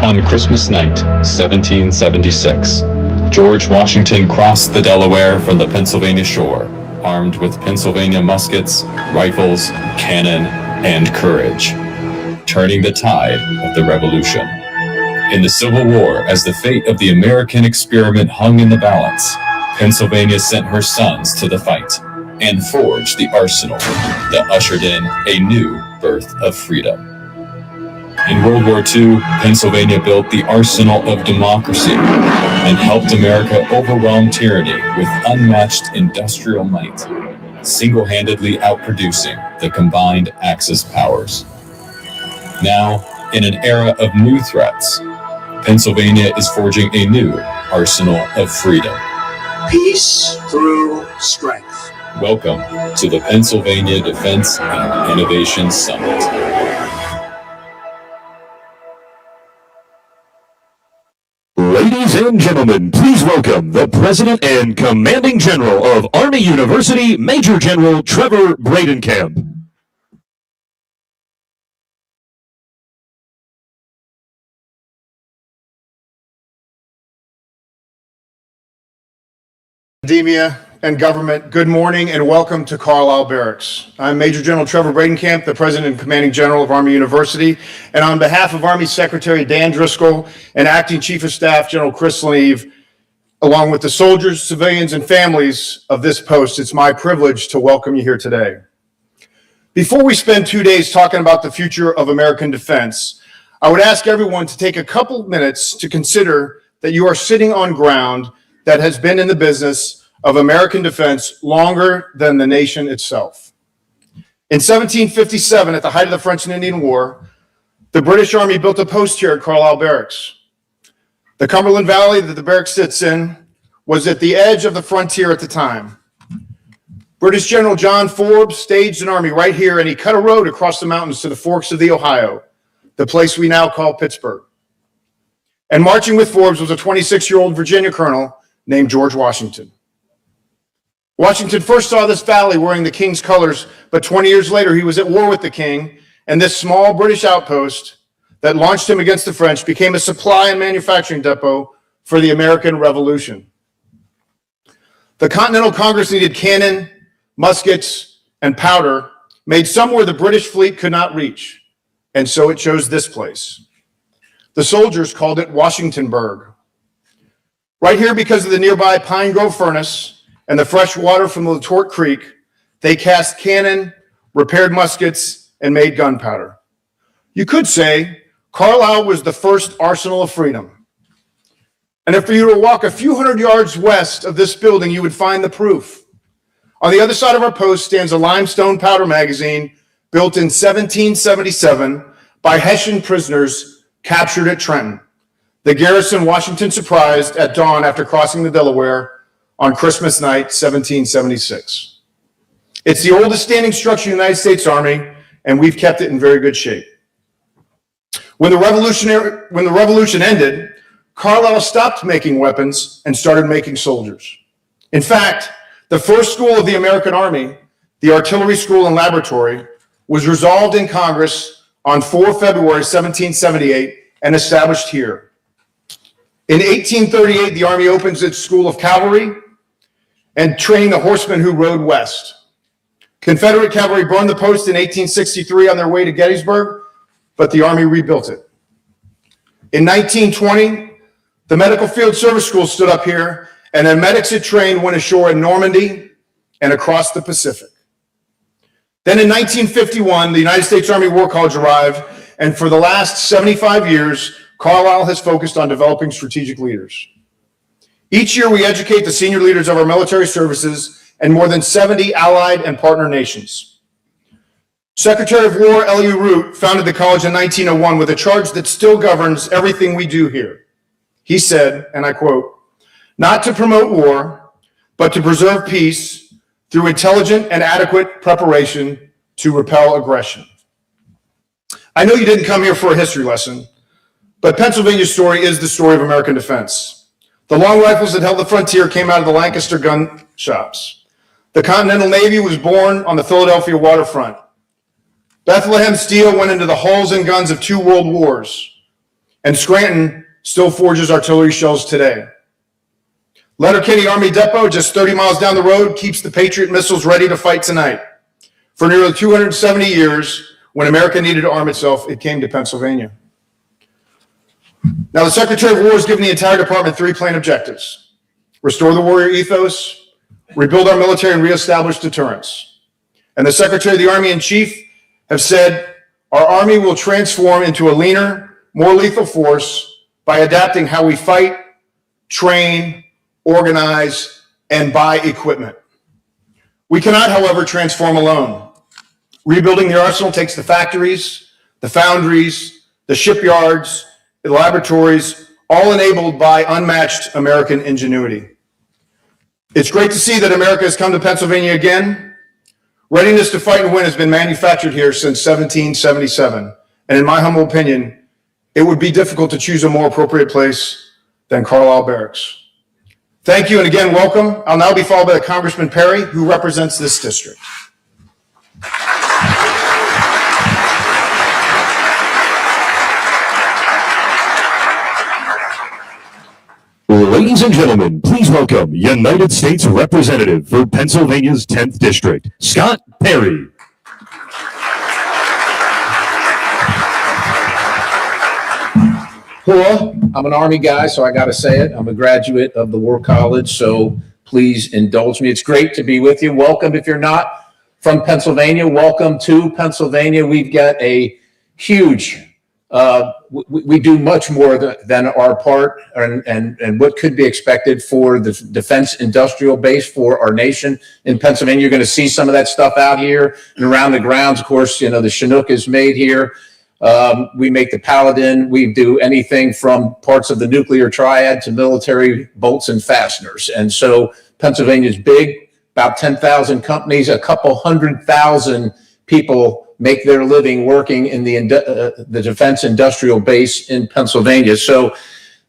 On Christmas night, 1776, George Washington crossed the Delaware from the Pennsylvania shore, armed with Pennsylvania muskets, rifles, cannon, and courage, turning the tide of the Revolution. In the Civil War, as the fate of the American experiment hung in the balance, Pennsylvania sent her sons to the fight and forged the arsenal that ushered in a new birth of freedom. In World War II, Pennsylvania built the arsenal of democracy and helped America overwhelm tyranny with unmatched industrial might, single-handedly outproducing the combined Axis powers. Now, in an era of new threats, Pennsylvania is forging a new arsenal of freedom. Peace through strength. Welcome to the Pennsylvania Defense and Innovation Summit. Ladies and gentlemen, please welcome the President and Commanding General of Army University, Major General Trevor Bradenkamp. Academia and government, good morning and welcome to Carlisle Barracks. I'm Major General Trevor Bradenkamp, the President and Commanding General of Army University, and on behalf of Army Secretary Dan Driscoll and Acting Chief of Staff General Chris Leve, along with the soldiers, civilians, and families of this post, it's my privilege to welcome you here today. Before we spend 2 days talking about the future of American defense, I would ask everyone to take a couple minutes to consider that you are sitting on ground that has been in the business of American defense longer than the nation itself. In 1757, at the height of the French and Indian War, the British Army built a post here at Carlisle Barracks. The Cumberland Valley that the barracks sits in was at the edge of the frontier at the time. British General John Forbes staged an army right here, and he cut a road across the mountains to the forks of the Ohio, the place we now call Pittsburgh. And marching with Forbes was a 26-year-old Virginia colonel named George Washington. Washington first saw this valley wearing the king's colors, but 20 years later, he was at war with the king, and this small British outpost that launched him against the French became a supply and manufacturing depot for the American Revolution. The Continental Congress needed cannon, muskets, and powder, made somewhere the British fleet could not reach, and so it chose this place. The soldiers called it Washingtonburg. Right here, because of the nearby Pine Grove Furnace and the fresh water from the Letort Creek, they cast cannon, repaired muskets, and made gunpowder. You could say Carlisle was the first arsenal of freedom. And if you were to walk a few hundred yards west of this building, you would find the proof. On the other side of our post stands a limestone powder magazine built in 1777 by Hessian prisoners captured at Trenton, the garrison Washington surprised at dawn after crossing the Delaware on Christmas night, 1776. It's the oldest standing structure in the United States Army, and we've kept it in very good shape. When the revolution ended, Carlisle stopped making weapons and started making soldiers. In fact, the first school of the American Army, the Artillery School and Laboratory, was resolved in Congress on 4 February 1778 and established here. In 1838, the Army opens its School of Cavalry and training the horsemen who rode west. Confederate cavalry burned the post in 1863 on their way to Gettysburg, but the Army rebuilt it. In 1920, the Medical Field Service School stood up here, and the medics it trained went ashore in Normandy and across the Pacific. Then in 1951, the United States Army War College arrived, and for the last 75 years, Carlisle has focused on developing strategic leaders. Each year, we educate the senior leaders of our military services and more than 70 allied and partner nations. Secretary of War Elihu Root founded the college in 1901 with a charge that still governs everything we do here. He said, and I quote, "Not to promote war, but to preserve peace through intelligent and adequate preparation to repel aggression." I know you didn't come here for a history lesson, but Pennsylvania's story is the story of American defense. The long rifles that held the frontier came out of the Lancaster gun shops. The Continental Navy was born on the Philadelphia waterfront. Bethlehem steel went into the hulls and guns of 2 world wars, and Scranton still forges artillery shells today. Letterkenny Army Depot, just 30 miles down the road, keeps the Patriot missiles ready to fight tonight. For nearly 270 years, when America needed to arm itself, it came to Pennsylvania. Now, the Secretary of War has given the entire department 3 plain objectives: restore the warrior ethos, rebuild our military, and reestablish deterrence. And the Secretary of the Army in Chief have said our Army will transform into a leaner, more lethal force by adapting how we fight, train, organize, and buy equipment. We cannot, however, transform alone. Rebuilding the arsenal takes the factories, the foundries, the shipyards, the laboratories, all enabled by unmatched American ingenuity. It's great to see that America has come to Pennsylvania again. Readiness to fight and win has been manufactured here since 1777. And in my humble opinion, it would be difficult to choose a more appropriate place than Carlisle Barracks. Thank you, and again, welcome. I'll now be followed by Congressman Perry, who represents this district. Ladies and gentlemen, please welcome United States Representative for Pennsylvania's 10th District, Scott Perry. Hello, I'm an Army guy, so I got to say it. I'm a graduate of the War College, so please indulge me. It's great to be with you. Welcome. If you're not from Pennsylvania, welcome to Pennsylvania. We've got a huge we do much more than our part and what could be expected for the defense industrial base for our nation in Pennsylvania. You're going to see some of that stuff out here and around the grounds. Of course, you know, the Chinook is made here. We make the Paladin. We do anything from parts of the nuclear triad to military bolts and fasteners. And so Pennsylvania is big, about 10,000 companies, a couple 100,000 people make their living working in the defense industrial base in Pennsylvania. So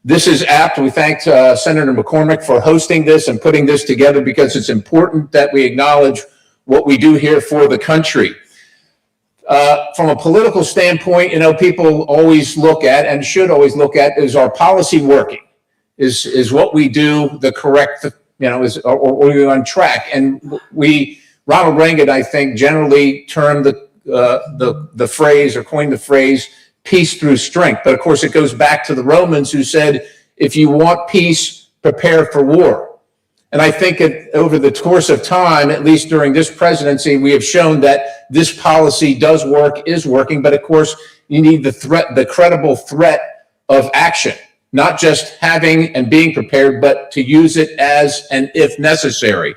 this is apt. We thank Senator McCormick for hosting this and putting this together because it's important that we acknowledge what we do here for the country. From a political standpoint, you know, people always look at and should always look at, is our policy working? Is what we do the correct, you know, are we on track? And Ronald Reagan, I think, generally termed the phrase or coined the phrase peace through strength. But of course, it goes back to the Romans who said, if you want peace, prepare for war. And I think over the course of time, at least during this presidency, we have shown that this policy does work, is working. But of course, you need the credible threat of action, not just having and being prepared, but to use it as and if necessary.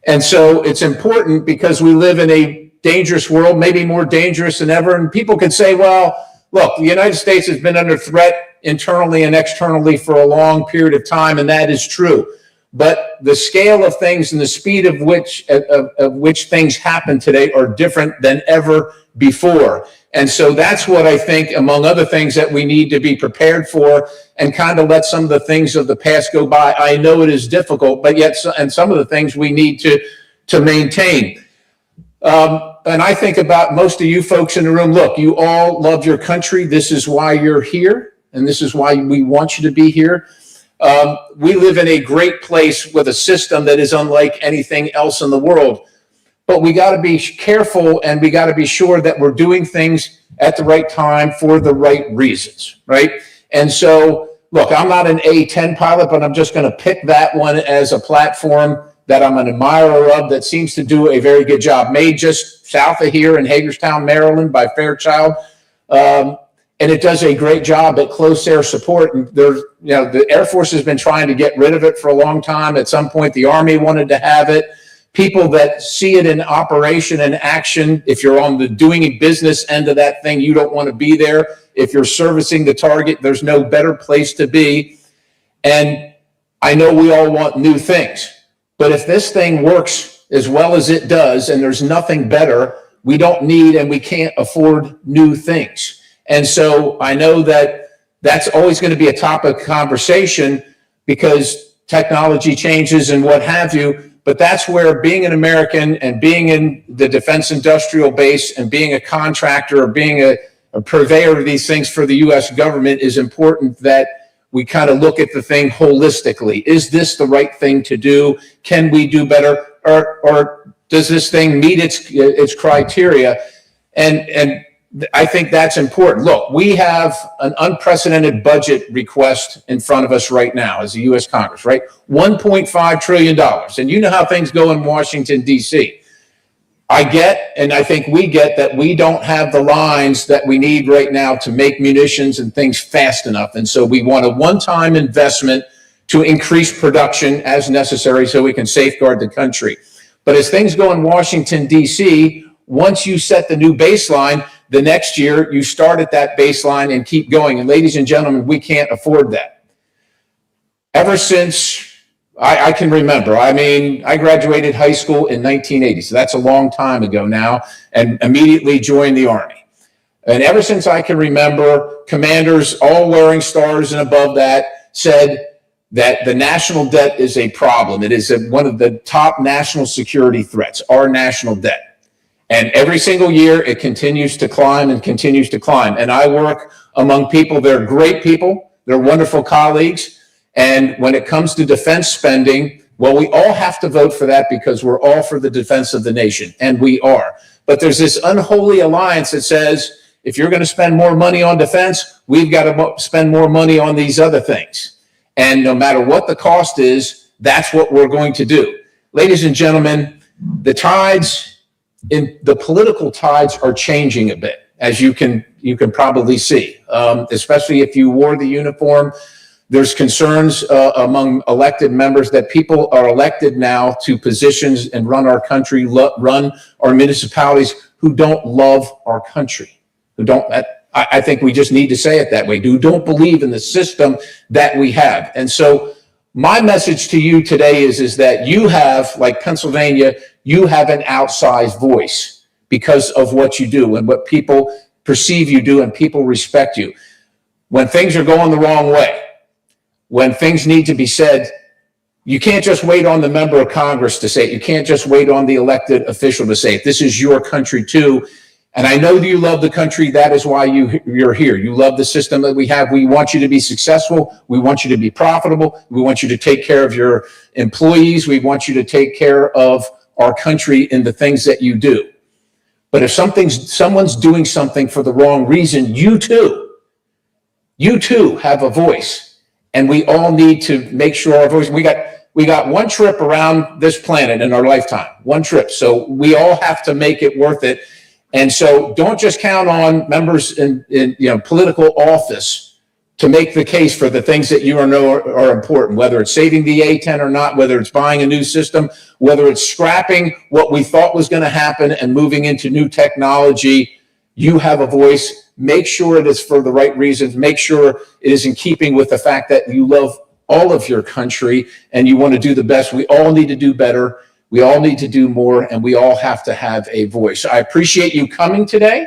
And so it's important because we live in a dangerous world, maybe more dangerous than ever. And people can say, well, look, the United States has been under threat internally and externally for a long period of time, and that is true. But the scale of things and the speed of which things happen today are different than ever before. And so that's what I think, among other things, that we need to be prepared for and kind of let some of the things of the past go by. I know it is difficult, but yet, and some of the things we need to maintain. And I think about most of you folks in the room. Look, you all love your country. This is why you're here, and this is why we want you to be here. We live in a great place with a system that is unlike anything else in the world. But we got to be careful, and we got to be sure that we're doing things at the right time for the right reasons, right? And so, look, I'm not an A-10 pilot, but I'm just going to pick that one as a platform that I'm an admirer of that seems to do a very good job, made just south of here in Hagerstown, Maryland by Fairchild. And it does a great job at close air support. And there's, the Air Force has been trying to get rid of it for a long time. At some point, the Army wanted to have it. People that see it in operation and action, if you're on the doing business end of that thing, you don't want to be there. If you're servicing the target, there's no better place to be. And I know we all want new things, but if this thing works as well as it does and there's nothing better, we don't need and we can't afford new things. And so I know that that's always going to be a topic of conversation because technology changes and what have you. But that's where being an American and being in the defense industrial base and being a contractor or being a purveyor of these things for the U.S. government is important, that we kind of look at the thing holistically. Is this the right thing to do? Can we do better? Or does this thing meet its criteria? And I think that's important. Look, we have an unprecedented budget request in front of us right now as the U.S. Congress, right? $1.5 trillion. And you know how things go in Washington, D.C. I get, and I think we get, that we don't have the lines that we need right now to make munitions and things fast enough. And so we want a one-time investment to increase production as necessary so we can safeguard the country. But as things go in Washington, D.C., once you set the new baseline, the next year you start at that baseline and keep going. And ladies and gentlemen, we can't afford that. Ever since I can remember, I mean, I graduated high school in 1980, so that's a long time ago now, and immediately joined the Army. And ever since I can remember, commanders all wearing stars and above that said that the national debt is a problem. It is one of the top national security threats, our national debt. And every single year, it continues to climb and continues to climb. And I work among people, they're great people, they're wonderful colleagues. And when it comes to defense spending, well, we all have to vote for that because we're all for the defense of the nation, and we are. But there's this unholy alliance that says, if you're going to spend more money on defense, we've got to spend more money on these other things. And no matter what the cost is, that's what we're going to do. Ladies and gentlemen, the political tides are changing a bit, as you can probably see, especially if you wore the uniform. There's concerns among elected members that people are elected now to positions and run our country, run our municipalities, who don't love our country, who don't. I think we just need to say it that way. Who don't believe in the system that we have. And so my message to you today is that you have, like Pennsylvania, you have an outsized voice because of what you do and what people perceive you do, and people respect you. When things are going the wrong way, when things need to be said, you can't just wait on the member of Congress to say it. You can't just wait on the elected official to say it. This is your country too. And I know that you love the country. That is why you're here. You love the system that we have. We want you to be successful. We want you to be profitable. We want you to take care of your employees. We want you to take care of our country in the things that you do. But if someone's doing something for the wrong reason, you too have a voice. And we all need to make sure our voice, we got one trip around this planet in our lifetime, one trip. So we all have to make it worth it. And so don't just count on members in political office to make the case for the things that you know are important, whether it's saving the A-10 or not, whether it's buying a new system, whether it's scrapping what we thought was going to happen and moving into new technology. You have a voice. Make sure it is for the right reasons. Make sure it is in keeping with the fact that you love all of your country and you want to do the best. We all need to do better. We all need to do more, and we all have to have a voice. I appreciate you coming today.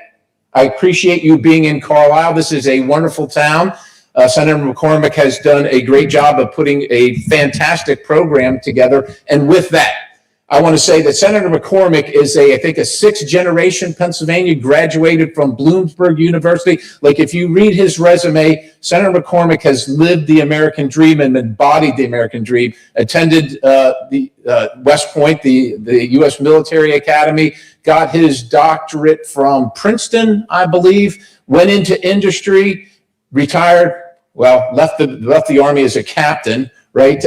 I appreciate you being in Carlisle. This is a wonderful town. Senator McCormick has done a great job of putting a fantastic program together. And with that, I want to say that Senator McCormick is I think a sixth-generation Pennsylvania, graduated from Bloomsburg University. Like, if you read his resume, Senator McCormick has lived the American dream and embodied the American dream, attended the West Point, the U.S. Military Academy, got his doctorate from Princeton, I believe, went into industry, retired, well, left the Army as a captain, right?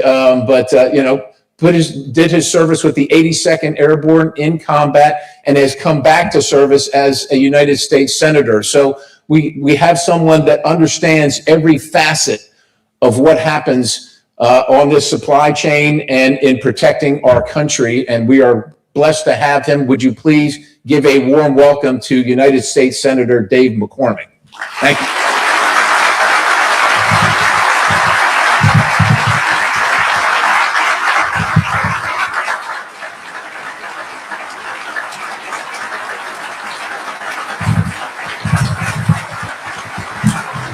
did his service with the 82nd Airborne in combat, and has come back to service as a United States Senator. So we have someone that understands every facet of what happens on this supply chain and in protecting our country, and we are blessed to have him. Would you please give a warm welcome to United States Senator Dave McCormick. Thank you.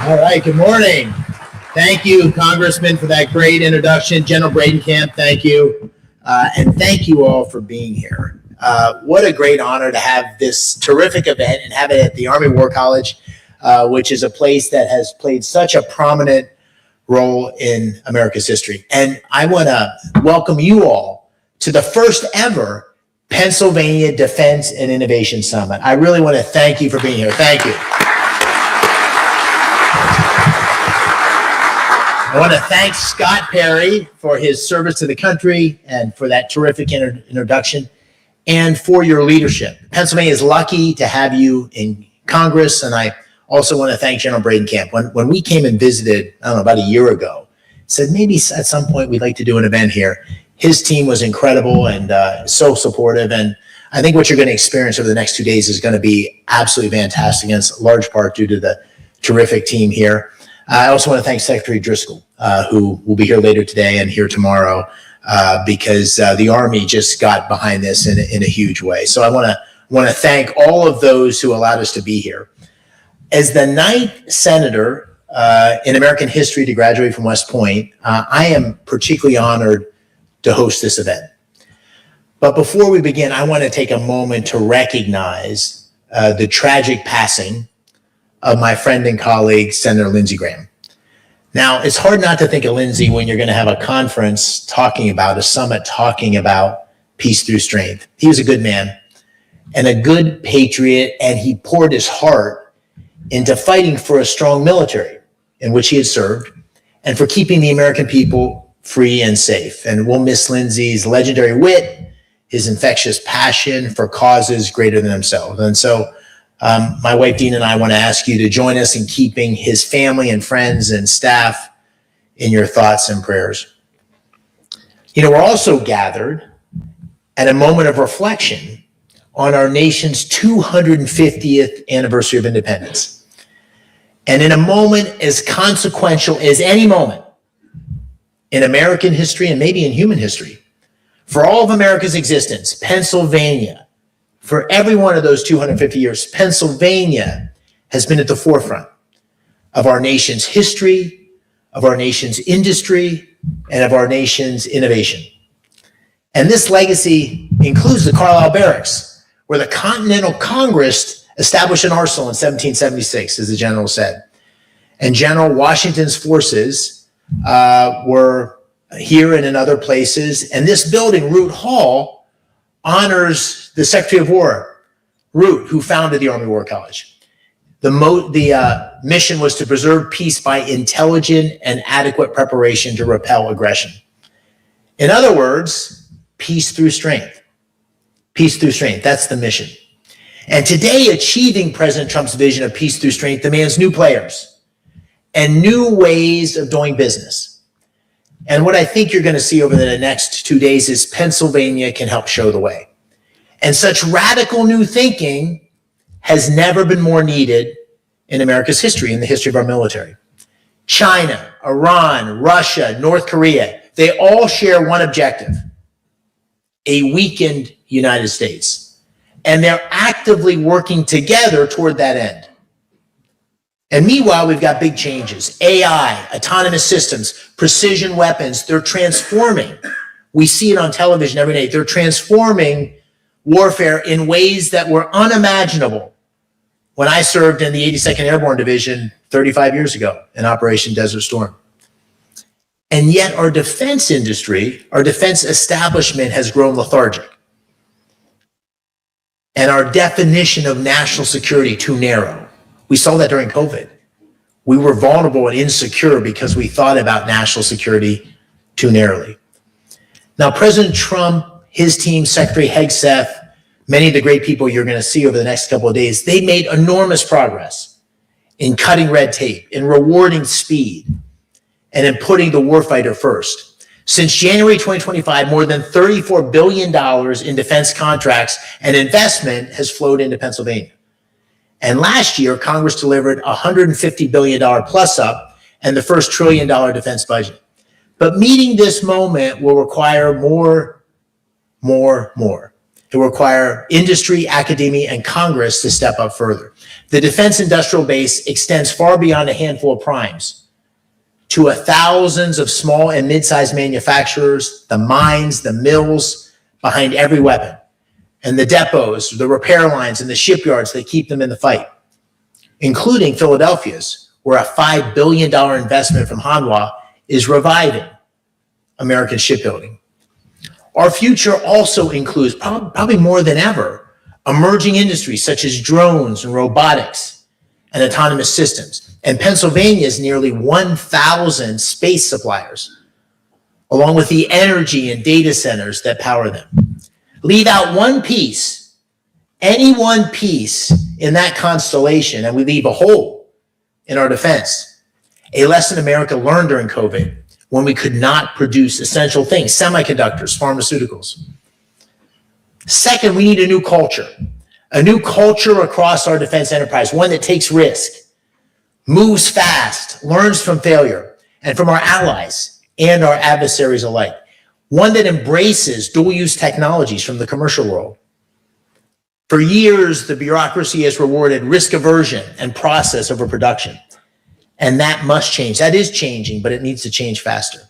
All right, good morning. Thank you, Congressman, for that great introduction. General Bradenkamp, thank you. And thank you all for being here. What a great honor to have this terrific event and have it at the Army War College, which is a place that has played such a prominent role in America's history. And I want to welcome you all to the first ever Pennsylvania Defense and Innovation Summit. I really want to thank you for being here. Thank you. I want to thank Scott Perry for his service to the country and for that terrific introduction and for your leadership. Pennsylvania is lucky to have you in Congress, and I also want to thank General Bradenkamp. When we came and visited, I don't know, about a year ago, said maybe at some point we'd like to do an event here. His team was incredible and so supportive, and I think what you're going to experience over the next 2 days is going to be absolutely fantastic, and it's a large part due to the terrific team here. I also want to thank Secretary Driscoll, who will be here later today and here tomorrow, because the Army just got behind this in a huge way. So I want to thank all of those who allowed us to be here. As the 9th senator in American history to graduate from West Point, I am particularly honored to host this event. But before we begin, I want to take a moment to recognize the tragic passing of my friend and colleague, Senator Lindsey Graham. Now, it's hard not to think of Lindsey when you're going to have a conference talking about, a summit talking about peace through strength. He was a good man and a good patriot, and he poured his heart into fighting for a strong military in which he had served and for keeping the American people free and safe. And we'll miss Lindsey's legendary wit, his infectious passion for causes greater than himself. And so my wife, Dean, and I want to ask you to join us in keeping his family and friends and staff in your thoughts and prayers. You know, we're also gathered at a moment of reflection on our nation's 250th anniversary of independence. And in a moment as consequential as any moment in American history and maybe in human history, for all of America's existence, Pennsylvania, for every one of those 250 years, Pennsylvania has been at the forefront of our nation's history, of our nation's industry, and of our nation's innovation. And this legacy includes the Carlisle Barracks, where the Continental Congress established an arsenal in 1776, as the general said. And General Washington's forces were here and in other places. And this building, Root Hall, honors the Secretary of War, Root, who founded the Army War College. The mission was to preserve peace by intelligent and adequate preparation to repel aggression. In other words, peace through strength. Peace through strength, that's the mission. And today, achieving President Trump's vision of peace through strength demands new players and new ways of doing business. And what I think you're going to see over the next 2 days is Pennsylvania can help show the way. And such radical new thinking has never been more needed in America's history, in the history of our military. China, Iran, Russia, North Korea, they all share one objective: a weakened United States. And they're actively working together toward that end. And meanwhile, we've got big changes. AI, autonomous systems, precision weapons, they're transforming. We see it on television every day. They're transforming warfare in ways that were unimaginable when I served in the 82nd Airborne Division 35 years ago in Operation Desert Storm. And yet our defense industry, our defense establishment has grown lethargic. And our definition of national security too narrow. We saw that during COVID. We were vulnerable and insecure because we thought about national security too narrowly. Now, President Trump, his team, Secretary Hegseth, many of the great people you're going to see over the next couple of days, they made enormous progress in cutting red tape, in rewarding speed, and in putting the warfighter first. Since January 2025, more than $34 billion in defense contracts and investment has flowed into Pennsylvania. And last year, Congress delivered $150 billion plus up and the first $1 trillion defense budget. But meeting this moment will require more. It will require industry, academia, and Congress to step up further. The defense industrial base extends far beyond a handful of primes to thousands of small and mid-sized manufacturers, the mines, the mills behind every weapon, and the depots, the repair lines, and the shipyards that keep them in the fight, including Philadelphia's, where a $5 billion investment from Hanwha is reviving American shipbuilding. Our future also includes, probably more than ever, emerging industries such as drones and robotics and autonomous systems. And Pennsylvania's nearly 1,000 space suppliers, along with the energy and data centers that power them. Leave out one piece, any one piece in that constellation, and we leave a hole in our defense. A lesson America learned during COVID, when we could not produce essential things, semiconductors, pharmaceuticals. Second, we need a new culture across our defense enterprise, one that takes risk, moves fast, learns from failure, and from our allies and our adversaries alike. One that embraces dual-use technologies from the commercial world. For years, the bureaucracy has rewarded risk aversion and process over production. And that must change. That is changing, but it needs to change faster.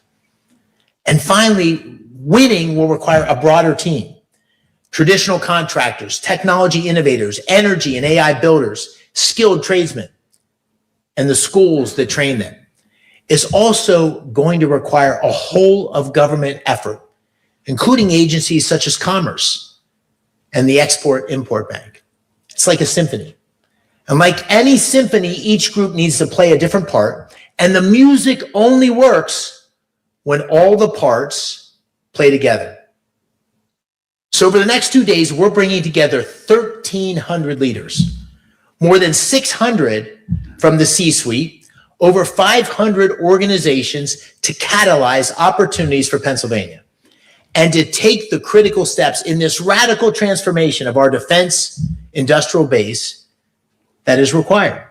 And finally, winning will require a broader team. Traditional contractors, technology innovators, energy and AI builders, skilled tradesmen, and the schools that train them. It's also going to require a whole of government effort, including agencies such as Commerce and the Export-Import Bank. It's like a symphony. And like any symphony, each group needs to play a different part, and the music only works when all the parts play together. So over the next 2 days, we're bringing together 1,300 leaders, more than 600 from the C-suite, over 500 organizations to catalyze opportunities for Pennsylvania and to take the critical steps in this radical transformation of our defense industrial base that is required.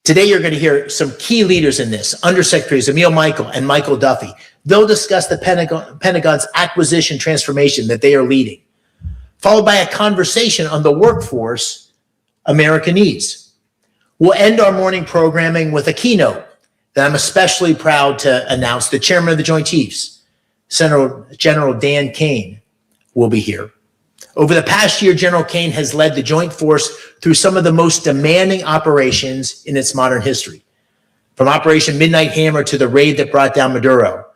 Today, you're going to hear some key leaders in this, Undersecretaries Emil Michael and Michael Duffy. They'll discuss the Pentagon's acquisition transformation that they are leading, followed by a conversation on the workforce America needs. We'll end our morning programming with a keynote that I'm especially proud to announce. The Chairman of the Joint Chiefs, General Dan Kane, will be here. Over the past year, General Kane has led the Joint Force through some of the most demanding operations in its modern history, from Operation Midnight Hammer to the raid that brought down Maduro,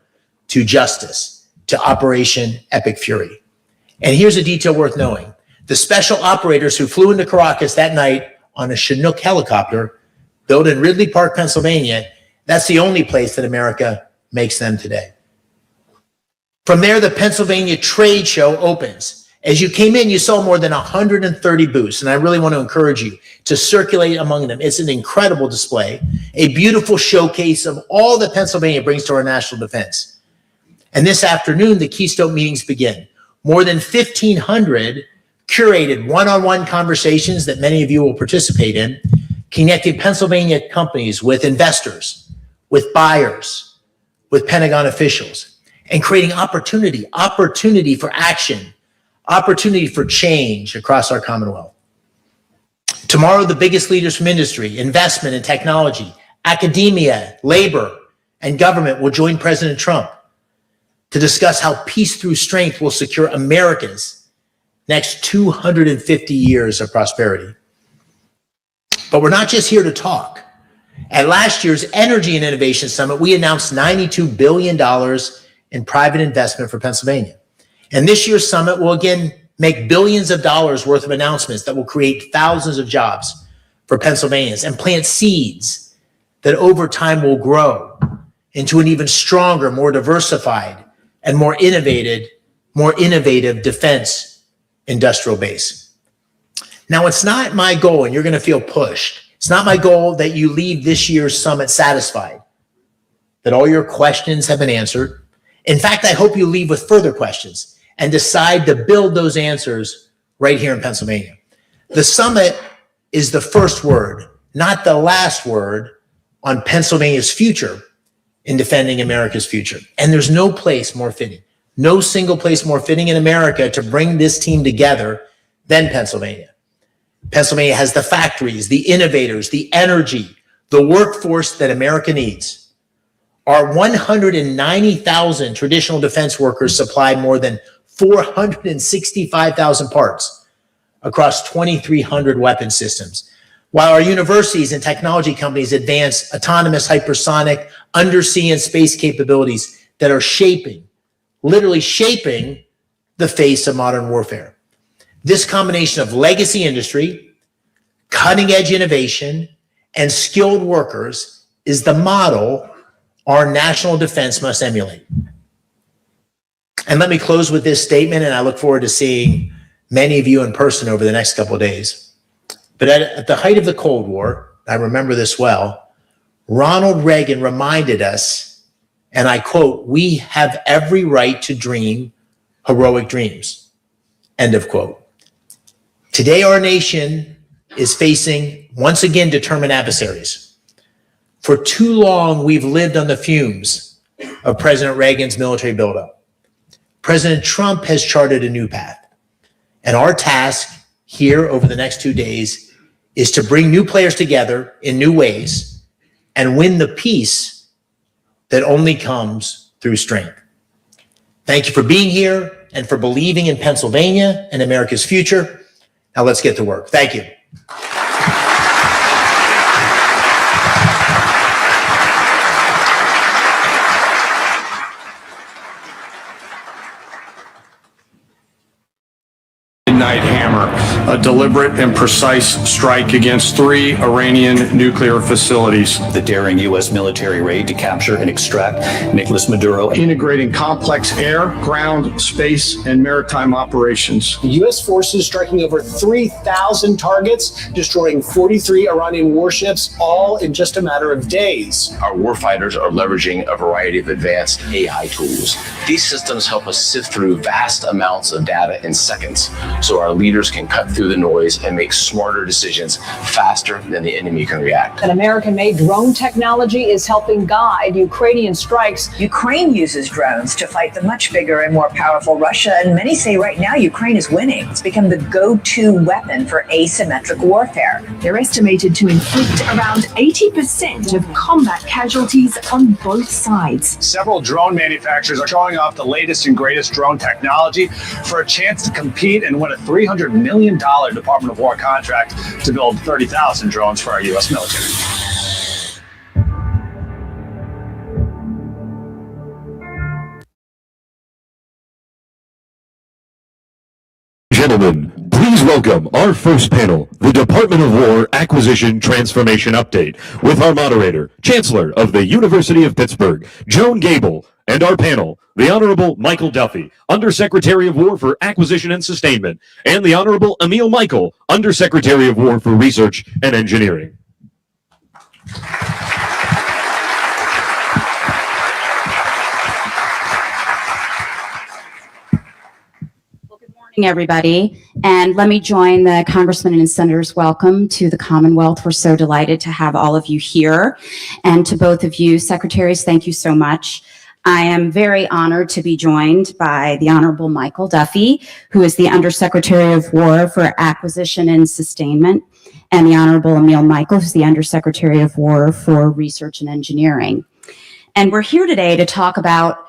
to Justice, to Operation Epic Fury. And here's a detail worth knowing. The special operators who flew into Caracas that night on a Chinook helicopter built in Ridley Park, Pennsylvania, that's the only place that America makes them today. From there, the Pennsylvania Trade Show opens. As you came in, you saw more than 130 booths, and I really want to encourage you to circulate among them. It's an incredible display, a beautiful showcase of all that Pennsylvania brings to our national defense. And this afternoon, the Keystone meetings begin. More than 1,500 curated one-on-one conversations that many of you will participate in, connecting Pennsylvania companies with investors, with buyers, with Pentagon officials, and creating opportunity for action, opportunity for change across our Commonwealth. Tomorrow, the biggest leaders from industry, investment and technology, academia, labor, and government will join President Trump to discuss how peace through strength will secure America's next 250 years of prosperity. But we're not just here to talk. At last year's Energy and Innovation Summit, we announced $92 billion in private investment for Pennsylvania. And this year's summit will again make billions of dollars worth of announcements that will create thousands of jobs for Pennsylvanians and plant seeds that over time will grow into an even stronger, more diversified, and more innovative defense industrial base. Now, it's not my goal, and you're going to feel pushed. It's not my goal that you leave this year's summit satisfied, that all your questions have been answered. In fact, I hope you leave with further questions and decide to build those answers right here in Pennsylvania. The summit is the first word, not the last word, on Pennsylvania's future in defending America's future. And there's no place more fitting, no single place more fitting in America to bring this team together than Pennsylvania. Pennsylvania has the factories, the innovators, the energy, the workforce that America needs. Our 190,000 traditional defense workers supply more than 465,000 parts across 2,300 weapon systems, while our universities and technology companies advance autonomous, hypersonic, undersea, and space capabilities that are literally shaping the face of modern warfare. This combination of legacy industry, cutting-edge innovation, and skilled workers is the model our national defense must emulate. And let me close with this statement, and I look forward to seeing many of you in person over the next couple of days. But at the height of the Cold War, I remember this well, Ronald Reagan reminded us, and I quote, "We have every right to dream heroic dreams," end of quote. Today, our nation is facing, once again, determined adversaries. For too long, we've lived on the fumes of President Reagan's military buildup. President Trump has charted a new path. And our task here over the next 2 days is to bring new players together in new ways and win the peace that only comes through strength. Thank you for being here and for believing in Pennsylvania and America's future. Now let's get to work. Thank you. Midnight Hammer, a deliberate and precise strike against 3 Iranian nuclear facilities. The daring U.S. military raid to capture and extract Nicolas Maduro. Integrating complex air, ground, space, and maritime operations. U.S. forces striking over 3,000 targets, destroying 43 Iranian warships, all in just a matter of days. Our warfighters are leveraging a variety of advanced AI tools. These systems help us sift through vast amounts of data in seconds, so our leaders can cut through the noise and make smarter decisions faster than the enemy can react. An American-made drone technology is helping guide Ukrainian strikes. Ukraine uses drones to fight the much bigger and more powerful Russia, and many say right now Ukraine is winning. It's become the go-to weapon for asymmetric warfare. They're estimated to inflict around 80% of combat casualties on both sides. Several drone manufacturers are showing off the latest and greatest drone technology for a chance to compete and win a $300 million Department of War contract to build 30,000 drones for our U.S. military. Gentlemen, please welcome our first panel, the Department of War Acquisition Transformation Update, with our moderator, Chancellor of the University of Pittsburgh, Joan Gable, and our panel, the Honorable Michael Duffy, Undersecretary of War for Acquisition and Sustainment, and the Honorable Emil Michael, Undersecretary of War for Research and Engineering. Everybody, and let me join the congressmen and senators' welcome to the Commonwealth. We're so delighted to have all of you here, and to both of you, secretaries, thank you so much. I am very honored to be joined by the Honorable Michael Duffy, who is the Undersecretary of War for Acquisition and Sustainment, and the Honorable Emil Michael, who's the Undersecretary of War for Research and Engineering. And we're here today to talk about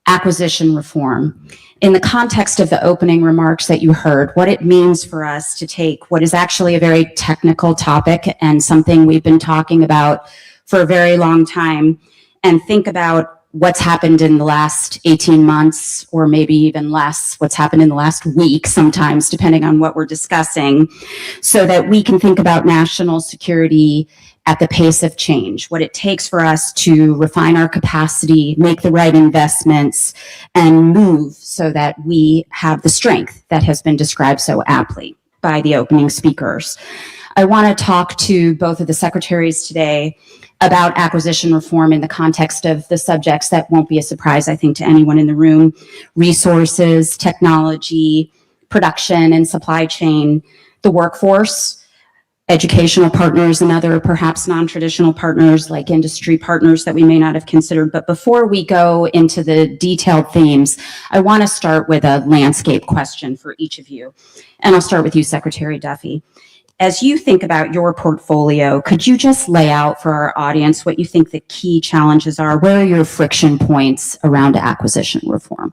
acquisition reform in the context of the opening remarks that you heard, what it means for us to take what is actually a very technical topic and something we've been talking about for a very long time and think about what's happened in the last 18 months, or maybe even less, what's happened in the last week sometimes, depending on what we're discussing, so that we can think about national security at the pace of change, what it takes for us to refine our capacity, make the right investments, and move so that we have the strength that has been described so aptly by the opening speakers. I want to talk to both of the secretaries today about acquisition reform in the context of the subjects that won't be a surprise, I think, to anyone in the room: resources, technology, production and supply chain, the workforce, educational partners, and other perhaps non-traditional partners like industry partners that we may not have considered. But before we go into the detailed themes, I want to start with a landscape question for each of you. And I'll start with you, Secretary Duffy. As you think about your portfolio, could you just lay out for our audience what you think the key challenges are? Where are your friction points around acquisition reform?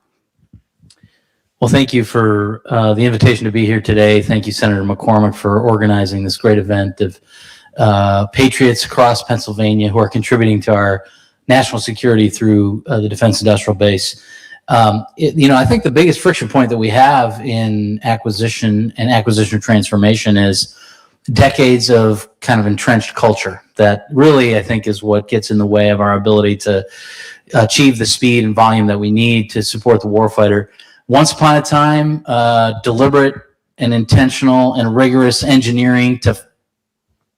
Well, thank you for the invitation to be here today. Thank you, Senator McCormick, for organizing this great event of patriots across Pennsylvania who are contributing to our national security through the Defense Industrial Base. I think the biggest friction point that we have in acquisition and acquisition transformation is decades of kind of entrenched culture that really, I think, is what gets in the way of our ability to achieve the speed and volume that we need to support the warfighter. Once upon a time, deliberate and intentional and rigorous engineering to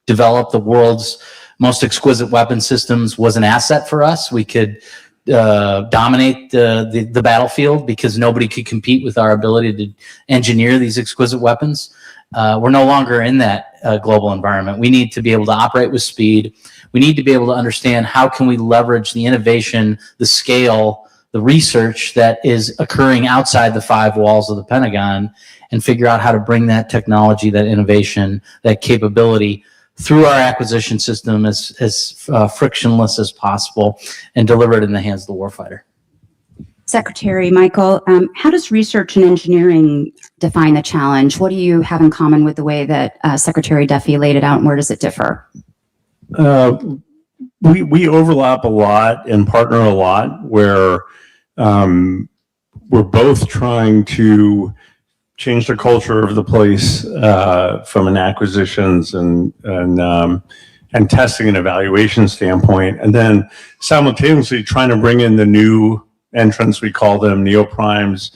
develop the world's most exquisite weapon systems was an asset for us. We could dominate the battlefield because nobody could compete with our ability to engineer these exquisite weapons. We're no longer in that global environment. We need to be able to operate with speed. We need to be able to understand how can we leverage the innovation, the scale, the research that is occurring outside the five walls of the Pentagon, and figure out how to bring that technology, that innovation, that capability through our acquisition system as frictionless as possible and deliver it in the hands of the warfighter. Secretary Michael, how does research and engineering define the challenge? What do you have in common with the way that Secretary Duffy laid it out, and where does it differ? We overlap a lot and partner a lot, where we're both trying to change the culture of the place from an acquisitions and testing and evaluation standpoint, and then simultaneously trying to bring in the new entrants, we call them neoprimes,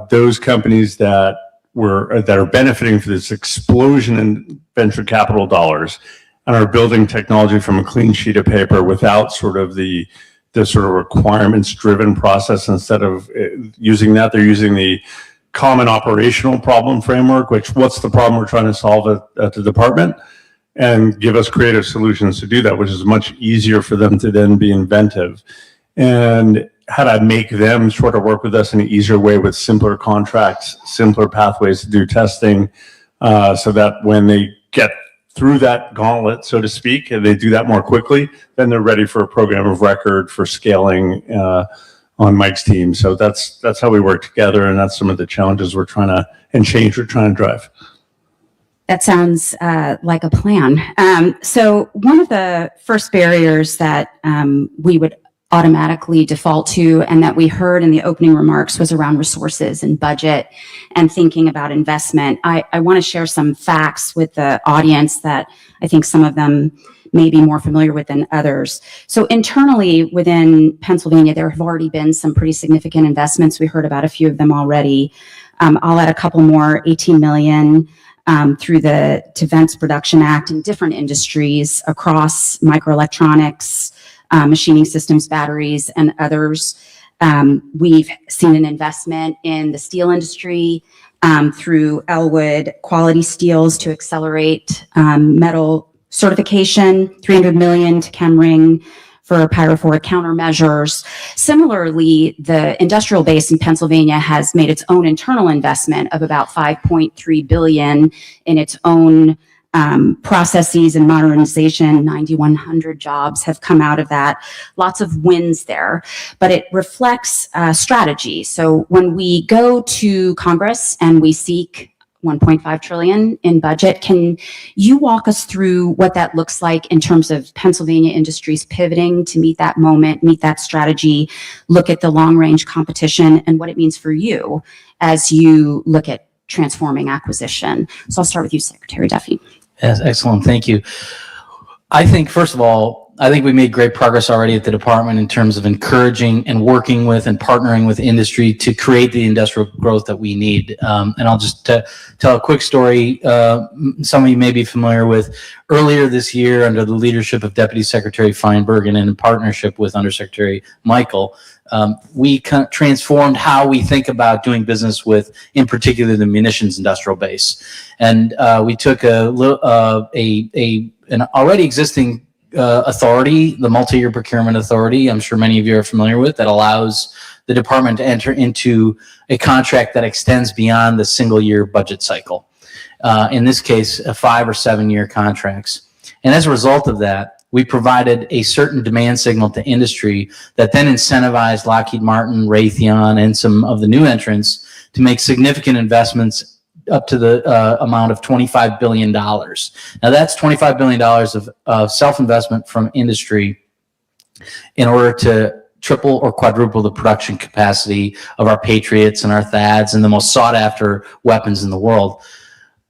those companies that are benefiting from this explosion in venture capital dollars and are building technology from a clean sheet of paper without sort of the sort of requirements-driven process. Instead of using that, they're using the common operational problem framework, what's the problem we're trying to solve at the department, and give us creative solutions to do that, which is much easier for them to then be inventive. And how to make them sort of work with us in an easier way with simpler contracts, simpler pathways to do testing, so that when they get through that gauntlet, so to speak, and they do that more quickly, then they're ready for a program of record for scaling on Mike's team. So that's how we work together, and that's some of the challenges we're trying to drive. That sounds like a plan. So one of the first barriers that we would automatically default to, and that we heard in the opening remarks, was around resources and budget and thinking about investment. I want to share some facts with the audience that I think some of them may be more familiar with than others. So internally within Pennsylvania, there have already been some pretty significant investments. We heard about a few of them already. I'll add a couple more, 18 million through the Defense Production Act in different industries across microelectronics, machining systems, batteries, and others. We've seen an investment in the steel industry through Elwood Quality Steels to accelerate metal certification, 300 million to Chemring for pyrophoric countermeasures. Similarly, the industrial base in Pennsylvania has made its own internal investment of about 5.3 billion in its own processes and modernization. 9,100 jobs have come out of that. Lots of wins there, but it reflects strategy. So when we go to Congress and we seek 1.5 trillion in budget, can you walk us through what that looks like in terms of Pennsylvania industries pivoting to meet that moment, meet that strategy, look at the long range competition, and what it means for you as you look at transforming acquisition? So I'll start with you, Secretary Duffy. Yes, excellent. Thank you. I think, first of all, I think we made great progress already at the department in terms of encouraging and working with and partnering with industry to create the industrial growth that we need. And I'll just tell a quick story. Some of you may be familiar with earlier this year, under the leadership of Deputy Secretary Feinberg and in partnership with Undersecretary Michael, we transformed how we think about doing business with, in particular, the munitions industrial base. And we took an already existing authority, the multi-year procurement authority, I'm sure many of you are familiar with, that allows the department to enter into a contract that extends beyond the single year budget cycle. In this case, 5 or 7 year contracts. And as a result of that, we provided a certain demand signal to industry that then incentivized Lockheed Martin, Raytheon, and some of the new entrants to make significant investments up to the amount of $25 billion. Now that's $25 billion of self-investment from industry in order to triple or quadruple the production capacity of our Patriots and our THAADs and the most sought after weapons in the world.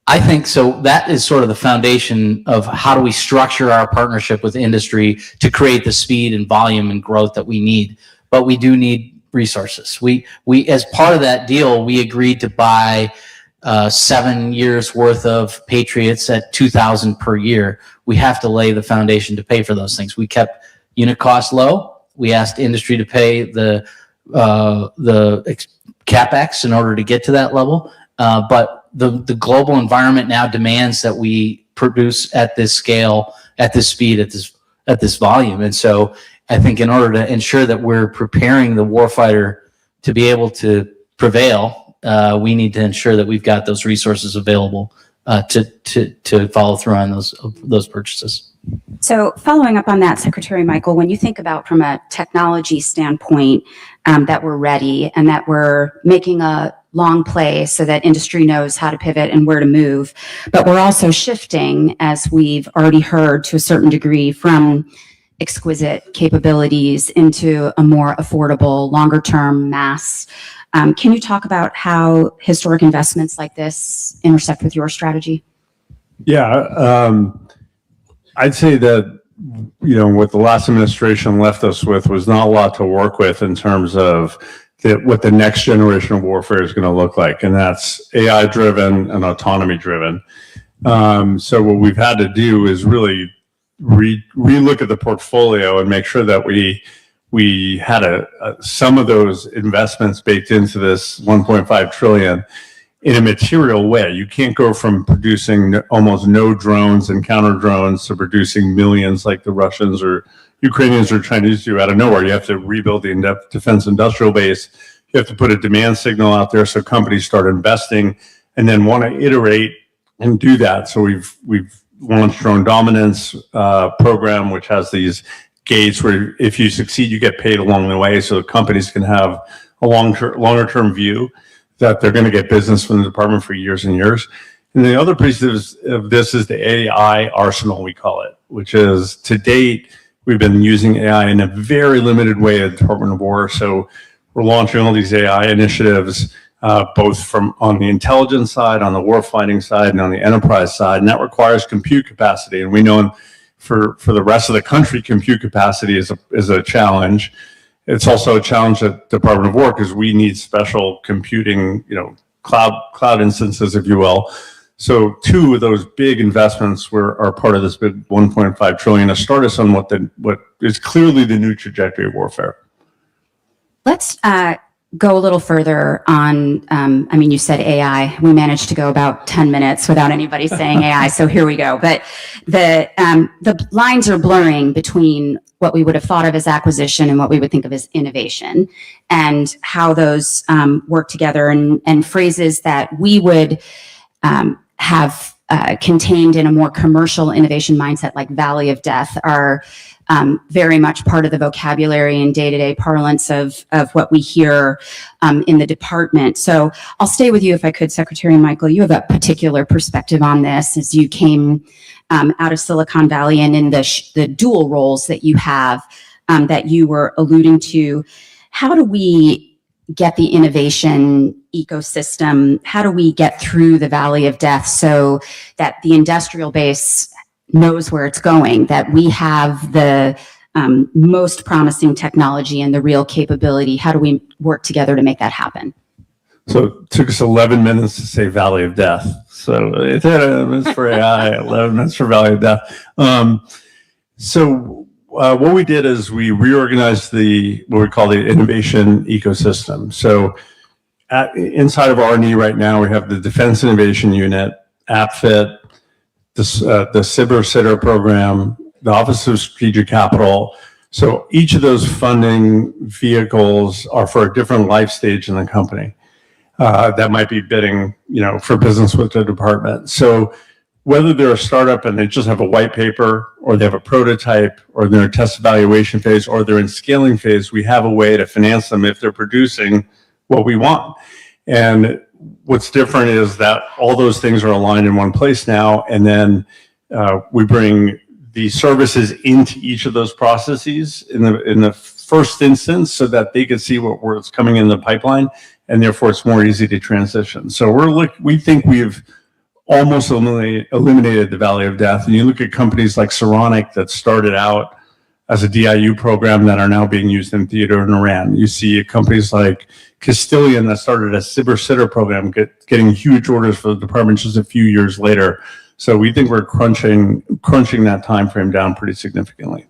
I think so. That is sort of the foundation of how do we structure our partnership with industry to create the speed and volume and growth that we need. But we do need resources. We as part of that deal, we agreed to buy 7 years worth of Patriots at $2,000 per year. We have to lay the foundation to pay for those things. We kept unit costs low. We asked industry to pay the CapEx in order to get to that level. But the global environment now demands that we produce at this scale, at this speed, at this volume. And so I think in order to ensure that we're preparing the warfighter to be able to prevail, we need to ensure that we've got those resources available to follow through on those purchases. So following up on that, Secretary Michael, when you think about from a technology standpoint that we're ready and that we're making a long play so that industry knows how to pivot and where to move, but we're also shifting, as we've already heard to a certain degree, from exquisite capabilities into a more affordable, longer term mass. Can you talk about how historic investments like this intersect with your strategy? Yeah, I'd say that, what the last administration left us with was not a lot to work with in terms of what the next generation of warfare is going to look like. And that's AI driven and autonomy driven. So what we've had to do is really relook at the portfolio and make sure that we had some of those investments baked into this 1.5 trillion in a material way. You can't go from producing almost no drones and counter drones to producing millions like the Russians or Ukrainians or Chinese do out of nowhere. You have to rebuild the defense industrial base. You have to put a demand signal out there so companies start investing and then want to iterate and do that. So we've launched Drone Dominance program, which has these gates where if you succeed, you get paid along the way, so companies can have a longer term view that they're going to get business from the department for years and years. And the other piece of this is the AI arsenal, we call it, which is to date, we've been using AI in a very limited way at the Department of War. So we're launching all these AI initiatives, both from on the intelligence side, on the warfighting side, and on the enterprise side. And that requires compute capacity. And we know for the rest of the country, compute capacity is a challenge. It's also a challenge at Department of War because we need special computing, cloud instances, if you will. So 2 of those big investments are part of this big 1.5 trillion to start us on what is clearly the new trajectory of warfare. Let's go a little further on, you said AI. We managed to go about 10 minutes without anybody saying AI, so here we go. But the lines are blurring between what we would have thought of as acquisition and what we would think of as innovation, and how those work together, and phrases that we would have contained in a more commercial innovation mindset, like Valley of Death, are very much part of the vocabulary and day-to-day parlance of what we hear in the department. So I'll stay with you if I could, Secretary Michael. You have a particular perspective on this as you came out of Silicon Valley and in the dual roles that you have that you were alluding to. How do we get the innovation ecosystem? How do we get through the Valley of Death so that the industrial base knows where it's going, that we have the most promising technology and the real capability. How do we work together to make that happen? So it took us 11 minutes to say Valley of Death. So it's for AI, 11 minutes for Valley of Death. What we did is we reorganized what we call the innovation ecosystem. So inside of R&E right now, we have the Defense Innovation Unit, AppFit, the SIBR-SITR program, the Office of Strategic Capital. So each of those funding vehicles are for a different life stage in the company. That might be bidding, for business with the department. So whether they're a startup and they just have a white paper, or they have a prototype, or they're in test evaluation phase, or they're in scaling phase, we have a way to finance them if they're producing what we want. And what's different is that all those things are aligned in one place now, and then we bring the services into each of those processes in the first instance, so that they can see what's coming in the pipeline, and therefore it's more easy to transition. So we think we've almost eliminated the Valley of Death. And you look at companies like Saronic that started out as a DIU program that are now being used in theater in Iran. You see companies like Castilian that started a SIBR-SITR program getting huge orders for the department just a few years later. So we think we're crunching that time frame down pretty significantly.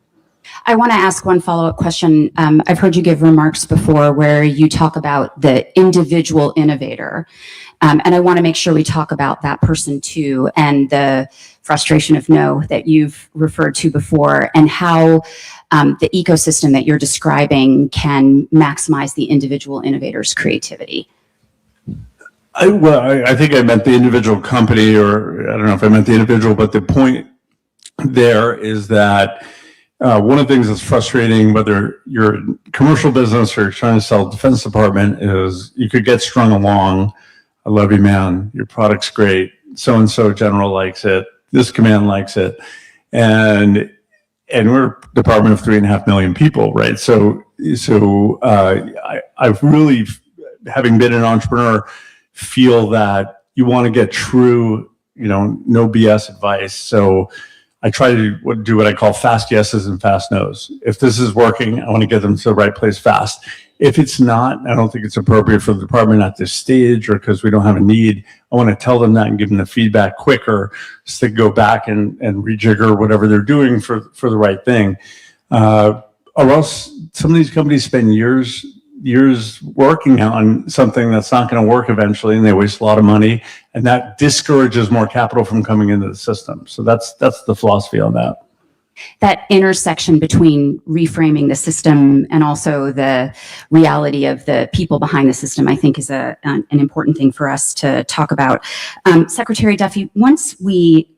I want to ask one follow-up question. I've heard you give remarks before where you talk about the individual innovator. And I want to make sure we talk about that person too, and the frustration of no that you've referred to before, and how the ecosystem that you're describing can maximize the individual innovator's creativity. I think I meant the individual company, or I don't know if I meant the individual, but the point there is that one of the things that's frustrating, whether you're a commercial business or you're trying to sell Defense Department, is you could get strung along. I love you, man. Your product's great. So-and-so general likes it. This command likes it. And we're a department of 3.5 million people, right? So I've really, having been an entrepreneur, feel that you want to get true, no BS advice. So I try to do what I call fast yeses and fast nos. If this is working, I want to get them to the right place fast. If it's not, I don't think it's appropriate for the department at this stage, or because we don't have a need. I want to tell them that and give them the feedback quicker, so they go back and rejigger whatever they're doing for the right thing. Or else some of these companies spend years working on something that's not going to work eventually, and they waste a lot of money, and that discourages more capital from coming into the system. So that's the philosophy on that. That intersection between reframing the system and also the reality of the people behind the system, I think, is an important thing for us to talk about. Secretary Duffy, once we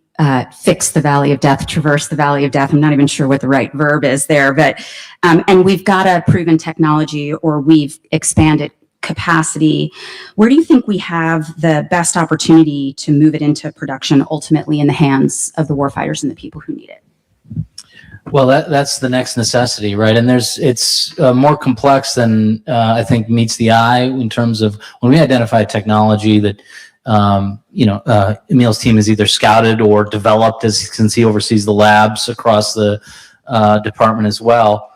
fix the Valley of Death, traverse the Valley of Death, I'm not even sure what the right verb is there, but and we've got a proven technology, or we've expanded capacity, where do you think we have the best opportunity to move it into production, ultimately in the hands of the warfighters and the people who need it? Well, that's the next necessity, right? And it's more complex than I think meets the eye, in terms of when we identify technology that Emil's team has either scouted or developed, since he oversees the labs across the department as well.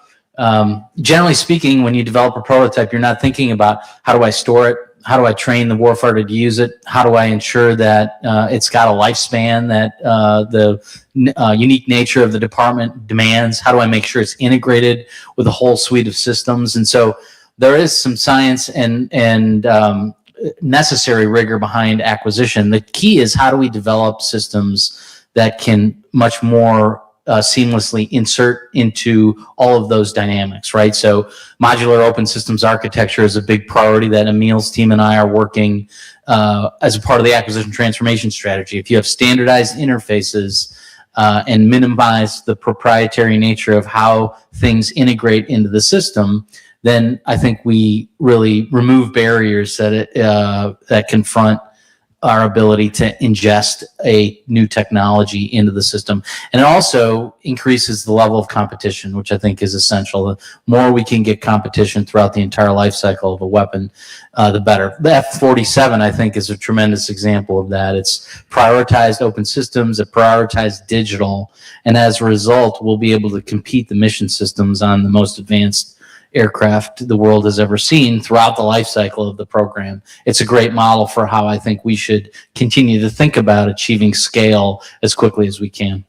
Generally speaking, when you develop a prototype, you're not thinking about how do I store it, how do I train the warfighter to use it, how do I ensure that it's got a lifespan that the unique nature of the department demands, how do I make sure it's integrated with a whole suite of systems. And so there is some science and necessary rigor behind acquisition. The key is, how do we develop systems that can much more seamlessly insert into all of those dynamics, right? So modular open systems architecture is a big priority that Emil's team and I are working as a part of the acquisition transformation strategy. If you have standardized interfaces and minimize the proprietary nature of how things integrate into the system, then I think we really remove barriers that confront our ability to ingest a new technology into the system. And it also increases the level of competition, which I think is essential. The more we can get competition throughout the entire life cycle of a weapon, the better. The F-47, I think, is a tremendous example of that. It's prioritized open systems, it prioritized digital, and as a result, we'll be able to compete the mission systems on the most advanced aircraft the world has ever seen throughout the life cycle of the program. It's a great model for how I think we should continue to think about achieving scale as quickly as we can.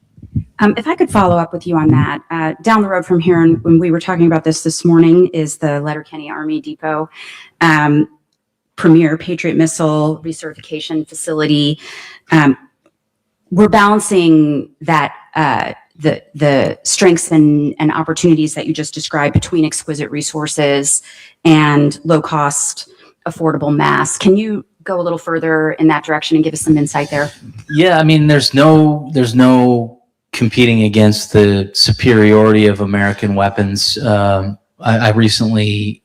If I could follow up with you on that, down the road from here, and when we were talking about this morning, is the Letterkenny Army Depot premier Patriot missile recertification facility. We're balancing that the strengths and opportunities that you just described between exquisite resources and low cost, affordable mass. Can you go a little further in that direction and give us some insight there? Yeah, I mean, there's no competing against the superiority of American weapons. I recently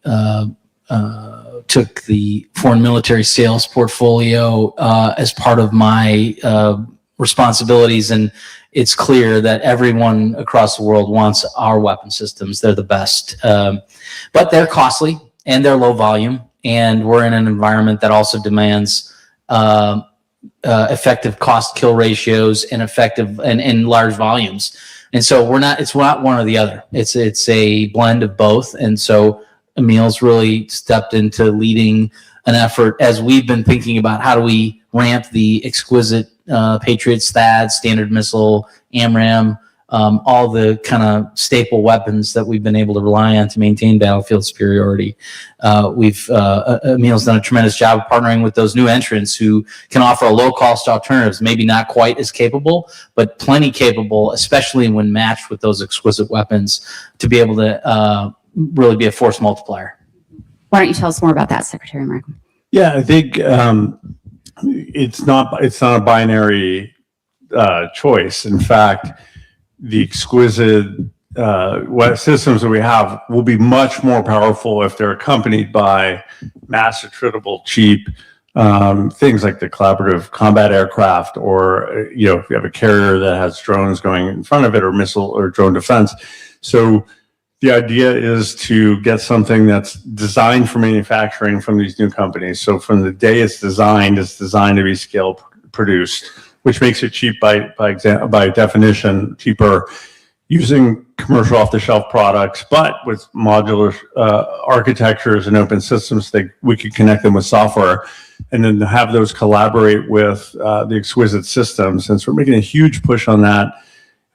took the foreign military sales portfolio as part of my responsibilities, and it's clear that everyone across the world wants our weapon systems. They're the best, but they're costly and they're low volume, and we're in an environment that also demands effective cost-kill ratios and effective and large volumes. And so it's not one or the other. It's a blend of both. And so Emil's really stepped into leading an effort as we've been thinking about how do we ramp the exquisite Patriot THAAD, Standard Missile, AMRAAM, all the kind of staple weapons that we've been able to rely on to maintain battlefield superiority. Emil's done a tremendous job of partnering with those new entrants who can offer a low-cost alternatives, maybe not quite as capable, but plenty capable, especially when matched with those exquisite weapons, to be able to really be a force multiplier. Why don't you tell us more about that, Secretary Markham? Yeah, I think it's not a binary choice. In fact, the exquisite systems that we have will be much more powerful if they're accompanied by mass attritable, cheap things like the collaborative combat aircraft, or if you have a carrier that has drones going in front of it, or missile or drone defense. So the idea is to get something that's designed for manufacturing from these new companies. So from the day it's designed to be scale produced, which makes it cheap by definition, cheaper using commercial off-the-shelf products, but with modular architectures and open systems that we could connect them with software, and then have those collaborate with the exquisite systems. And so we're making a huge push on that.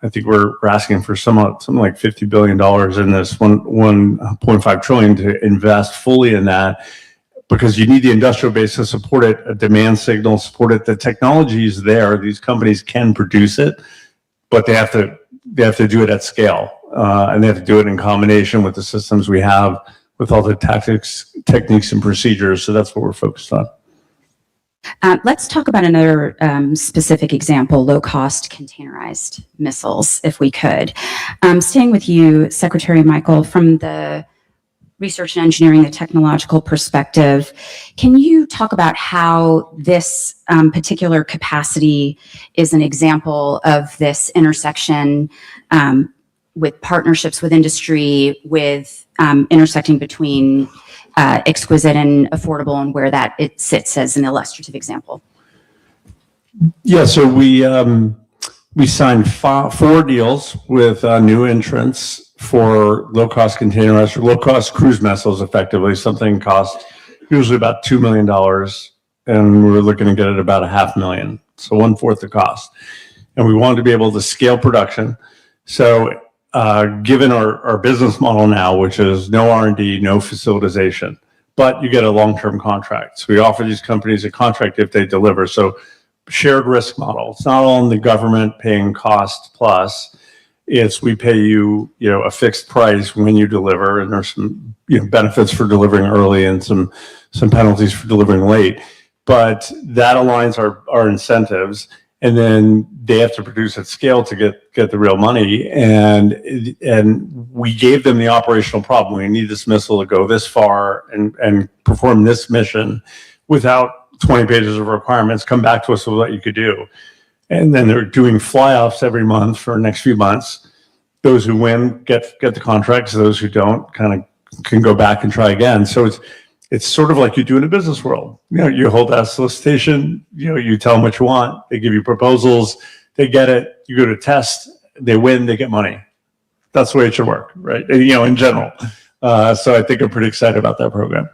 I think we're asking for something like $50 billion in this 1.5 trillion to invest fully in that, because you need the industrial base to support it, a demand signal, support it. The technology is there. These companies can produce it, but they have to do it at scale, and they have to do it in combination with the systems we have, with all the tactics, techniques, and procedures. So that's what we're focused on. Let's talk about another specific example, low-cost containerized missiles, if we could. Staying with you, Secretary Michael, from the research and engineering, the technological perspective, can you talk about how this particular capacity is an example of this intersection with partnerships with industry, with intersecting between exquisite and affordable, and where that it sits as an illustrative example? Yeah, so we signed 4 deals with new entrants for low-cost containerized or low-cost cruise missiles, effectively. Something cost usually about $2 million, and we're looking to get it about $500,000, so 1/4 the cost. And we wanted to be able to scale production. So given our business model now, which is no R&D, no facilitization, but you get a long-term contract. So we offer these companies a contract if they deliver. So shared risk model. It's not all in the government paying cost plus. It's we pay you, a fixed price when you deliver, and there's some benefits for delivering early and some penalties for delivering late. But that aligns our incentives. And then they have to produce at scale to get the real money. And we gave them the operational problem. We need this missile to go this far and perform this mission without 20 pages of requirements, come back to us with what you could do. And then they're doing fly-offs every month for the next few months. Those who win get the contracts. Those who don't kind of can go back and try again. So it's sort of like you do in a business world. You know, you hold that solicitation, you know, you tell them what you want, they give you proposals, they get it, you go to test, they win, they get money. That's the way it should work, right? You know, in general. So I think I'm pretty excited about that program.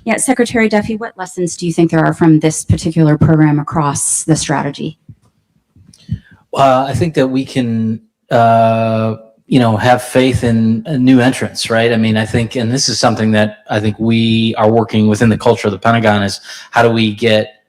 Yeah, Secretary Duffy, what lessons do you think there are from this particular program across the strategy? I think that we can, have faith in new entrants, right? I mean, I think, and this is something that I think we are working within the culture of the Pentagon, is how do we get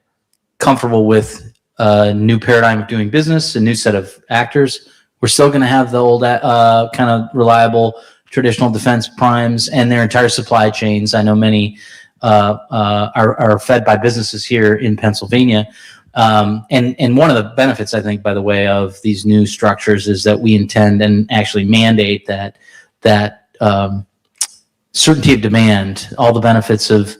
comfortable with a new paradigm of doing business, a new set of actors. We're still going to have the old kind of reliable traditional defense primes and their entire supply chains. I know many are fed by businesses here in Pennsylvania. And one of the benefits, I think, by the way, of these new structures is that we intend and actually mandate that certainty of demand, all the benefits of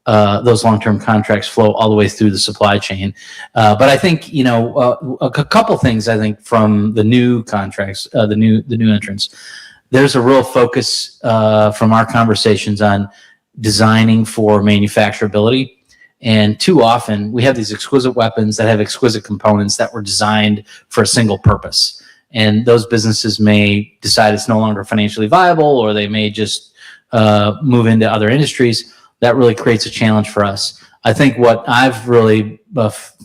those long-term contracts flow all the way through the supply chain. But I think, a couple things, I think, from the new contracts, the new entrants, there's a real focus from our conversations on designing for manufacturability. And too often we have these exquisite weapons that have exquisite components that were designed for a single purpose. And those businesses may decide it's no longer financially viable, or they may just move into other industries. That really creates a challenge for us. I think what I've really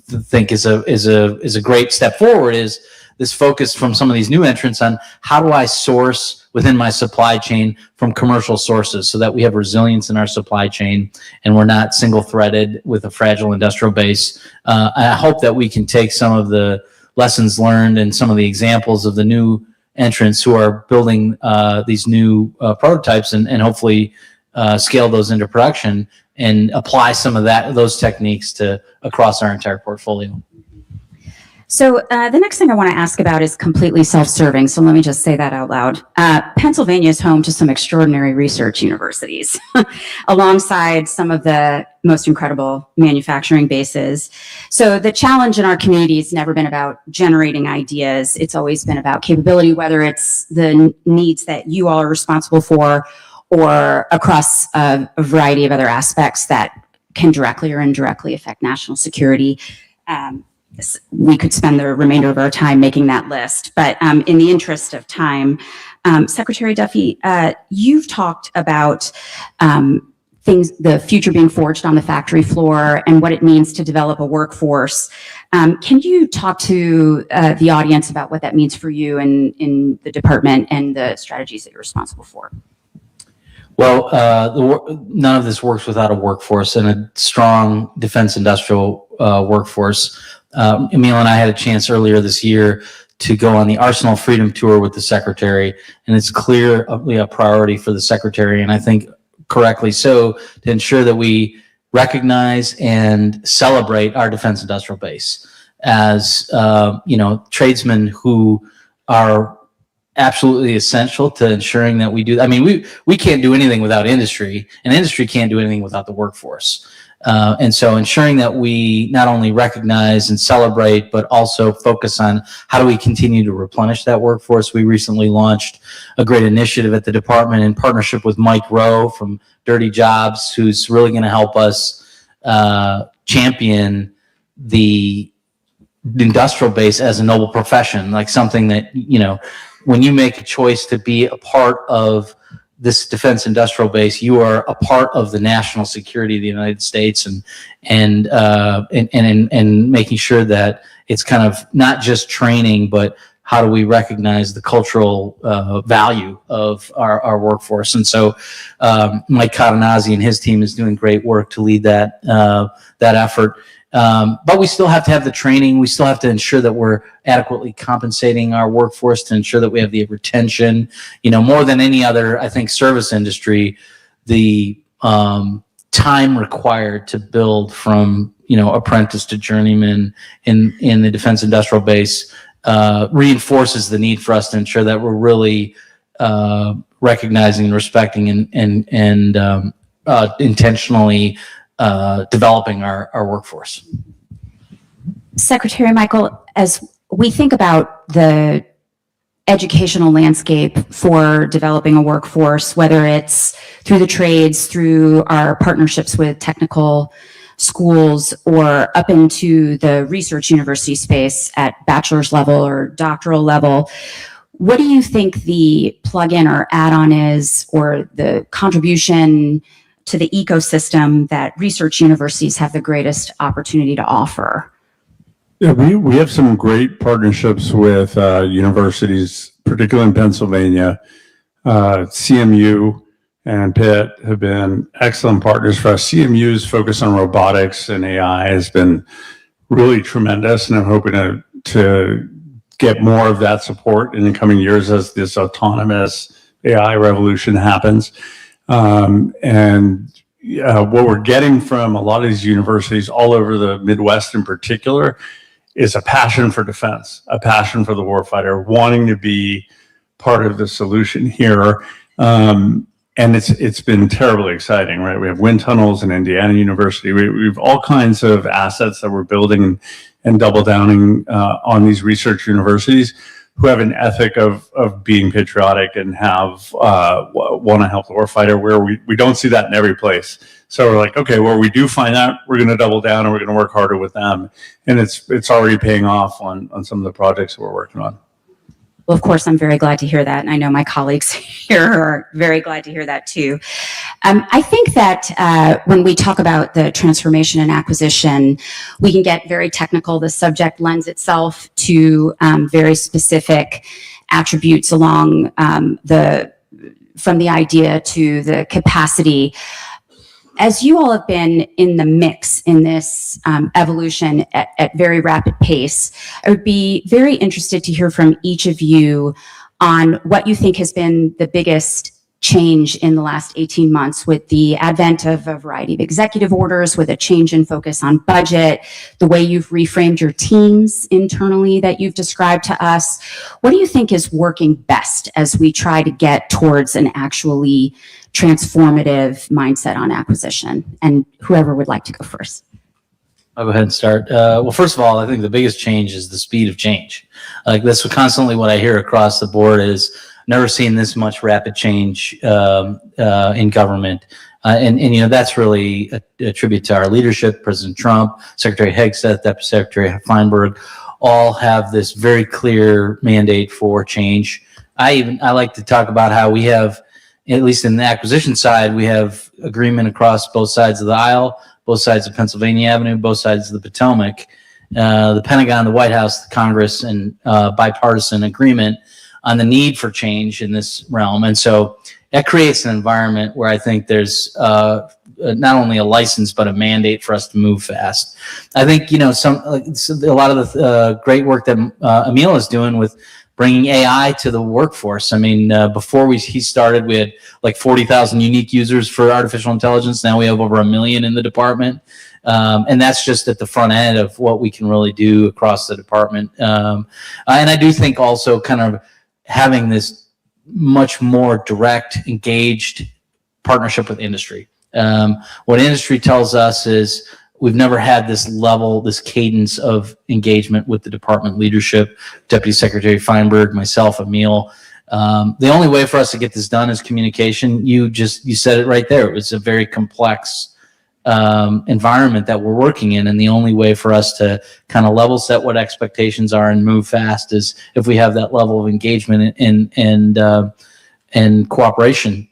think is a great step forward is this focus from some of these new entrants on how do I source within my supply chain from commercial sources so that we have resilience in our supply chain and we're not single-threaded with a fragile industrial base. I hope that we can take some of the lessons learned and some of the examples of the new entrants who are building these new prototypes and hopefully scale those into production and apply some of those techniques to across our entire portfolio. So the next thing I want to ask about is completely self-serving. So let me just say that out loud. Pennsylvania is home to some extraordinary research universities alongside some of the most incredible manufacturing bases. So the challenge in our community has never been about generating ideas. It's always been about capability, whether it's the needs that you all are responsible for or across a variety of other aspects that can directly or indirectly affect national security. We could spend the remainder of our time making that list, but in the interest of time, Secretary Duffy, you've talked about the future being forged on the factory floor and what it means to develop a workforce. Can you talk to the audience about what that means for you in the department and the strategies that you're responsible for? Well, none of this works without a workforce and a strong defense industrial workforce. Emil and I had a chance earlier this year to go on the Arsenal Freedom Tour with the Secretary, and it's clearly a priority for the Secretary, and I think correctly so, to ensure that we recognize and celebrate our defense industrial base as, tradesmen who are absolutely essential to ensuring that we do. I mean, we can't do anything without industry, and industry can't do anything without the workforce. And so ensuring that we not only recognize and celebrate, but also focus on how do we continue to replenish that workforce. We recently launched a great initiative at the department in partnership with Mike Rowe from Dirty Jobs, who's really going to help us champion the industrial base as a noble profession, like something that, when you make a choice to be a part of this defense industrial base, you are a part of the national security of the United States, and making sure that it's kind of not just training, but how do we recognize the cultural value of our workforce? And so Mike Catanazzi and his team is doing great work to lead that effort. But we still have to have the training. We still have to ensure that we're adequately compensating our workforce to ensure that we have the retention. More than any other, I think, service industry, the time required to build from, apprentice to journeyman in the defense industrial base reinforces the need for us to ensure that we're really recognizing and respecting and intentionally developing our workforce. Secretary Michael, as we think about the educational landscape for developing a workforce, whether it's through the trades, through our partnerships with technical schools, or up into the research university space at bachelor's level or doctoral level, what do you think the plug-in or add-on is, or the contribution to the ecosystem that research universities have the greatest opportunity to offer? Yeah, we have some great partnerships with universities, particularly in Pennsylvania. CMU and Pitt have been excellent partners for us. CMU's focus on robotics and AI has been really tremendous, and I'm hoping to get more of that support in the coming years as this autonomous AI revolution happens. What we're getting from a lot of these universities all over the Midwest in particular is a passion for defense, a passion for the warfighter, wanting to be part of the solution here. And it's been terribly exciting, right? We have wind tunnels in Indiana University. We have all kinds of assets that we're building and double downing on these research universities who have an ethic of being patriotic and have want to help the warfighter, where we don't see that in every place. So we're like, okay, where we do find that, we're going to double down and we're going to work harder with them. And it's already paying off on some of the projects that we're working on. Well, of course, I'm very glad to hear that. And I know my colleagues here are very glad to hear that too. I think that when we talk about the transformation and acquisition, we can get very technical. The subject lends itself to very specific attributes along from the idea to the capacity. As you all have been in the mix in this evolution at very rapid pace, I would be very interested to hear from each of you on what you think has been the biggest change in the last 18 months with the advent of a variety of executive orders, with a change in focus on budget, the way you've reframed your teams internally that you've described to us. What do you think is working best as we try to get towards an actually transformative mindset on acquisition? And whoever would like to go first. I'll go ahead and start. Well, first of all, I think the biggest change is the speed of change. Like that's constantly what I hear across the board is never seen this much rapid change in government. And you know, that's really a tribute to our leadership. President Trump, Secretary Hegseth, Deputy Secretary Feinberg, all have this very clear mandate for change. I like to talk about how we have, at least in the acquisition side, we have agreement across both sides of the aisle, both sides of Pennsylvania Avenue, both sides of the Potomac, the Pentagon, the White House, the Congress, and bipartisan agreement on the need for change in this realm. And so that creates an environment where I think there's not only a license, but a mandate for us to move fast. I think, you know, a lot of the great work that Emil is doing with bringing AI to the workforce. I mean, before he started, we had like 40,000 unique users for artificial intelligence. Now we have over 1 million in the department. And that's just at the front end of what we can really do across the department. And I do think also kind of having this much more direct, engaged partnership with industry. What industry tells us is we've never had this level, this cadence of engagement with the department leadership, Deputy Secretary Feinberg, myself, Emil. The only way for us to get this done is communication. You said it right there. It was a very complex environment that we're working in, and the only way for us to kind of level set what expectations are and move fast is if we have that level of engagement and cooperation.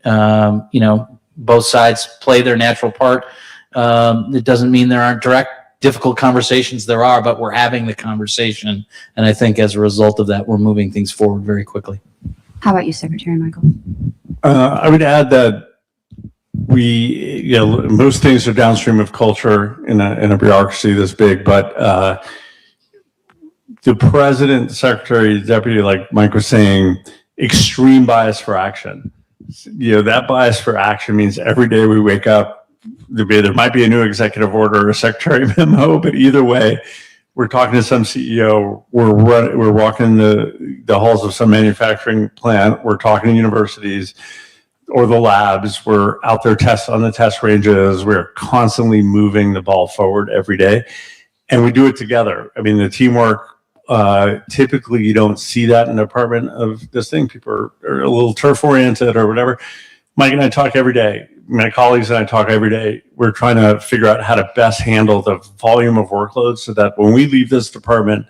You know, both sides play their natural part. It doesn't mean there aren't direct, difficult conversations. There are, but we're having the conversation, and I think as a result of that, we're moving things forward very quickly. How about you, Secretary Michael? I would add that most things are downstream of culture in a bureaucracy this big, but the president, secretary, deputy, like Mike was saying, extreme bias for action. You know, that bias for action means every day we wake up, there might be a new executive order or a secretary memo, but either way, we're talking to some CEO, we're walking the halls of some manufacturing plant, we're talking to universities. or the labs. We're out there on the test ranges. We're constantly moving the ball forward every day, and we do it together. I mean, the teamwork, typically you don't see that in the department of this thing. People are a little turf oriented or whatever. Mike and I talk every day. My colleagues and I talk every day. We're trying to figure out how to best handle the volume of workloads so that when we leave this department,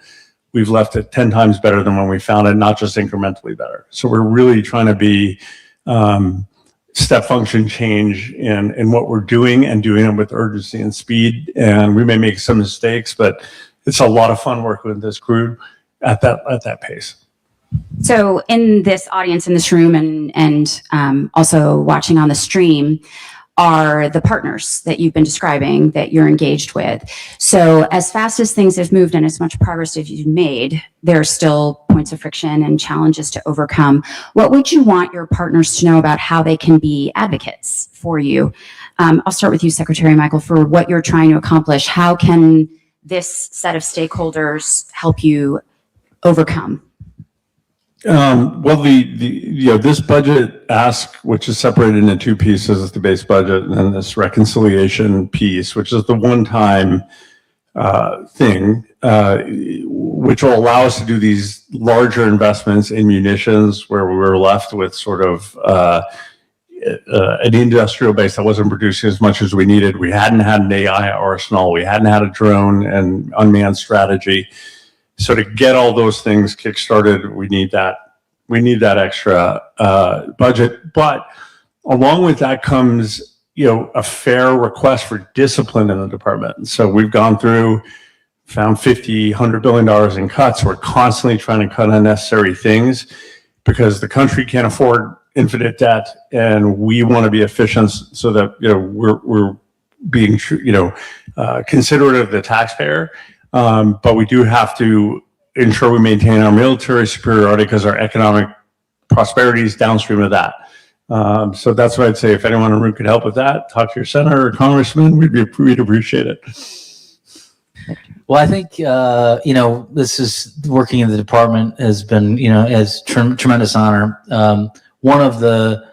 we've left it 10 times better than when we found it, not just incrementally better. So we're really trying to be step function change in what we're doing and doing it with urgency and speed. And we may make some mistakes, but it's a lot of fun working with this crew at that pace. So in this audience, in this room, and also watching on the stream, are the partners that you've been describing that you're engaged with. So as fast as things have moved and as much progress as you've made, there are still points of friction and challenges to overcome. What would you want your partners to know about how they can be advocates for you? I'll start with you, Secretary Michael, for what you're trying to accomplish. How can this set of stakeholders help you overcome? Well, this budget ask, which is separated into two pieces, is the base budget, and then this reconciliation piece, which is the one-time thing, which will allow us to do these larger investments in munitions, where we were left with sort of an industrial base that wasn't producing as much as we needed. We hadn't had an AI arsenal. We hadn't had a drone and unmanned strategy. So to get all those things kickstarted, we need that extra budget. But along with that comes, a fair request for discipline in the department. So we've gone through, found $100 billion in cuts. We're constantly trying to cut unnecessary things because the country can't afford infinite debt, and we want to be efficient so that we're being considerate of the taxpayer. But we do have to ensure we maintain our military superiority because our economic prosperity is downstream of that. So that's what I'd say. If anyone in the room could help with that, talk to your senator or congressman. We'd appreciate it. Well, I think, this is working in the department has been, as tremendous honor. One of the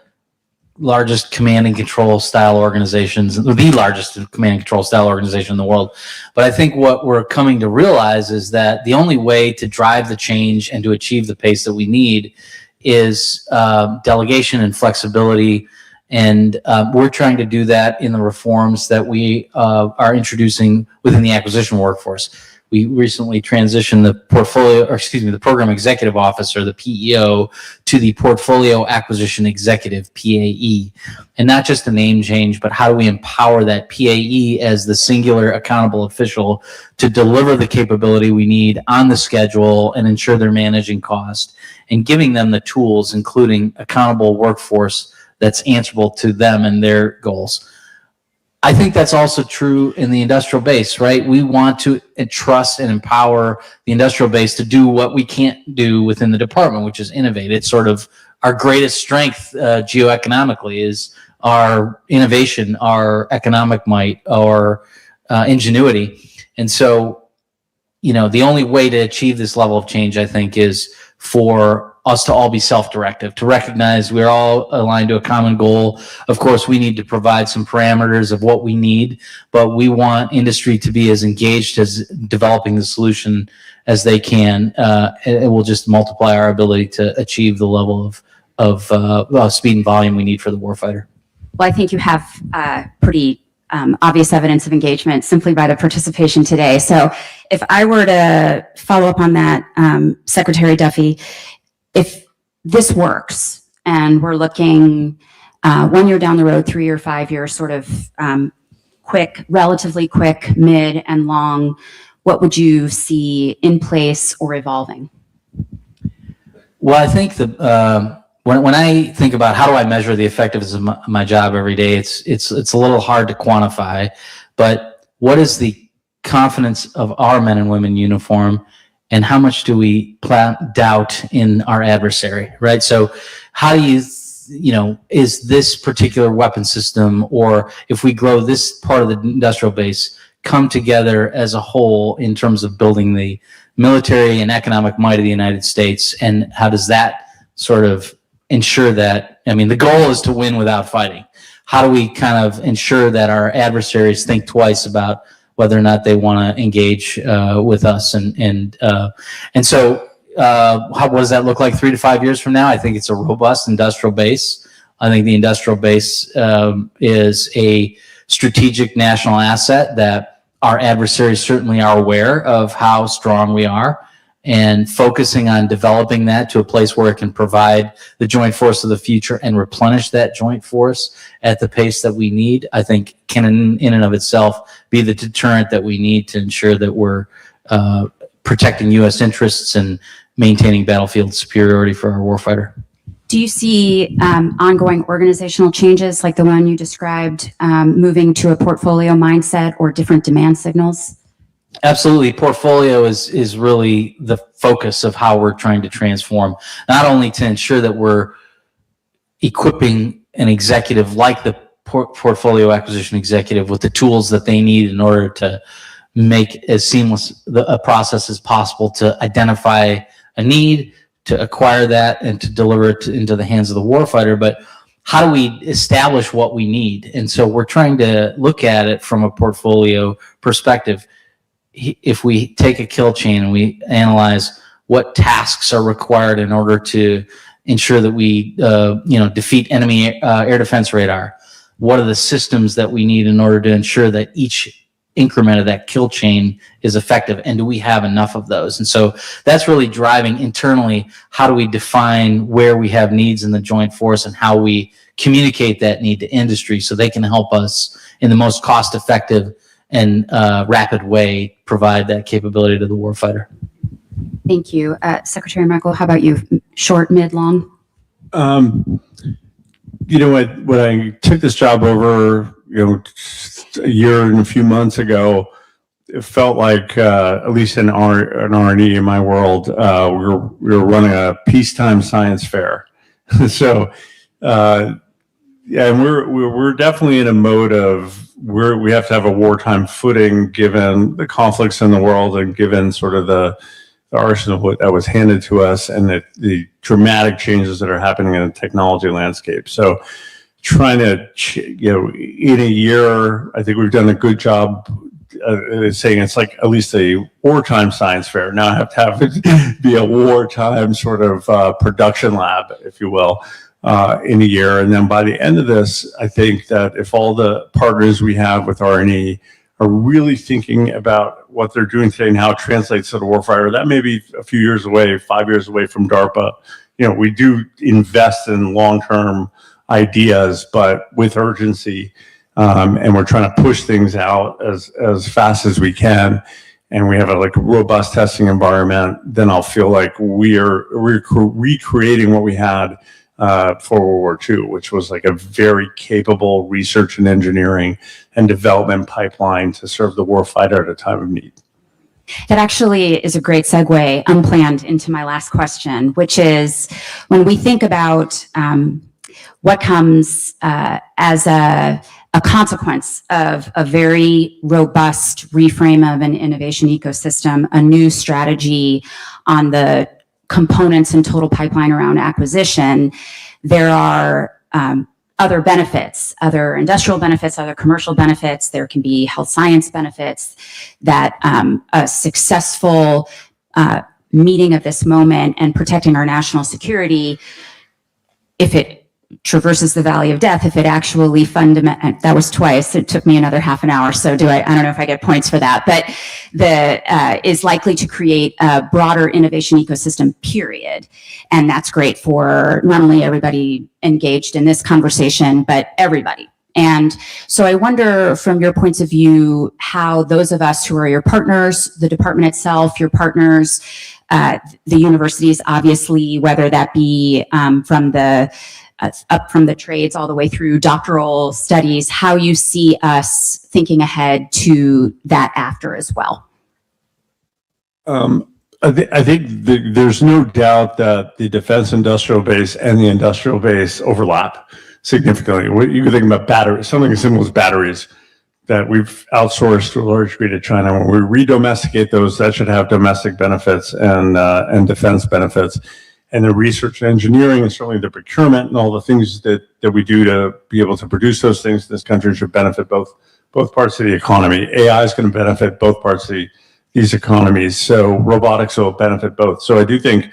largest command and control style organizations, the largest command and control style organization in the world. But I think what we're coming to realize is that the only way to drive the change and to achieve the pace that we need is delegation and flexibility. And we're trying to do that in the reforms that we are introducing within the acquisition workforce. We recently transitioned the program executive officer, the PEO, to the portfolio acquisition executive, PAE. And not just a name change, but how do we empower that PAE as the singular accountable official to deliver the capability we need on the schedule and ensure they're managing cost and giving them the tools, including accountable workforce that's answerable to them and their goals. I think that's also true in the industrial base, right? We want to trust and empower the industrial base to do what we can't do within the department, which is innovate. It's sort of our greatest strength geoeconomically is our innovation, our economic might, our ingenuity. And so, the only way to achieve this level of change, I think, is for us to all be self-directive, to recognize we're all aligned to a common goal. Of course, we need to provide some parameters of what we need, but we want industry to be as engaged as developing the solution as they can. It will just multiply our ability to achieve the level of speed and volume we need for the warfighter. Well, I think you have pretty obvious evidence of engagement simply by the participation today. So if I were to follow up on that, Secretary Duffy, if this works and we're looking 1 year down the road, 3 or 5 years, sort of quick, relatively quick, mid and long, what would you see in place or evolving? Well, I think when I think about how do I measure the effectiveness of my job every day, it's a little hard to quantify, but what is the confidence of our men and women in uniform, and how much do we plant doubt in our adversary, right? So how do you, is this particular weapon system, or if we grow this part of the industrial base, come together as a whole in terms of building the military and economic might of the United States, and how does that sort of ensure that I mean, the goal is to win without fighting. How do we kind of ensure that our adversaries think twice about whether or not they want to engage with us? And so what does that look like 3 to 5 years from now? I think it's a robust industrial base. I think the industrial base is a strategic national asset that our adversaries certainly are aware of how strong we are, and focusing on developing that to a place where it can provide the joint force of the future and replenish that joint force at the pace that we need, I think can in and of itself be the deterrent that we need to ensure that we're protecting U.S. interests and maintaining battlefield superiority for our warfighter. Do you see ongoing organizational changes like the one you described, moving to a portfolio mindset or different demand signals? Absolutely. Portfolio is really the focus of how we're trying to transform, not only to ensure that we're equipping an executive like the portfolio acquisition executive with the tools that they need in order to make as seamless a process as possible to identify a need, to acquire that, and to deliver it into the hands of the warfighter, but how do we establish what we need? And so we're trying to look at it from a portfolio perspective. If we take a kill chain and we analyze what tasks are required in order to ensure that we defeat enemy air defense radar, what are the systems that we need in order to ensure that each increment of that kill chain is effective, and do we have enough of those? And so that's really driving internally, how do we define where we have needs in the joint force and how we communicate that need to industry so they can help us in the most cost-effective and rapid way provide that capability to the warfighter. Thank you. Secretary Merkel, how about you? Short, mid, long? When I took this job over, a year and a few months ago, it felt like, at least in R&E in my world, we were running a peacetime science fair. So, and we're definitely in a mode of we have to have a wartime footing given the conflicts in the world and given sort of the arsenal that was handed to us and the dramatic changes that are happening in the technology landscape. So trying to, in a year, I think we've done a good job saying it's like at least a wartime science fair. Now I have to have it be a wartime sort of production lab, if you will, in a year. And then by the end of this, I think that if all the partners we have with R&E are really thinking about what they're doing today and how it translates to the warfighter, that may be a few years away, 5 years away from DARPA. We do invest in long-term ideas, but with urgency, and we're trying to push things out as fast as we can, and we have a robust testing environment, then I'll feel like we're recreating what we had for World War II, which was like a very capable research and engineering and development pipeline to serve the warfighter at a time of need. That actually is a great segue, unplanned, into my last question, which is when we think about what comes as a consequence of a very robust reframe of an innovation ecosystem, a new strategy on the components and total pipeline around acquisition, there are other benefits, other industrial benefits, other commercial benefits. There can be health science benefits that a successful meeting of this moment and protecting our national security, if it traverses the valley of death, if it actually that was twice, it took me another half an hour, so I don't know if I get points for that, but is likely to create a broader innovation ecosystem, period. And that's great for not only everybody engaged in this conversation, but everybody. And so I wonder, from your points of view, how those of us who are your partners, the department itself, your partners, the universities, obviously, whether that be up from the trades all the way through doctoral studies, how you see us thinking ahead to that after as well. I think there's no doubt that the defense industrial base and the industrial base overlap significantly. You can think about batteries, something as simple as batteries that we've outsourced to a large degree to China. When we redomesticate those, that should have domestic benefits and defense benefits. and the research and engineering and certainly the procurement and all the things that we do to be able to produce those things in this country should benefit both parts of the economy. AI is going to benefit both parts of these economies. So robotics will benefit both. So I do think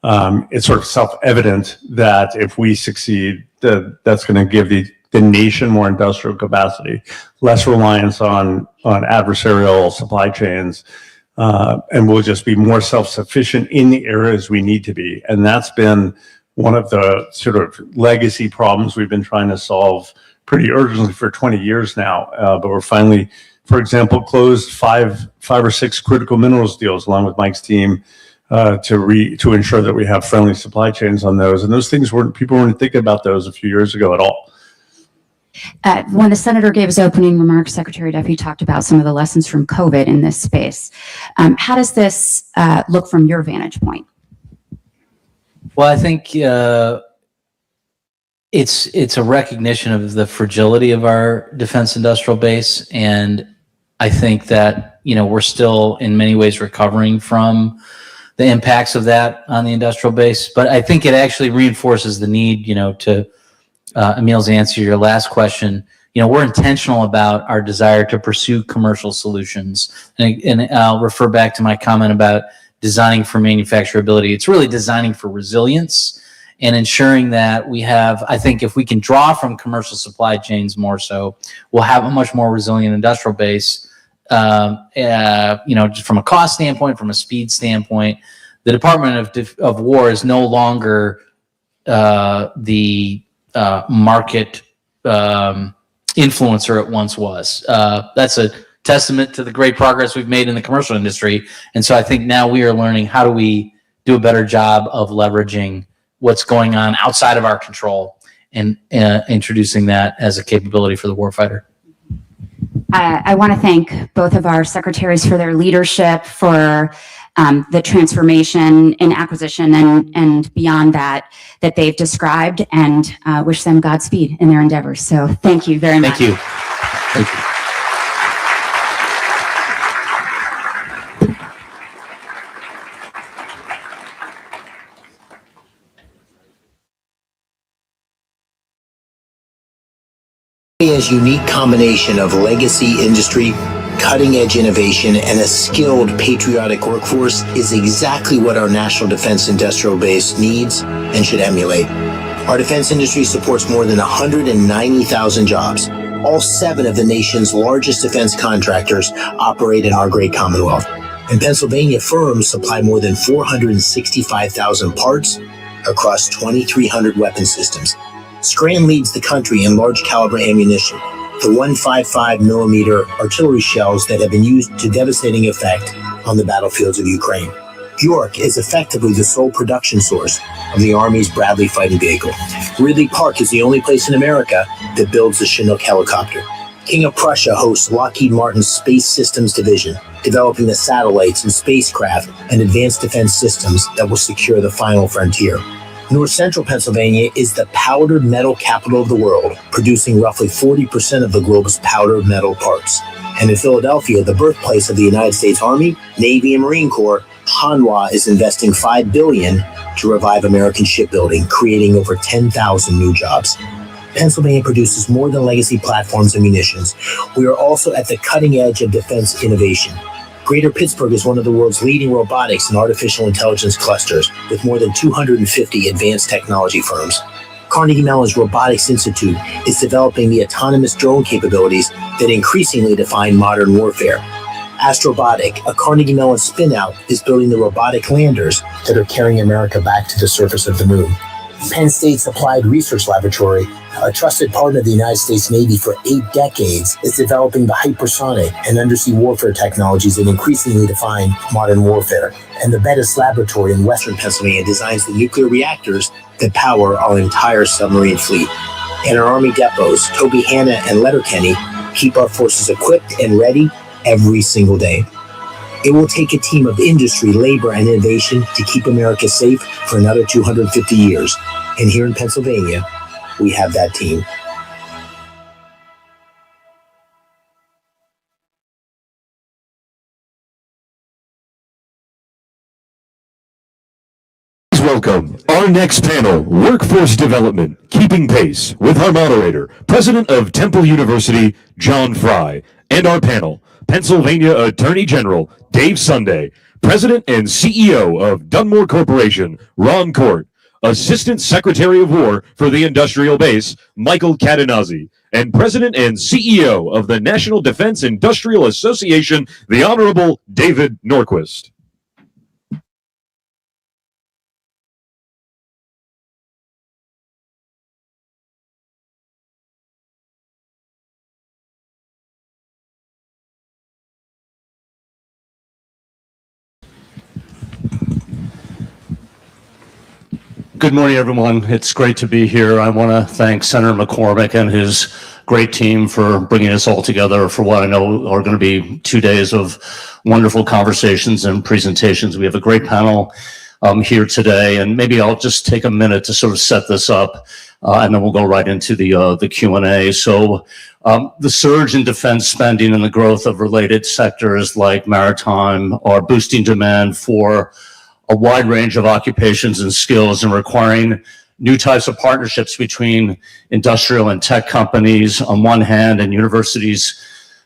it's sort of self-evident that if we succeed, that's going to give the nation more industrial capacity, less reliance on adversarial supply chains, and we'll just be more self-sufficient in the areas we need to be. And that's been one of the sort of legacy problems we've been trying to solve pretty urgently for 20 years now. But we're finally, for example, closed five or six critical minerals deals along with Mike's team to ensure that we have friendly supply chains on those. And those things people weren't thinking about those a few years ago at all. When the senator gave his opening remarks, Secretary Duffy talked about some of the lessons from COVID in this space. How does this look from your vantage point? Well, I think it's a recognition of the fragility of our defense industrial base, and I think that we're still in many ways recovering from the impacts of that on the industrial base. But I think it actually reinforces the need, to Emil's answer to your last question. We're intentional about our desire to pursue commercial solutions, and I'll refer back to my comment about designing for manufacturability. It's really designing for resilience and ensuring that we have, I think if we can draw from commercial supply chains more so, we'll have a much more resilient industrial base. Just from a cost standpoint, from a speed standpoint, the Department of War is no longer the market influencer it once was. That's a testament to the great progress we've made in the commercial industry. And so I think now we are learning, how do we do a better job of leveraging what's going on outside of our control and introducing that as a capability for the warfighter. I want to thank both of our secretaries for their leadership, for the transformation in acquisition and beyond that they've described, and wish them Godspeed in their endeavors. So thank you very much. Thank you. Thank you. India's unique combination of legacy industry, cutting-edge innovation, and a skilled patriotic workforce is exactly what our national defense industrial base needs and should emulate. Our defense industry supports more than 190,000 jobs. All 7 of the nation's largest defense contractors operate in our great Commonwealth. In Pennsylvania, firms supply more than 465,000 parts across 2,300 weapon systems. Scranton leads the country in large caliber ammunition, the 155 millimeter artillery shells that have been used to devastating effect on the battlefields of Ukraine. York is effectively the sole production source of the Army's Bradley fighting vehicle. Ridley Park is the only place in America that builds the Chinook helicopter. King of Prussia hosts Lockheed Martin's Space Systems Division, developing the satellites and spacecraft and advanced defense systems that will secure the final frontier. North Central Pennsylvania is the powdered metal capital of the world, producing roughly 40% of the globe's powdered metal parts. And in Philadelphia, the birthplace of the United States Army, Navy, and Marine Corps, Hanwha is investing $5 billion to revive American shipbuilding, creating over 10,000 new jobs. Pennsylvania produces more than legacy platforms and munitions. We are also at the cutting edge of defense innovation. Greater Pittsburgh is one of the world's leading robotics and artificial intelligence clusters, with more than 250 advanced technology firms. Carnegie Mellon's Robotics Institute is developing the autonomous drone capabilities that increasingly define modern warfare. Astrobotic, a Carnegie Mellon spin-out, is building the robotic landers that are carrying America back to the surface of the moon. Penn State's Applied Research Laboratory, a trusted partner of the United States Navy for 8 decades, is developing the hypersonic and undersea warfare technologies that increasingly define modern warfare. And the Bettis Laboratory in Western Pennsylvania designs the nuclear reactors that power our entire submarine fleet. And our Army depots, Toby Hanna and Letterkenny, keep our forces equipped and ready every single day. It will take a team of industry, labor, and innovation to keep America safe for another 250 years. And here in Pennsylvania, we have that team. welcome our next panel, Workforce Development, Keeping Pace, with our moderator, President of Temple University, John Fry, and our panel, Pennsylvania Attorney General Dave Sunday, President and CEO of Dunmore Corporation, Ron Court, Assistant Secretary of War for the Industrial Base, Michael Cadenazzi, and President and CEO of the National Defense Industrial Association, the Honorable David Norquist. Good morning, everyone. It's great to be here. I want to thank Senator McCormick and his great team for bringing us all together for what I know are going to be 2 days of wonderful conversations and presentations. We have a great panel here today, and maybe I'll just take a minute to sort of set this up, and then we'll go right into the Q&A. So the surge in defense spending and the growth of related sectors like maritime are boosting demand for a wide range of occupations and skills and requiring new types of partnerships between industrial and tech companies on one hand and universities,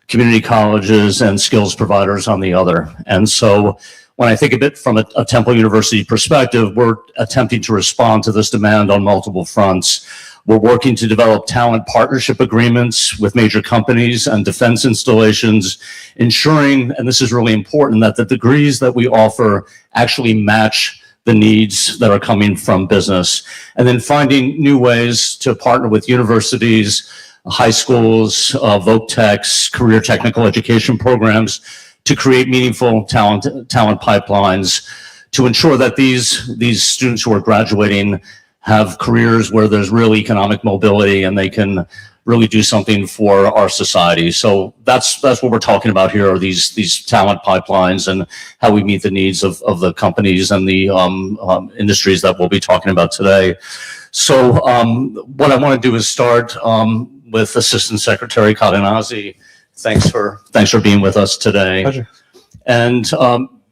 community colleges, and skills providers on the other. And so when I think of it from a Temple University perspective, we're attempting to respond to this demand on multiple fronts. We're working to develop talent partnership agreements with major companies and defense installations, ensuring, and this is really important, that the degrees that we offer actually match the needs that are coming from business. And then finding new ways to partner with universities, high schools, voc techs, career technical education programs to create meaningful talent pipelines to ensure that these students who are graduating have careers where there's real economic mobility and they can really do something for our society. So that's what we're talking about here, are these talent pipelines and how we meet the needs of the companies and the industries that we'll be talking about today. So what I want to do is start with Assistant Secretary Cadenazzi. Thanks for being with us today. Pleasure. And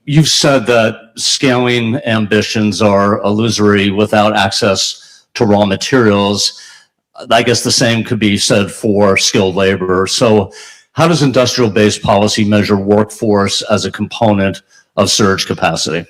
you've said that scaling ambitions are illusory without access to raw materials. I guess the same could be said for skilled labor. So how does industrial-based policy measure workforce as a component of surge capacity?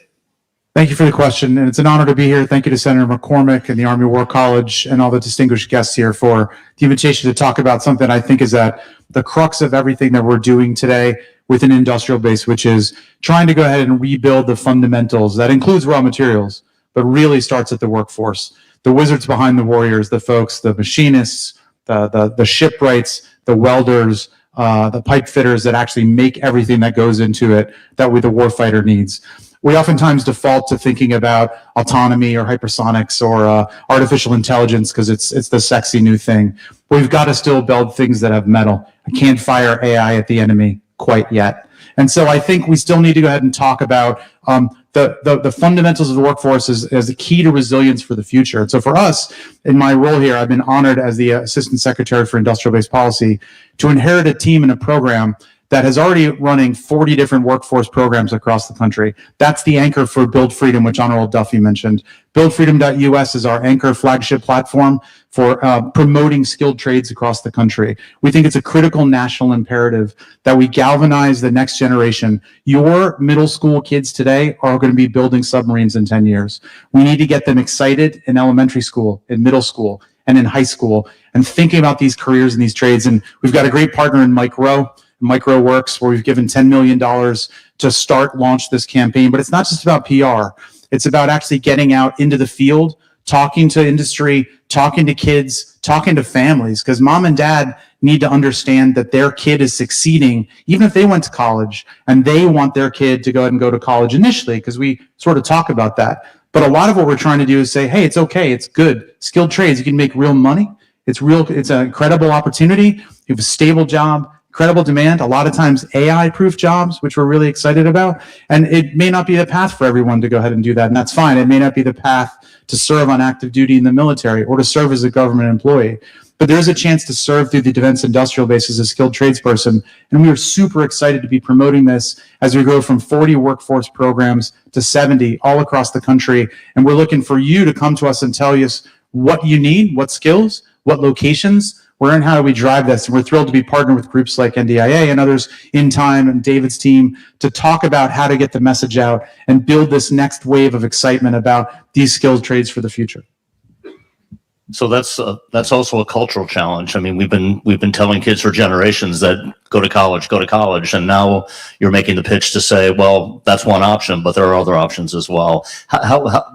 Thank you for the question, and it's an honor to be here. Thank you to Senator McCormick and the Army War College and all the distinguished guests here for the invitation to talk about something I think is at the crux of everything that we're doing today with an industrial base, which is trying to go ahead and rebuild the fundamentals. That includes raw materials, but really starts at the workforce. The wizards behind the warriors, the folks, the machinists, the shipwrights, the welders, the pipe fitters that actually make everything that goes into it that the warfighter needs. We oftentimes default to thinking about autonomy or hypersonics or artificial intelligence because it's the sexy new thing. But we've got to still build things that have metal. I can't fire AI at the enemy quite yet. And so I think we still need to go ahead and talk about the fundamentals of the workforce as the key to resilience for the future. And so for us, in my role here, I've been honored as the Assistant Secretary for Industrial-Based Policy to inherit a team and a program that has already running 40 different workforce programs across the country. That's the anchor for Build Freedom, which Honorable Duffy mentioned. BuildFreedom.us is our anchor flagship platform for promoting skilled trades across the country. We think it's a critical national imperative that we galvanize the next generation. Your middle school kids today are going to be building submarines in 10 years. We need to get them excited in elementary school, in middle school, and in high school, and thinking about these careers and these trades. And we've got a great partner in Mike Rowe, MicroWorks, where we've given $10 million to launch this campaign. But it's not just about PR. It's about actually getting out into the field, talking to industry, talking to kids, talking to families, because mom and dad need to understand that their kid is succeeding, even if they went to college, and they want their kid to go ahead and go to college initially, because we sort of talk about that. But a lot of what we're trying to do is say, hey, it's okay, it's good. Skilled trades, you can make real money. It's an incredible opportunity. You have a stable job, incredible demand, a lot of times AI-proof jobs, which we're really excited about. And it may not be the path for everyone to go ahead and do that, and that's fine. It may not be the path to serve on active duty in the military or to serve as a government employee. but there is a chance to serve through the defense industrial base as a skilled tradesperson. And we are super excited to be promoting this as we go from 40 workforce programs to 70 all across the country. And we're looking for you to come to us and tell us what you need, what skills, what locations, where and how do we drive this. And we're thrilled to be partnered with groups like NDIA and others in time and David's team to talk about how to get the message out and build this next wave of excitement about these skilled trades for the future. So that's also a cultural challenge. I mean, we've been telling kids for generations that go to college, and now you're making the pitch to say, well, that's one option, but there are other options as well.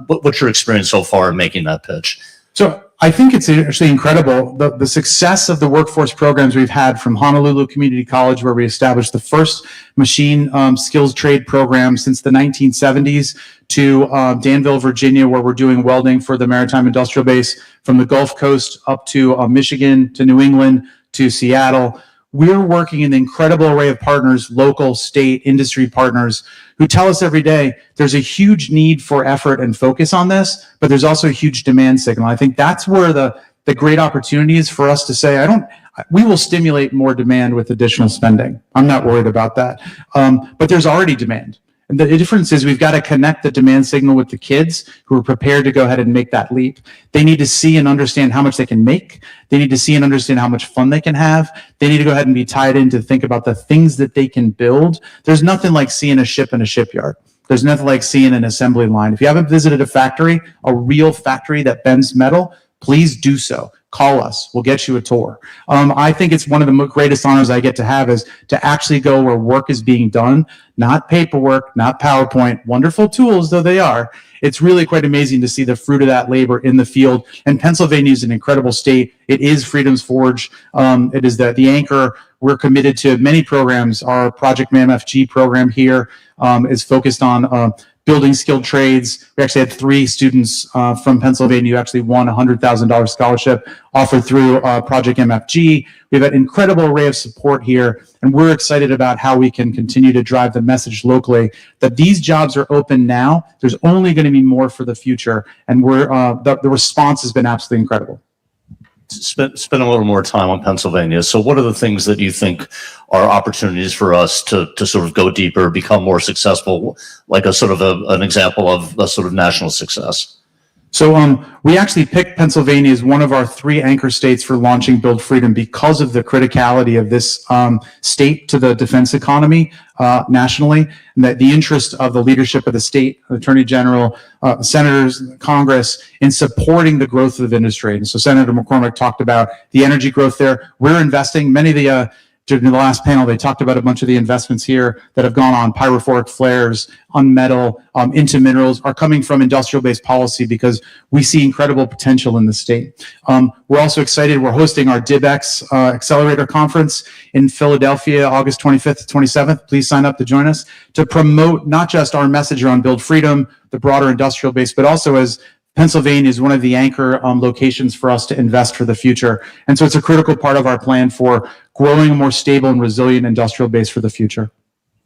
What's your experience so far in making that pitch? So I think it's actually incredible, the success of the workforce programs we've had from Honolulu Community College, where we established the first machine skills trade program since the 1970s, to Danville, Virginia, where we're doing welding for the Maritime Industrial Base, from the Gulf Coast up to Michigan, to New England, to Seattle. We're working in an incredible array of partners, local, state, industry partners, who tell us every day there's a huge need for effort and focus on this, but there's also a huge demand signal. I think that's where the great opportunity is for us to say, we will stimulate more demand with additional spending. I'm not worried about that. But there's already demand. And the difference is we've got to connect the demand signal with the kids who are prepared to go ahead and make that leap. They need to see and understand how much they can make. They need to see and understand how much fun they can have. They need to go ahead and be tied in to think about the things that they can build. There's nothing like seeing a ship in a shipyard. There's nothing like seeing an assembly line. If you haven't visited a factory, a real factory that bends metal, please do so. Call us. We'll get you a tour. I think it's one of the greatest honors I get to have is to actually go where work is being done, not paperwork, not PowerPoint, wonderful tools though they are. It's really quite amazing to see the fruit of that labor in the field. And Pennsylvania is an incredible state. It is Freedom's Forge. It is the anchor. We're committed to many programs. Our Project MAMFG program here is focused on building skilled trades. We actually had 3 students from Pennsylvania who actually won a $100,000 scholarship offered through Project MFG. We have an incredible array of support here, and we're excited about how we can continue to drive the message locally that these jobs are open now. There's only going to be more for the future, and the response has been absolutely incredible. Spend a little more time on Pennsylvania. So what are the things that you think are opportunities for us to sort of go deeper, become more successful, like a sort of an example of a sort of national success? So we actually picked Pennsylvania as one of our 3 anchor states for launching Build Freedom because of the criticality of this state to the defense economy nationally, and that the interest of the leadership of the state, Attorney General, senators, Congress, in supporting the growth of the industry. And so Senator McCormick talked about the energy growth there. We're investing. Many of the during the last panel, they talked about a bunch of the investments here that have gone on pyrophoric flares, on metal, into minerals, are coming from industrial-based policy because we see incredible potential in the state. We're also excited. We're hosting our DibX Accelerator Conference in Philadelphia, August 25th to 27th. Please sign up to join us to promote not just our message around Build Freedom, the broader industrial base, but also as Pennsylvania is one of the anchor locations for us to invest for the future. And so it's a critical part of our plan for growing a more stable and resilient industrial base for the future.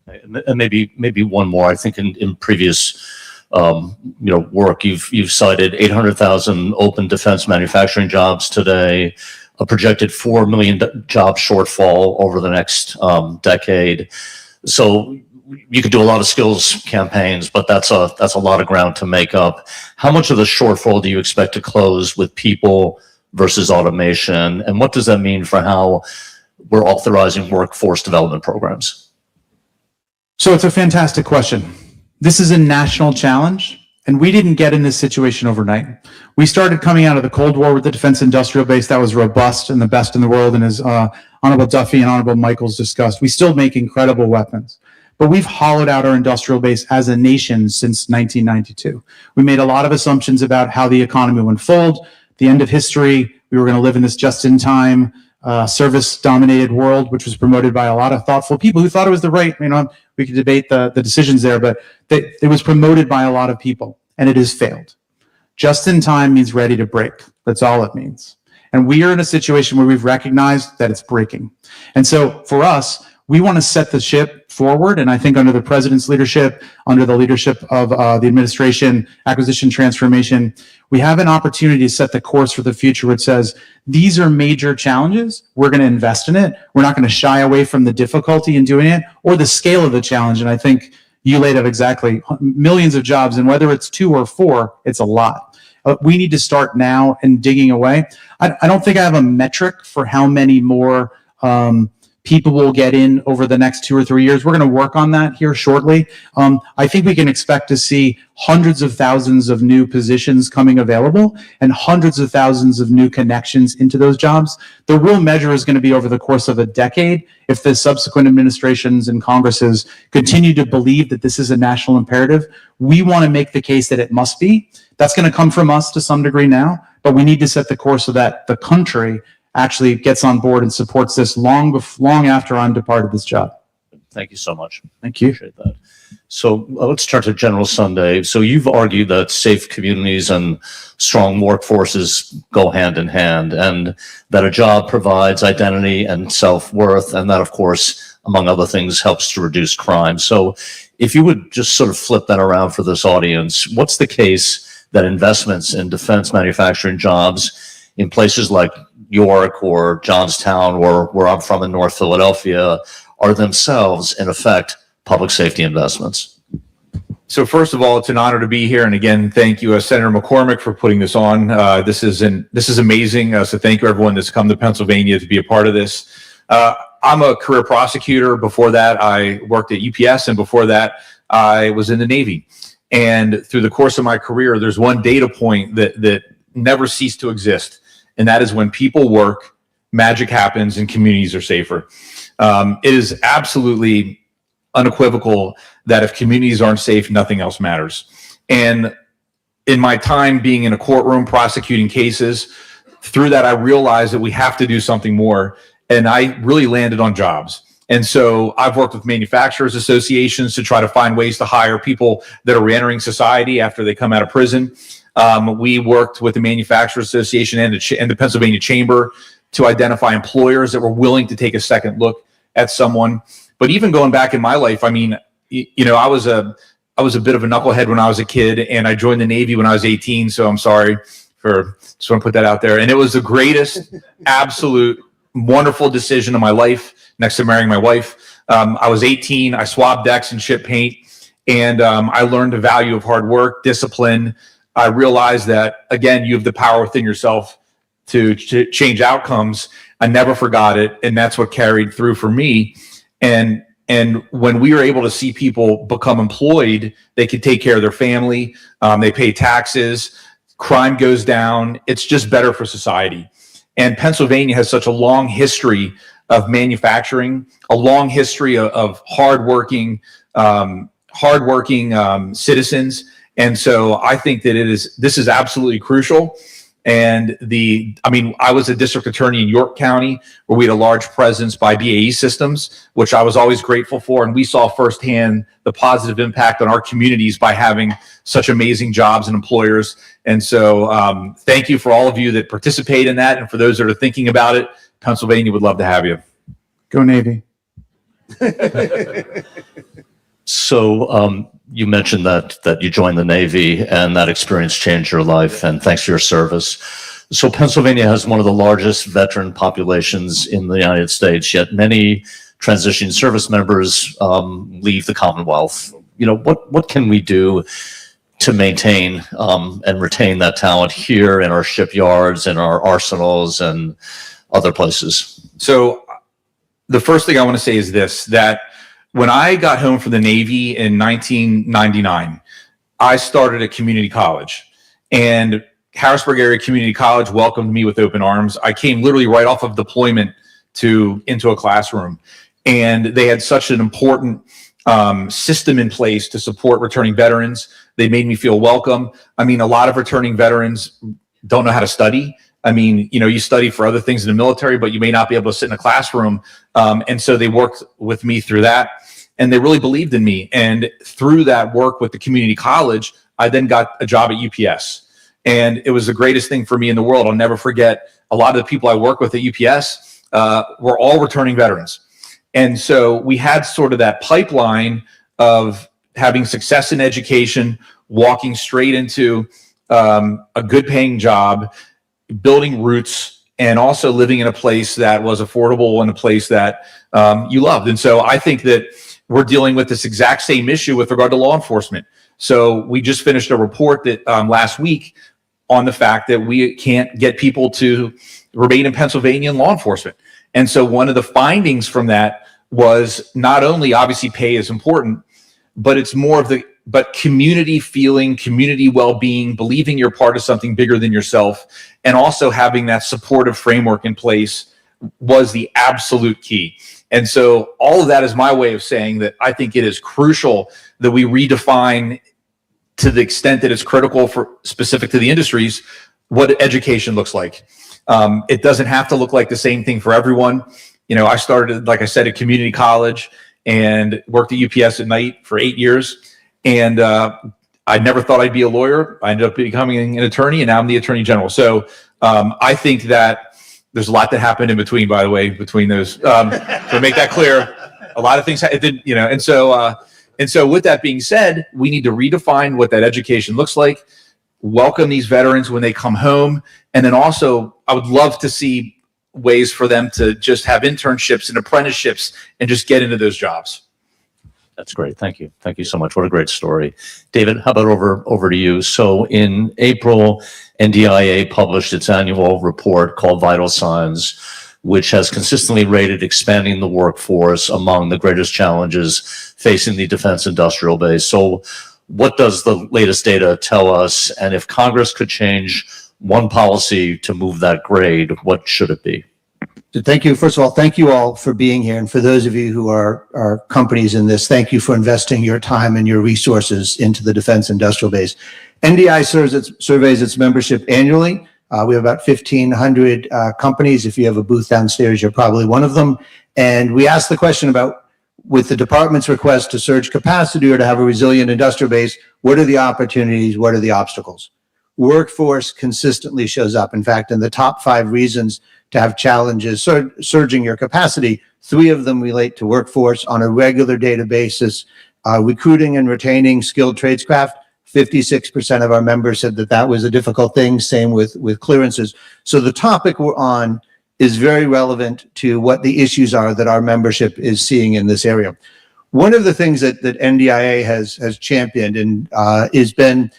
And maybe one more. I think in previous work, you've cited 800,000 open defense manufacturing jobs today, a projected 4 million job shortfall over the next decade. So you could do a lot of skills campaigns, but that's a lot of ground to make up. How much of the shortfall do you expect to close with people versus automation? And what does that mean for how we're authorizing workforce development programs? So it's a fantastic question. This is a national challenge, and we didn't get in this situation overnight. We started coming out of the Cold War with the defense industrial base that was robust and the best in the world, and as Honorable Duffy and Honorable Michaels discussed, we still make incredible weapons. But we've hollowed out our industrial base as a nation since 1992. We made a lot of assumptions about how the economy would unfold. At the end of history, we were going to live in this just-in-time, service-dominated world, which was promoted by a lot of thoughtful people who thought it was the right, we could debate the decisions there, but it was promoted by a lot of people, and it has failed. Just-in-time means ready to break. That's all it means. And we are in a situation where we've recognized that it's breaking. And so for us, We want to set the ship forward, and I think under the president's leadership, under the leadership of the administration, acquisition transformation, we have an opportunity to set the course for the future, which says these are major challenges. We're going to invest in it. We're not going to shy away from the difficulty in doing it or the scale of the challenge. And I think you laid out exactly millions of jobs, and whether it's 2 or 4, it's a lot. We need to start now and digging away. I don't think I have a metric for how many more people will get in over the next 2 or 3 years. We're going to work on that here shortly. I think we can expect to see hundreds of thousands of new positions coming available and hundreds of thousands of new connections into those jobs. The real measure is going to be over the course of a decade. If the subsequent administrations and Congresses continue to believe that this is a national imperative, we want to make the case that it must be. That's going to come from us to some degree now, but we need to set the course so that the country actually gets on board and supports this long after I'm departed this job. Thank you so much. Thank you. Appreciate that. So let's turn to General Sunday. So you've argued that safe communities and strong workforces go hand in hand, and that a job provides identity and self-worth, and that, of course, among other things, helps to reduce crime. So if you would just sort of flip that around for this audience, what's the case that investments in defense manufacturing jobs in places like York or Johnstown, or where I'm from in North Philadelphia, are themselves, in effect, public safety investments? So first of all, it's an honor to be here. And again, thank you, Senator McCormick, for putting this on. This is amazing. So thank you, everyone that's come to Pennsylvania to be a part of this. I'm a career prosecutor. Before that, I worked at UPS. And before that, I was in the Navy. And through the course of my career, there's one data point that never ceased to exist. And that is when people work, magic happens and communities are safer. It is absolutely unequivocal that if communities aren't safe, nothing else matters. And in my time being in a courtroom prosecuting cases, through that, I realized that we have to do something more. And I really landed on jobs. And so I've worked with manufacturers associations to try to find ways to hire people that are reentering society after they come out of prison. We worked with the Manufacturers Association and the Pennsylvania Chamber to identify employers that were willing to take a second look at someone. But even going back in my life, I mean, you know, I was a bit of a knucklehead when I was a kid, and I joined the Navy when I was 18. So I'm sorry just want to put that out there. And it was the greatest, absolute, wonderful decision of my life next to marrying my wife. I was 18. I swabbed decks and shipped paint, and I learned the value of hard work, discipline. I realized that, again, you have the power within yourself to change outcomes. I never forgot it, and that's what carried through for me. And when we were able to see people become employed, they could take care of their family, they pay taxes, crime goes down. It's just better for society. And Pennsylvania has such a long history of manufacturing, a long history of hardworking citizens. And so I think that this is absolutely crucial. And I was a district attorney in York County, where we had a large presence by BAE Systems, which I was always grateful for. And we saw firsthand the positive impact on our communities by having such amazing jobs and employers. And so thank you for all of you that participate in that. And for those that are thinking about it, Pennsylvania would love to have you. Go Navy. So you mentioned that you joined the Navy and that experience changed your life, and thanks for your service. So Pennsylvania has one of the largest veteran populations in the United States, yet many transitioning service members leave the Commonwealth. You know, what can we do to maintain and retain that talent here in our shipyards and our arsenals and other places? So the first thing I want to say is this, that when I got home from the Navy in 1999, I started at community college, and Harrisburg Area Community College welcomed me with open arms. I came literally right off of deployment into a classroom, and they had such an important system in place to support returning veterans. They made me feel welcome. I mean, a lot of returning veterans don't know how to study. I mean, you know, you study for other things in the military, but you may not be able to sit in a classroom. And so they worked with me through that, and they really believed in me. And through that work with the community college, I then got a job at UPS. And it was the greatest thing for me in the world. I'll never forget, a lot of the people I work with at UPS were all returning veterans. And so we had sort of that pipeline of having success in education, walking straight into a good paying job, building roots, and also living in a place that was affordable and a place that you loved. And so I think that we're dealing with this exact same issue with regard to law enforcement. So we just finished a report that last week on the fact that we can't get people to remain in Pennsylvania in law enforcement. And so one of the findings from that was not only obviously pay is important, but it's more of but community feeling, community well-being, believing you're part of something bigger than yourself, and also having that supportive framework in place was the absolute key. And so all of that is my way of saying that I think it is crucial that we redefine, to the extent that it's critical for specific to the industries, what education looks like. It doesn't have to look like the same thing for everyone. You know, I started, like I said, at community college and worked at UPS at night for 8 years. And I never thought I'd be a lawyer. I ended up becoming an attorney, and now I'm the attorney general. So I think that there's a lot that happened in between, by the way, between those. To make that clear, a lot of things, you know, and so with that being said, we need to redefine what that education looks like, welcome these veterans when they come home. And then also, I would love to see ways for them to just have internships and apprenticeships and just get into those jobs. That's great. Thank you. Thank you so much. What a great story. David, how about over to you? So in April, NDIA published its annual report called Vital Signs, which has consistently rated expanding the workforce among the greatest challenges facing the defense industrial base. So what does the latest data tell us? And if Congress could change one policy to move that grade, what should it be? Thank you. First of all, thank you all for being here. And for those of you who are companies in this, thank you for investing your time and your resources into the defense industrial base. NDI surveys its membership annually. We have about 1,500 companies. If you have a booth downstairs, you're probably one of them. And we asked the question about, with the department's request to surge capacity or to have a resilient industrial base, what are the opportunities? What are the obstacles? Workforce consistently shows up. In fact, in the top 5 reasons to have challenges surging your capacity, 3 of them relate to workforce on a regular daily basis. Recruiting and retaining skilled tradescraft, 56% of our members said that that was a difficult thing. Same with clearances. So the topic we're on is very relevant to what the issues are that our membership is seeing in this area. One of the things that NDIA has championed and has been,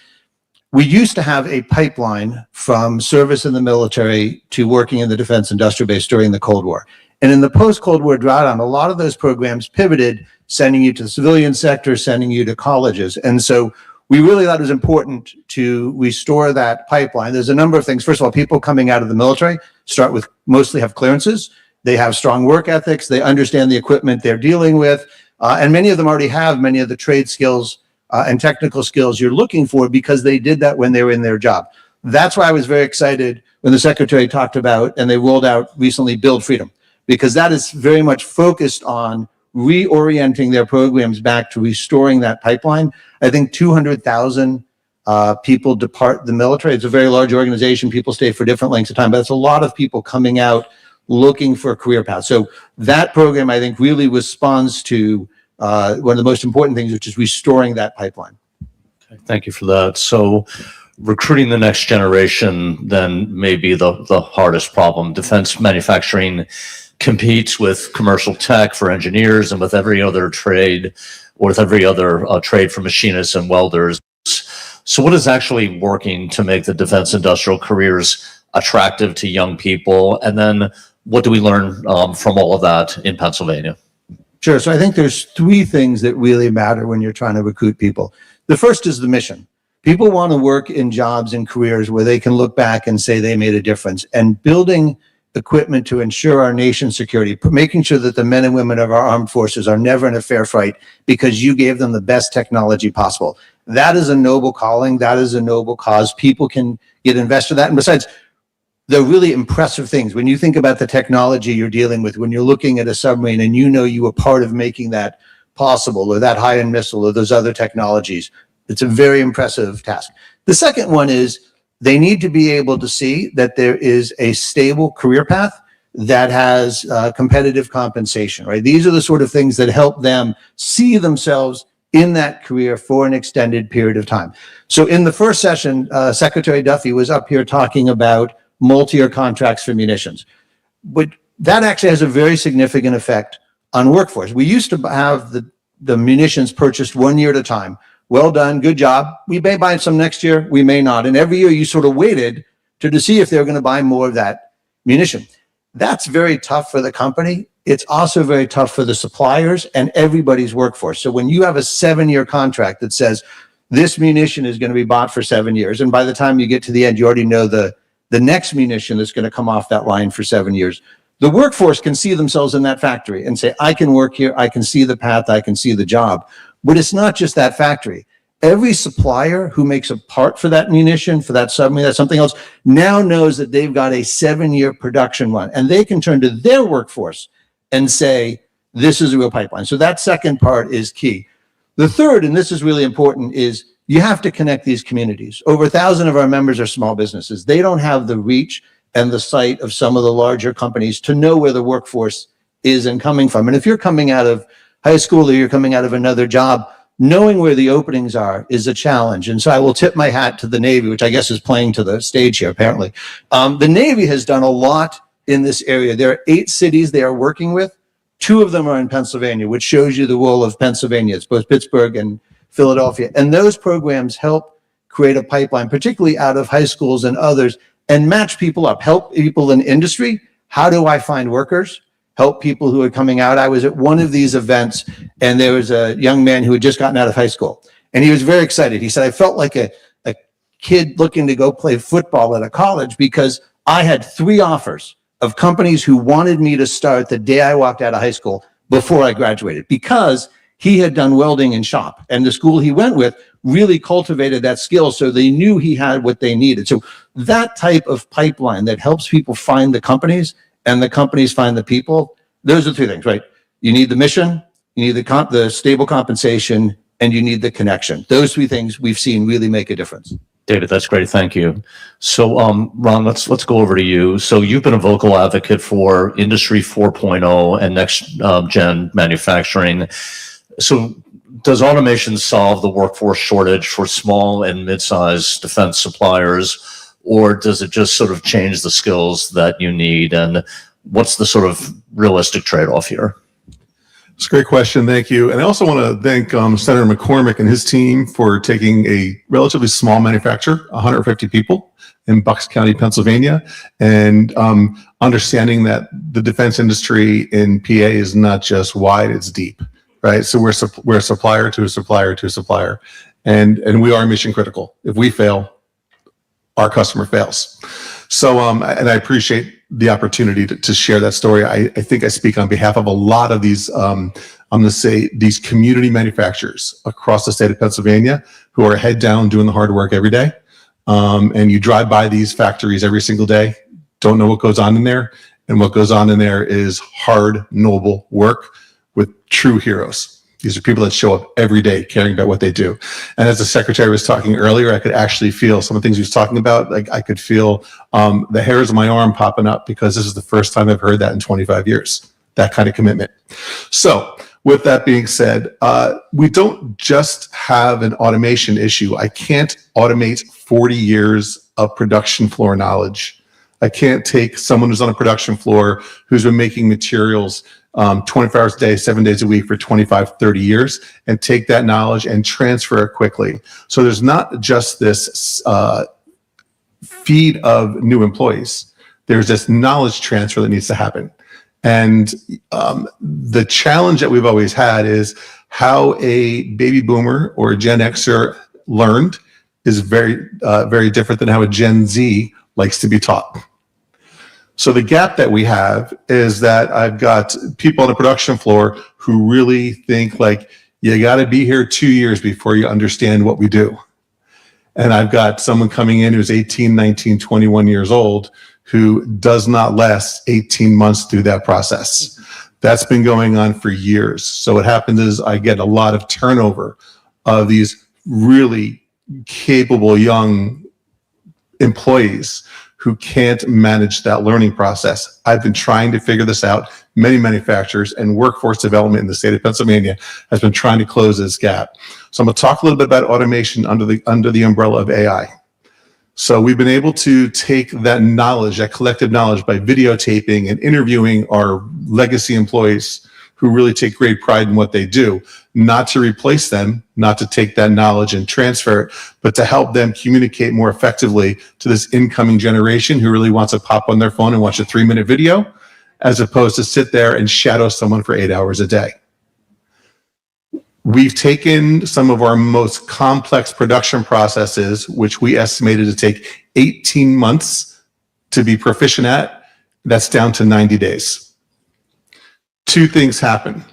we used to have a pipeline from service in the military to working in the defense industrial base during the Cold War. And in the post-Cold War drawdown, a lot of those programs pivoted, sending you to the civilian sector, sending you to colleges. And so we really thought it was important to restore that pipeline. There's a number of things. First of all, people coming out of the military start with, mostly have clearances. They have strong work ethics. They understand the equipment they're dealing with. And many of them already have many of the trade skills and technical skills you're looking for because they did that when they were in their job. That's why I was very excited when the Secretary talked about, and they rolled out recently, Build Freedom, because that is very much focused on reorienting their programs back to restoring that pipeline. I think 200,000 people depart the military. It's a very large organization. People stay for different lengths of time, but it's a lot of people coming out looking for a career path. So that program, I think, really responds to one of the most important things, which is restoring that pipeline. Okay, thank you for that. So recruiting the next generation then may be the hardest problem. Defense manufacturing competes with commercial tech for engineers and with every other trade, or with every other trade for machinists and welders. So what is actually working to make the defense industrial careers attractive to young people? And then what do we learn from all of that in Pennsylvania? Sure. So I think there's 3 things that really matter when you're trying to recruit people. The first is the mission. People want to work in jobs and careers where they can look back and say they made a difference. And building equipment to ensure our nation's security, making sure that the men and women of our armed forces are never in a fair fight because you gave them the best technology possible. That is a noble calling. That is a noble cause. People can get invested in that. And besides, they're really impressive things. When you think about the technology you're dealing with, when you're looking at a submarine and you know you were part of making that possible, or that high-end missile, or those other technologies, it's a very impressive task. The second one is they need to be able to see that there is a stable career path that has competitive compensation, right? These are the sort of things that help them see themselves in that career for an extended period of time. So in the first session, Secretary Duffy was up here talking about multi-year contracts for munitions. But that actually has a very significant effect on workforce. We used to have the munitions purchased 1 year at a time. Well done, good job. We may buy some next year, we may not. And every year you sort of waited to see if they were going to buy more of that munition. That's very tough for the company. It's also very tough for the suppliers and everybody's workforce. So when you have a 7-year contract that says this munition is going to be bought for 7 years, and by the time you get to the end, you already know the next munition that's going to come off that line for 7 years. The workforce can see themselves in that factory and say, I can work here, I can see the path, I can see the job. But it's not just that factory. Every supplier who makes a part for that munition, for that submarine, that's something else, now knows that they've got a 7-year production run, and they can turn to their workforce and say, this is a real pipeline. So that second part is key. The third, and this is really important, is you have to connect these communities. Over 1,000 of our members are small businesses. They don't have the reach and the sight of some of the larger companies to know where the workforce is and coming from. And if you're coming out of high school or you're coming out of another job, knowing where the openings are is a challenge. And so I will tip my hat to the Navy, which I guess is playing to the stage here, apparently. The Navy has done a lot in this area. There are 8 cities they are working with. 2 of them are in Pennsylvania, which shows you the role of Pennsylvania. It's both Pittsburgh and Philadelphia. And those programs help create a pipeline, particularly out of high schools and others, and match people up, help people in industry. How do I find workers? Help people who are coming out. I was at one of these events, and there was a young man who had just gotten out of high school, and he was very excited. He said, I felt like a kid looking to go play football at a college because I had 3 offers of companies who wanted me to start the day I walked out of high school before I graduated, because he had done welding in shop, and the school he went with really cultivated that skill, so they knew he had what they needed. So that type of pipeline that helps people find the companies and the companies find the people, those are 3 things, right? You need the mission, you need the stable compensation, and you need the connection. Those 3 things we've seen really make a difference. David, that's great. Thank you. So, Ron, let's go over to you. So you've been a vocal advocate for Industry 4.0 and next gen manufacturing. So does automation solve the workforce shortage for small and mid-sized defense suppliers, or does it just sort of change the skills that you need? And what's the sort of realistic trade-off here? It's a great question. Thank you. And I also want to thank Senator McCormick and his team for taking a relatively small manufacturer, 150 people in Bucks County, Pennsylvania, and understanding that the defense industry in PA is not just wide, it's deep, right? So we're a supplier to a supplier to a supplier, and we are mission critical. If we fail, our customer fails. So, and I appreciate the opportunity to share that story. I think I speak on behalf of a lot of these, I'm going to say these community manufacturers across the state of Pennsylvania who are head down doing the hard work every day. And you drive by these factories every single day, don't know what goes on in there. And what goes on in there is hard, noble work with true heroes. These are people that show up every day caring about what they do. And as the secretary was talking earlier, I could actually feel some of the things he was talking about. Like I could feel the hairs on my arm popping up, because this is the first time I've heard that in 25 years, that kind of commitment. So with that being said, we don't just have an automation issue. I can't automate 40 years of production floor knowledge. I can't take someone who's on a production floor who's been making materials 24 hours a day, 7 days a week for 25, 30 years and take that knowledge and transfer it quickly. So there's not just this feed of new employees. There's this knowledge transfer that needs to happen. And the challenge that we've always had is how a baby boomer or a Gen Xer learned is very, very different than how a Gen Z likes to be taught. So the gap that we have is that I've got people on the production floor who really think like, you got to be here 2 years before you understand what we do. And I've got someone coming in who's 18, 19, 21 years old who does not last 18 months through that process. That's been going on for years. So what happens is I get a lot of turnover of these really capable young employees who can't manage that learning process. I've been trying to figure this out. Many manufacturers and workforce development in the state of Pennsylvania has been trying to close this gap. So I'm going to talk a little bit about automation under the umbrella of AI. So we've been able to take that knowledge, that collective knowledge, by videotaping and interviewing our legacy employees who really take great pride in what they do, not to replace them, not to take that knowledge and transfer it, but to help them communicate more effectively to this incoming generation who really wants to pop on their phone and watch a 3-minute video, as opposed to sit there and shadow someone for 8 hours a day. We've taken some of our most complex production processes, which we estimated to take 18 months to be proficient at. That's down to 90 days. Two things happen.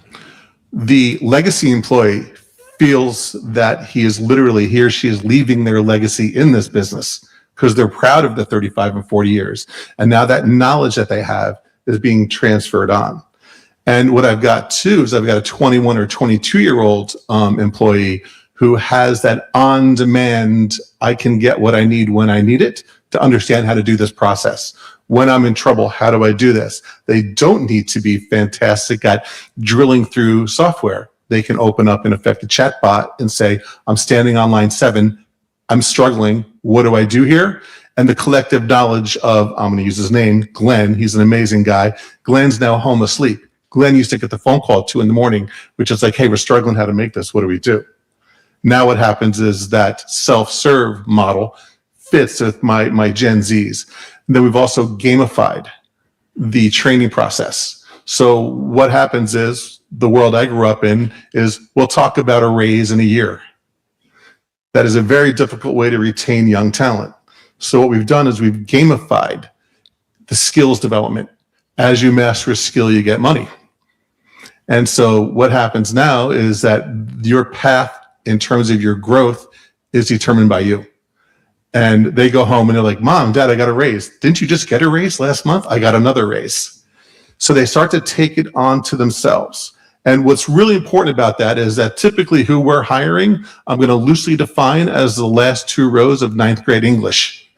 The legacy employee feels that he or she is leaving their legacy in this business because they're proud of the 35 and 40 years. And now that knowledge that they have is being transferred on. And what I've got too is I've got a 21 or 22-year-old employee who has that on-demand, I can get what I need when I need it, to understand how to do this process. When I'm in trouble, how do I do this? They don't need to be fantastic at drilling through software. They can open up, in effect, a chatbot and say, I'm standing on line 7, I'm struggling, what do I do here? And the collective knowledge of, I'm going to use his name, Glenn, he's an amazing guy. Glenn's now home asleep. Glenn used to get the phone call at 2 a.m, which is like, hey, we're struggling how to make this. What do we do? Now what happens is that self-serve model fits with my Gen Zs. And then we've also gamified the training process. So what happens is, the world I grew up in is, we'll talk about a raise in a year. That is a very difficult way to retain young talent. So what we've done is we've gamified the skills development. As you master a skill, you get money. And so what happens now is that your path in terms of your growth is determined by you. And they go home and they're like, Mom, Dad, I got a raise. Didn't you just get a raise last month? I got another raise. So they start to take it on to themselves. And what's really important about that is that typically who we're hiring, I'm going to loosely define as the last 2 rows of 9th grade English.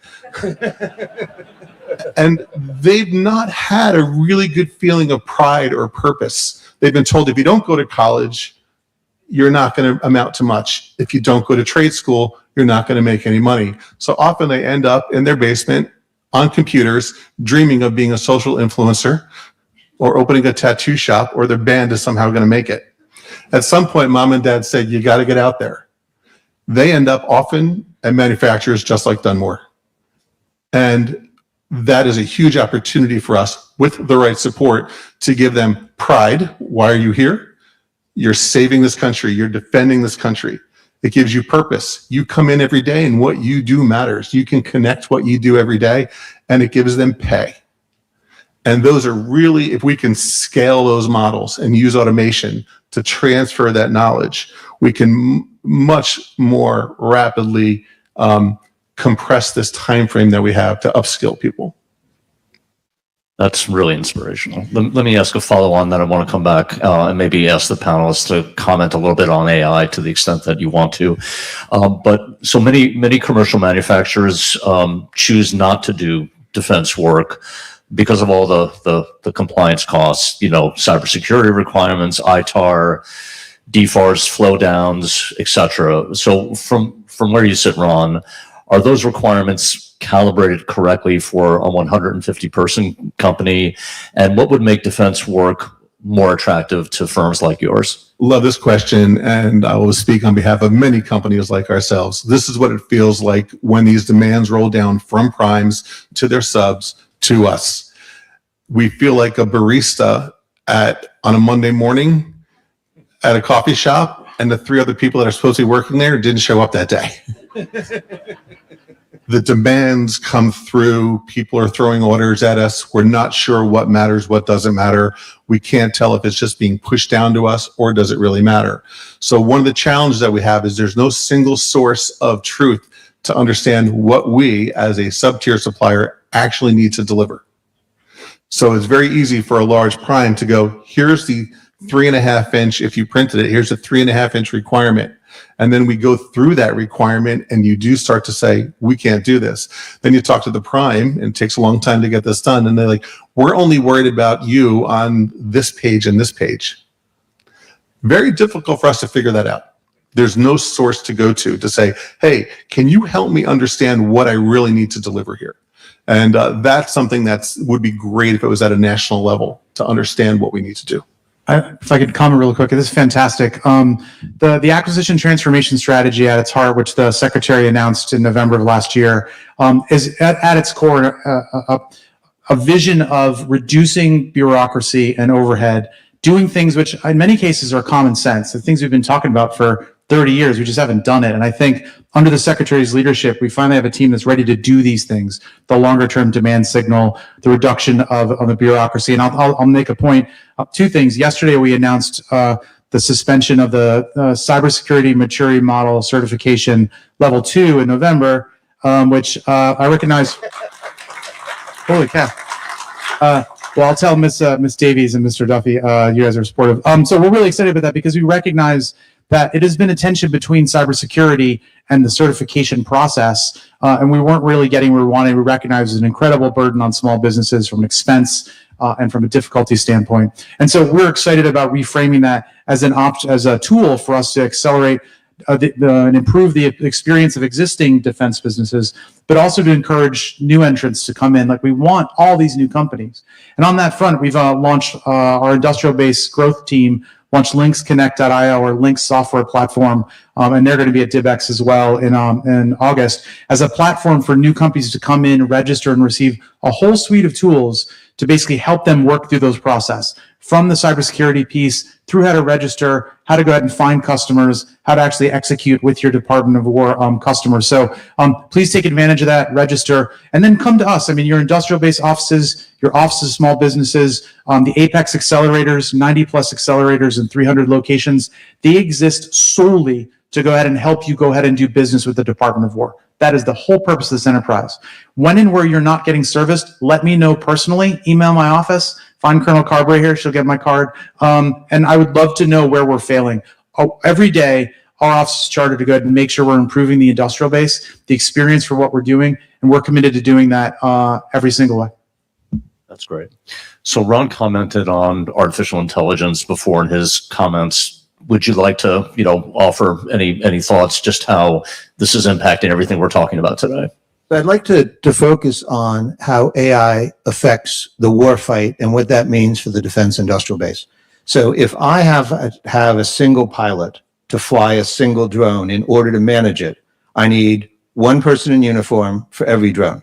And they've not had a really good feeling of pride or purpose. They've been told, if you don't go to college, you're not going to amount to much. If you don't go to trade school, you're not going to make any money. So often they end up in their basement on computers, dreaming of being a social influencer or opening a tattoo shop, or their band is somehow going to make it. At some point, Mom and Dad said, you got to get out there. They end up often at manufacturers just like Dunmore. And that is a huge opportunity for us, with the right support, to give them pride. Why are you here? You're saving this country. You're defending this country. It gives you purpose. You come in every day and what you do matters. You can connect what you do every day, and it gives them pay. And those are really, if we can scale those models and use automation to transfer that knowledge, we can much more rapidly compress this time frame that we have to upskill people. That's really inspirational. Let me ask a follow-on, then I want to come back and maybe ask the panelists to comment a little bit on AI to the extent that you want to. But so many commercial manufacturers choose not to do defense work because of all the compliance costs, cybersecurity requirements, ITAR, DFARS, flow downs, etc. So from where you sit, Ron, are those requirements calibrated correctly for a 150-person company? And what would make defense work more attractive to firms like yours? Love this question, and I will speak on behalf of many companies like ourselves. This is what it feels like when these demands roll down from primes to their subs to us. We feel like a barista on a Monday morning at a coffee shop, and the 3 other people that are supposed to be working there didn't show up that day. The demands come through. People are throwing orders at us. We're not sure what matters, what doesn't matter. We can't tell if it's just being pushed down to us or does it really matter. So one of the challenges that we have is there's no single source of truth to understand what we as a sub-tier supplier actually need to deliver. So it's very easy for a large prime to go, here's the 3.5 inch, if you printed it, here's a 3.5 inch requirement. And then we go through that requirement and you do start to say, we can't do this. Then you talk to the prime and it takes a long time to get this done. And they're like, we're only worried about you on this page and this page. Very difficult for us to figure that out. There's no source to go to say, hey, can you help me understand what I really need to deliver here? And that's something that would be great if it was at a national level to understand what we need to do. If I could comment real quick, this is fantastic. The acquisition transformation strategy at its heart, which the Secretary announced in November of last year, is at its core a vision of reducing bureaucracy and overhead, doing things which in many cases are common sense, the things we've been talking about for 30 years, we just haven't done it. And I think under the Secretary's leadership, we finally have a team that's ready to do these things, the longer term demand signal, the reduction of the bureaucracy. And I'll make a point, two things. Yesterday, we announced the suspension of the cybersecurity maturity model certification level 2 in November, which I recognize. Holy cow. Well, I'll tell Miss Davies and Mr. Duffy, you guys are supportive. So we're really excited about that because we recognize that it has been a tension between cybersecurity and the certification process, and we weren't really getting where we wanted. We recognize it's an incredible burden on small businesses from an expense and from a difficulty standpoint. And so we're excited about reframing that as as a tool for us to accelerate and improve the experience of existing defense businesses, but also to encourage new entrants to come in. Like, we want all these new companies. And on that front, we've launched our industrial-based growth team, launched LinksConnect.io, or Links software platform, and they're going to be at DibEx as well in August, as a platform for new companies to come in, register, and receive a whole suite of tools to basically help them work through those processes, from the cybersecurity piece through how to register, how to go ahead and find customers, how to actually execute with your Department of War customers. So please take advantage of that, register, and then come to us. I mean, your industrial-based offices, your offices, small businesses, the Apex accelerators, 90 plus accelerators in 300 locations, they exist solely to go ahead and help you go ahead and do business with the Department of War. That is the whole purpose of this enterprise. When and where you're not getting serviced, let me know personally. Email my office. Find Colonel Carberry here. She'll get my card. And I would love to know where we're failing. Every day, our office is chartered to go ahead and make sure we're improving the industrial base, the experience for what we're doing, and we're committed to doing that every single way. That's great. So Ron commented on artificial intelligence before in his comments. Would you like to, offer any thoughts just how this is impacting everything we're talking about today? I'd like to focus on how AI affects the war fight and what that means for the defense industrial base. So if I have a single pilot to fly a single drone, in order to manage it, I need one person in uniform for every drone.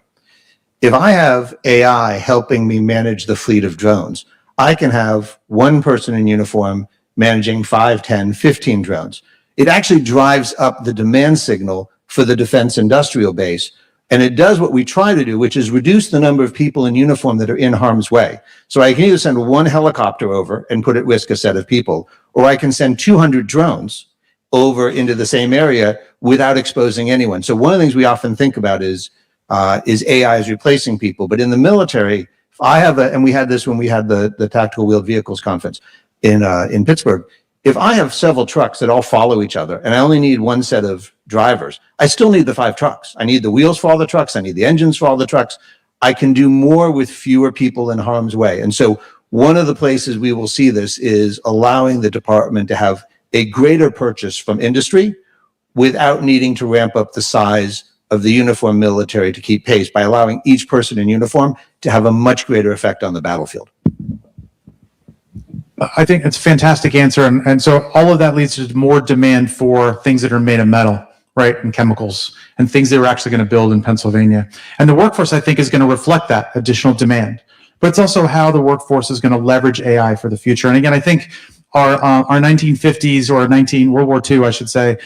If I have AI helping me manage the fleet of drones, I can have one person in uniform managing 5, 10, 15 drones. It actually drives up the demand signal for the defense industrial base. And it does what we try to do, which is reduce the number of people in uniform that are in harm's way. So I can either send one helicopter over and put at risk a set of people, or I can send 200 drones over into the same area without exposing anyone. So one of the things we often think about is AI is replacing people. But in the military, if I have and we had this when we had the Tactical Wheeled Vehicles Conference in Pittsburgh, if I have several trucks that all follow each other and I only need one set of drivers, I still need the 5 trucks. I need the wheels for all the trucks. I need the engines for all the trucks. I can do more with fewer people in harm's way. And so one of the places we will see this is allowing the department to have a greater purchase from industry without needing to ramp up the size of the uniform military to keep pace, by allowing each person in uniform to have a much greater effect on the battlefield. I think it's a fantastic answer. And so all of that leads to more demand for things that are made of metal, right, and chemicals, and things that we're actually going to build in Pennsylvania. And the workforce, I think, is going to reflect that additional demand. But it's also how the workforce is going to leverage AI for the future. And again, I think our 1950s or World War II, I should say,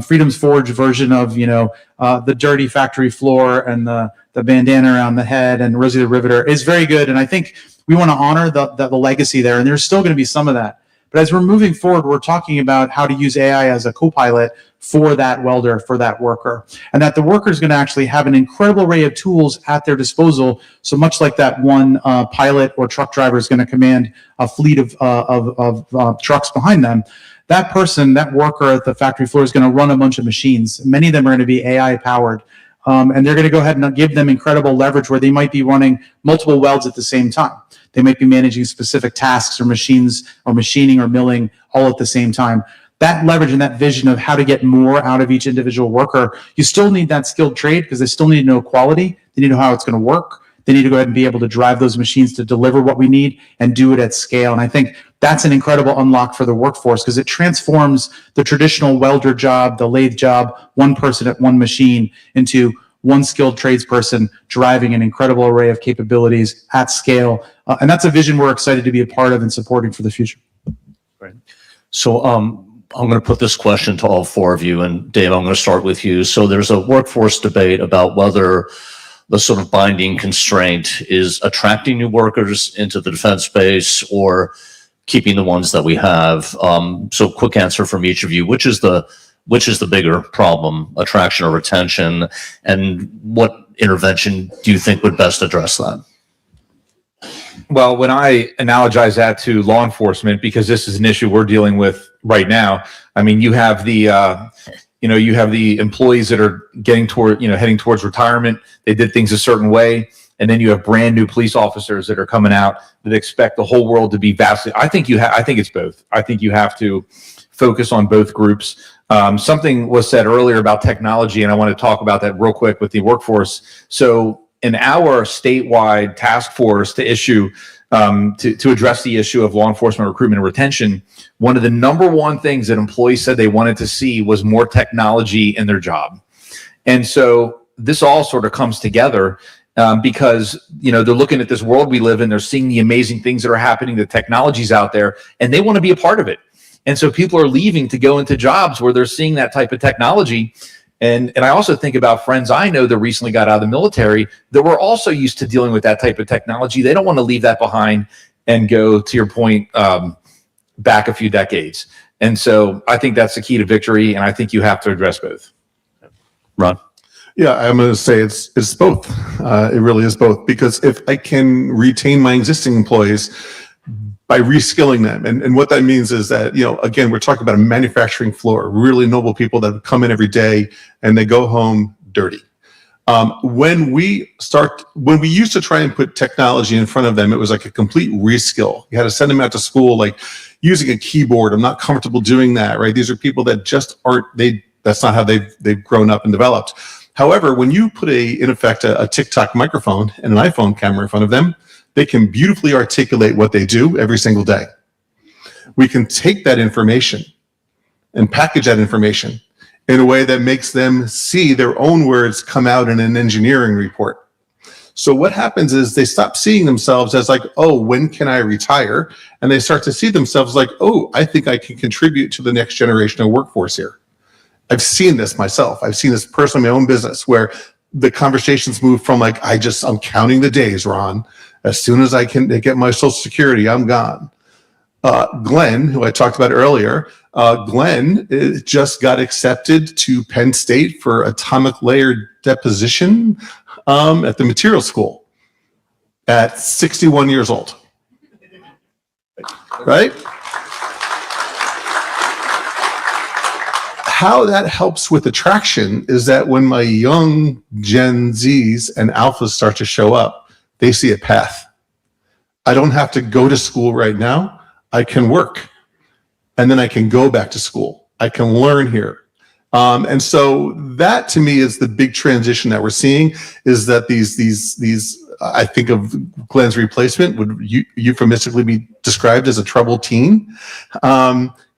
Freedom's Forge version of, the dirty factory floor and the bandana around the head and Rosie the Riveter is very good. And I think we want to honor the legacy there, and there's still going to be some of that. But as we're moving forward, we're talking about how to use AI as a co-pilot for that welder, for that worker, and that the worker is going to actually have an incredible array of tools at their disposal. So much like that one pilot or truck driver is going to command a fleet of trucks behind them, that person, that worker at the factory floor is going to run a bunch of machines. Many of them are going to be AI powered. And they're going to go ahead and give them incredible leverage where they might be running multiple welds at the same time. They might be managing specific tasks or machines or machining or milling all at the same time. That leverage and that vision of how to get more out of each individual worker, you still need that skilled trade because they still need to know quality. They need to know how it's going to work. They need to go ahead and be able to drive those machines to deliver what we need and do it at scale. And I think that's an incredible unlock for the workforce because it transforms the traditional welder job, the lathe job, one person at one machine into one skilled tradesperson driving an incredible array of capabilities at scale. And that's a vision we're excited to be a part of and supporting for the future. Great. So I'm going to put this question to all four of you. And Dave, I'm going to start with you. So there's a workforce debate about whether the sort of binding constraint is attracting new workers into the defense space or keeping the ones that we have. So quick answer from each of you. Which is the bigger problem, attraction or retention? And what intervention do you think would best address that? Well, when I analogize that to law enforcement, because this is an issue we're dealing with right now, I mean, you have the you have the employees that are heading towards retirement. They did things a certain way. And then you have brand new police officers that are coming out that expect the whole world to be vastly. I think it's both. I think you have to focus on both groups. Something was said earlier about technology, and I want to talk about that real quick with the workforce. So in our statewide task force to issue to address the issue of law enforcement recruitment and retention, one of the number one things that employees said they wanted to see was more technology in their job. And so this all sort of comes together because, they're looking at this world we live in, they're seeing the amazing things that are happening, the technology's out there, and they want to be a part of it. And so people are leaving to go into jobs where they're seeing that type of technology. And I also think about friends I know that recently got out of the military that were also used to dealing with that type of technology. They don't want to leave that behind and go, to your point, back a few decades. And so I think that's the key to victory, and I think you have to address both. Ron? Yeah, I'm going to say it's both. It really is both, because if I can retain my existing employees by reskilling them, and what that means is that, again, we're talking about a manufacturing floor, really noble people that come in every day and they go home dirty. When we used to try and put technology in front of them, it was like a complete reskill. You had to send them out to school, like using a keyboard. I'm not comfortable doing that, right? These are people that just that's not how they've grown up and developed. However, when you put in effect a TikTok microphone and an iPhone camera in front of them, they can beautifully articulate what they do every single day. We can take that information and package that information in a way that makes them see their own words come out in an engineering report. So what happens is they stop seeing themselves as like, oh, when can I retire? And they start to see themselves like, oh, I think I can contribute to the next generation of workforce here. I've seen this myself. I've seen this personally in my own business where the conversations move from like, I'm counting the days, Ron. As soon as I can get my Social Security, I'm gone. Glenn, who I talked about earlier, Glenn just got accepted to Penn State for atomic layer deposition at the material school at 61 years old. Right? How that helps with attraction is that when my young Gen Zs and Alphas start to show up, they see a path. I don't have to go to school right now. I can work, and then I can go back to school. I can learn here. And so that to me is the big transition that we're seeing, is that these I think of Glenn's replacement would euphemistically be described as a troubled teen.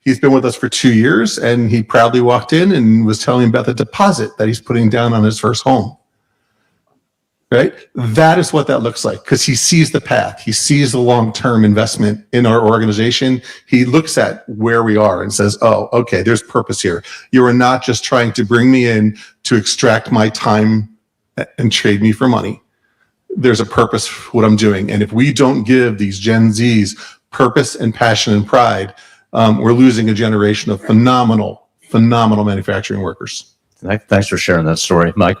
He's been with us for 2 years, and he proudly walked in and was telling me about the deposit that he's putting down on his first home. Right? That is what that looks like, because he sees the path. He sees the long-term investment in our organization. He looks at where we are and says, oh, okay, there's purpose here. You are not just trying to bring me in to extract my time and trade me for money. There's a purpose for what I'm doing. And if we don't give these Gen Zs purpose and passion and pride, we're losing a generation of phenomenal manufacturing workers. Thanks for sharing that story. Mike?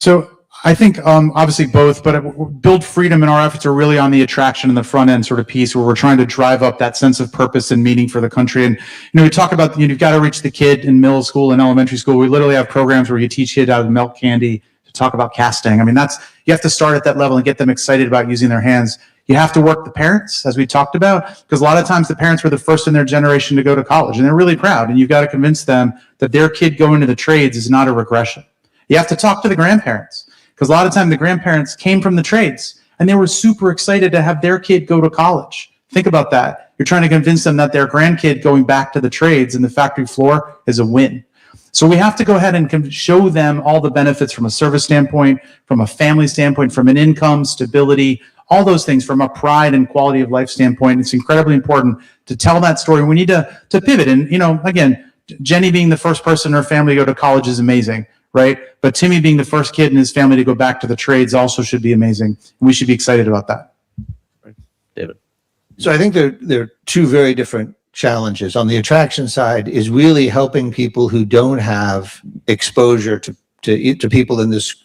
So I think obviously both, but Build Freedom and our efforts are really on the attraction and the front end sort of piece where we're trying to drive up that sense of purpose and meaning for the country. And, we talk about, you've got to reach the kid in middle school and elementary school. We literally have programs where you teach kids how to melt candy, to talk about casting. I mean, you have to start at that level and get them excited about using their hands. You have to work the parents, as we talked about, because a lot of times the parents were the first in their generation to go to college and they're really proud. And you've got to convince them that their kid going to the trades is not a regression. You have to talk to the grandparents. Because a lot of time the grandparents came from the trades and they were super excited to have their kid go to college. Think about that. You're trying to convince them that their grandkid going back to the trades and the factory floor is a win. So we have to go ahead and show them all the benefits from a service standpoint, from a family standpoint, from an income, stability, all those things, from a pride and quality of life standpoint. It's incredibly important to tell that story. We need to pivot. And, again, Jenny being the first person in her family to go to college is amazing. Right? But Timmy being the first kid in his family to go back to the trades also should be amazing. We should be excited about that. Right. David. So I think there are two very different challenges. On the attraction side is really helping people who don't have exposure to people in this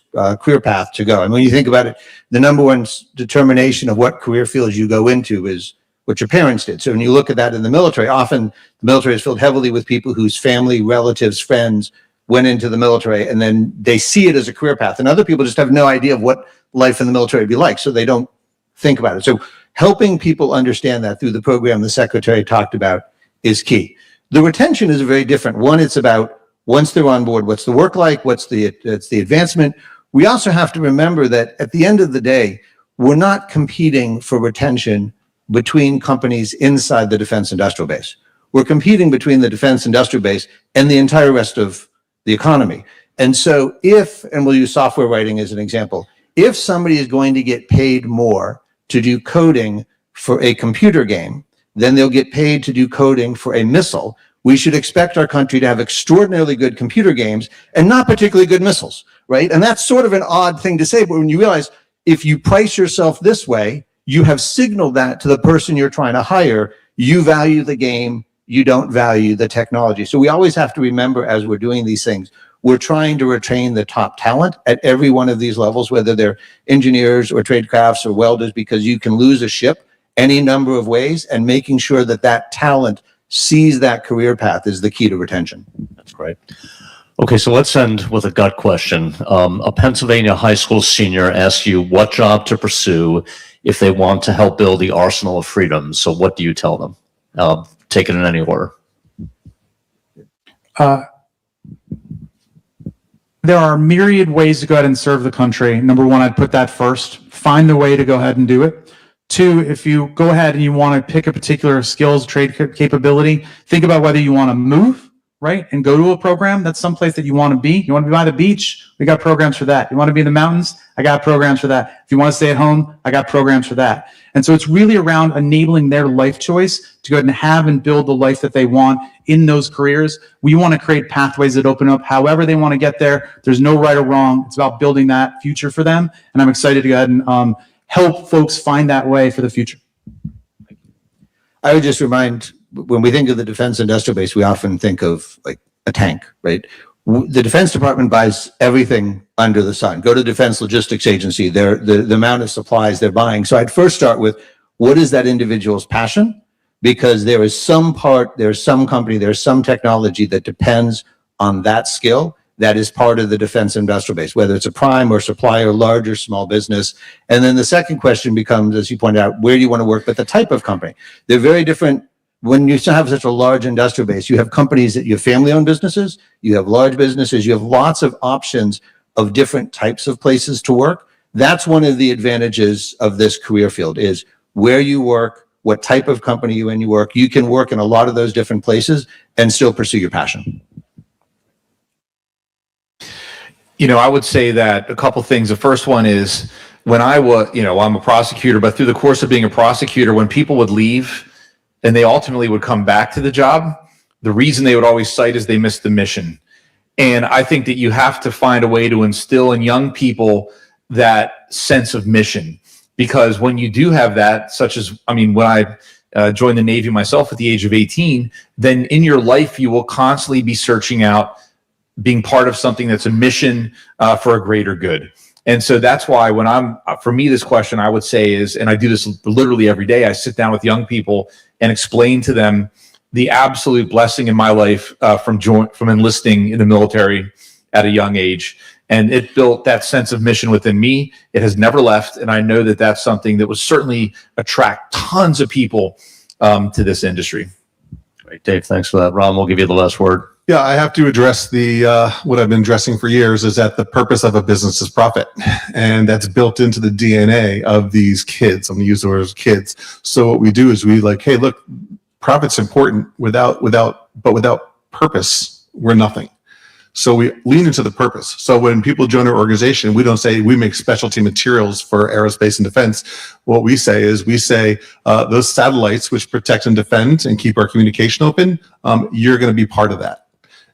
career path to go. And when you think about it, the number one determination of what career fields you go into is what your parents did. So when you look at that in the military, often the military is filled heavily with people whose family, relatives, friends went into the military, and then they see it as a career path. And other people just have no idea of what life in the military would be like, so they don't think about it. So helping people understand that through the program the secretary talked about is key. The retention is very different. One, it's about once they're on board, what's the work like? What's the advancement? We also have to remember that at the end of the day, we're not competing for retention between companies inside the defense industrial base. We're competing between the defense industrial base and the entire rest of the economy. And so and we'll use software writing as an example, if somebody is going to get paid more to do coding for a computer game, then they'll get paid to do coding for a missile. We should expect our country to have extraordinarily good computer games and not particularly good missiles, right? And that's sort of an odd thing to say, but when you realize if you price yourself this way, you have signaled that to the person you're trying to hire, you value the game, you don't value the technology. So we always have to remember as we're doing these things, we're trying to retain the top talent at every one of these levels, whether they're engineers or trade crafts or welders, because you can lose a ship any number of ways, and making sure that that talent sees that career path is the key to retention. That's great. Okay, so let's end with a gut question. A Pennsylvania high school senior asks you what job to pursue if they want to help build the arsenal of freedom. So what do you tell them? Take it in any order. There are myriad ways to go ahead and serve the country. Number one, I'd put that first. Find the way to go ahead and do it. Two, if you go ahead and you want to pick a particular skills, trade capability, think about whether you want to move, right, and go to a program. That's someplace that you want to be. You want to be by the beach? We got programs for that. You want to be in the mountains? I got programs for that. If you want to stay at home, I got programs for that. And so it's really around enabling their life choice to go ahead and have and build the life that they want in those careers. We want to create pathways that open up however they want to get there. There's no right or wrong. It's about building that future for them. And I'm excited to go ahead and help folks find that way for the future. I would just remind, when we think of the defense industrial base, we often think of like a tank, right? The Defense Department buys everything under the sun. Go to Defense Logistics Agency, the amount of supplies they're buying. So I'd first start with, what is that individual's passion? Because there is some part, there's some company, there's some technology that depends on that skill that is part of the defense industrial base, whether it's a prime or supplier, large or small business. And then the second question becomes, as you pointed out, where do you want to work, but the type of company. They're very different. When you have such a large industrial base, you have companies that you have family-owned businesses, you have large businesses, you have lots of options of different types of places to work. That's one of the advantages of this career field, is where you work, what type of company you work. You can work in a lot of those different places and still pursue your passion. You know, I would say that a couple things. The first one is, when I was, I'm a prosecutor, but through the course of being a prosecutor, when people would leave and they ultimately would come back to the job, the reason they would always cite is they missed the mission. And I think that you have to find a way to instill in young people that sense of mission. Because when you do have that, such as, when I joined the Navy myself at the age of 18, then in your life, you will constantly be searching out being part of something that's a mission for a greater good. And so that's why for me, this question I would say is, and I do this literally every day, I sit down with young people and explain to them the absolute blessing in my life from enlisting in the military at a young age. And it built that sense of mission within me. It has never left. And I know that that's something that would certainly attract tons of people to this industry. Great, Dave. Thanks for that. Ron, we'll give you the last word. Yeah, I have to address what I've been addressing for years is that the purpose of a business is profit. And that's built into the DNA of these kids. I'm going to use the word kids. So what we do is we like, hey, look, profit's important. Without purpose, we're nothing. So we lean into the purpose. So when people join our organization, we don't say we make specialty materials for aerospace and defense. What we say is those satellites which protect and defend and keep our communication open, you're going to be part of that.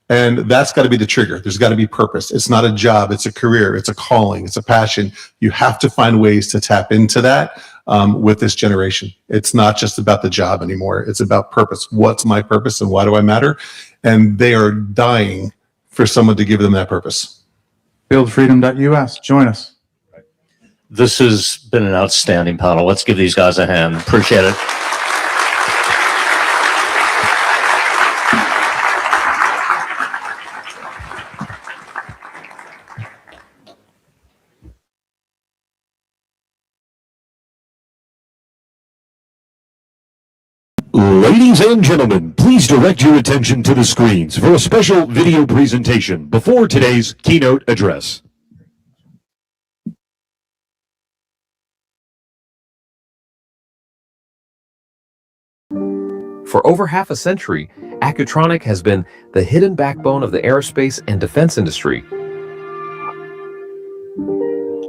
And that's got to be the trigger. There's got to be purpose. It's not a job. It's a career. It's a calling. It's a passion. You have to find ways to tap into that with this generation. It's not just about the job anymore. It's about purpose. What's my purpose and why do I matter? And they are dying for someone to give them that purpose. Buildfreedom.us. Join us. This has been an outstanding panel. Let's give these guys a hand. Appreciate it. Ladies and gentlemen, please direct your attention to the screens for a special video presentation before today's keynote address. For over half a century, Accutronic has been the hidden backbone of the aerospace and defense industry.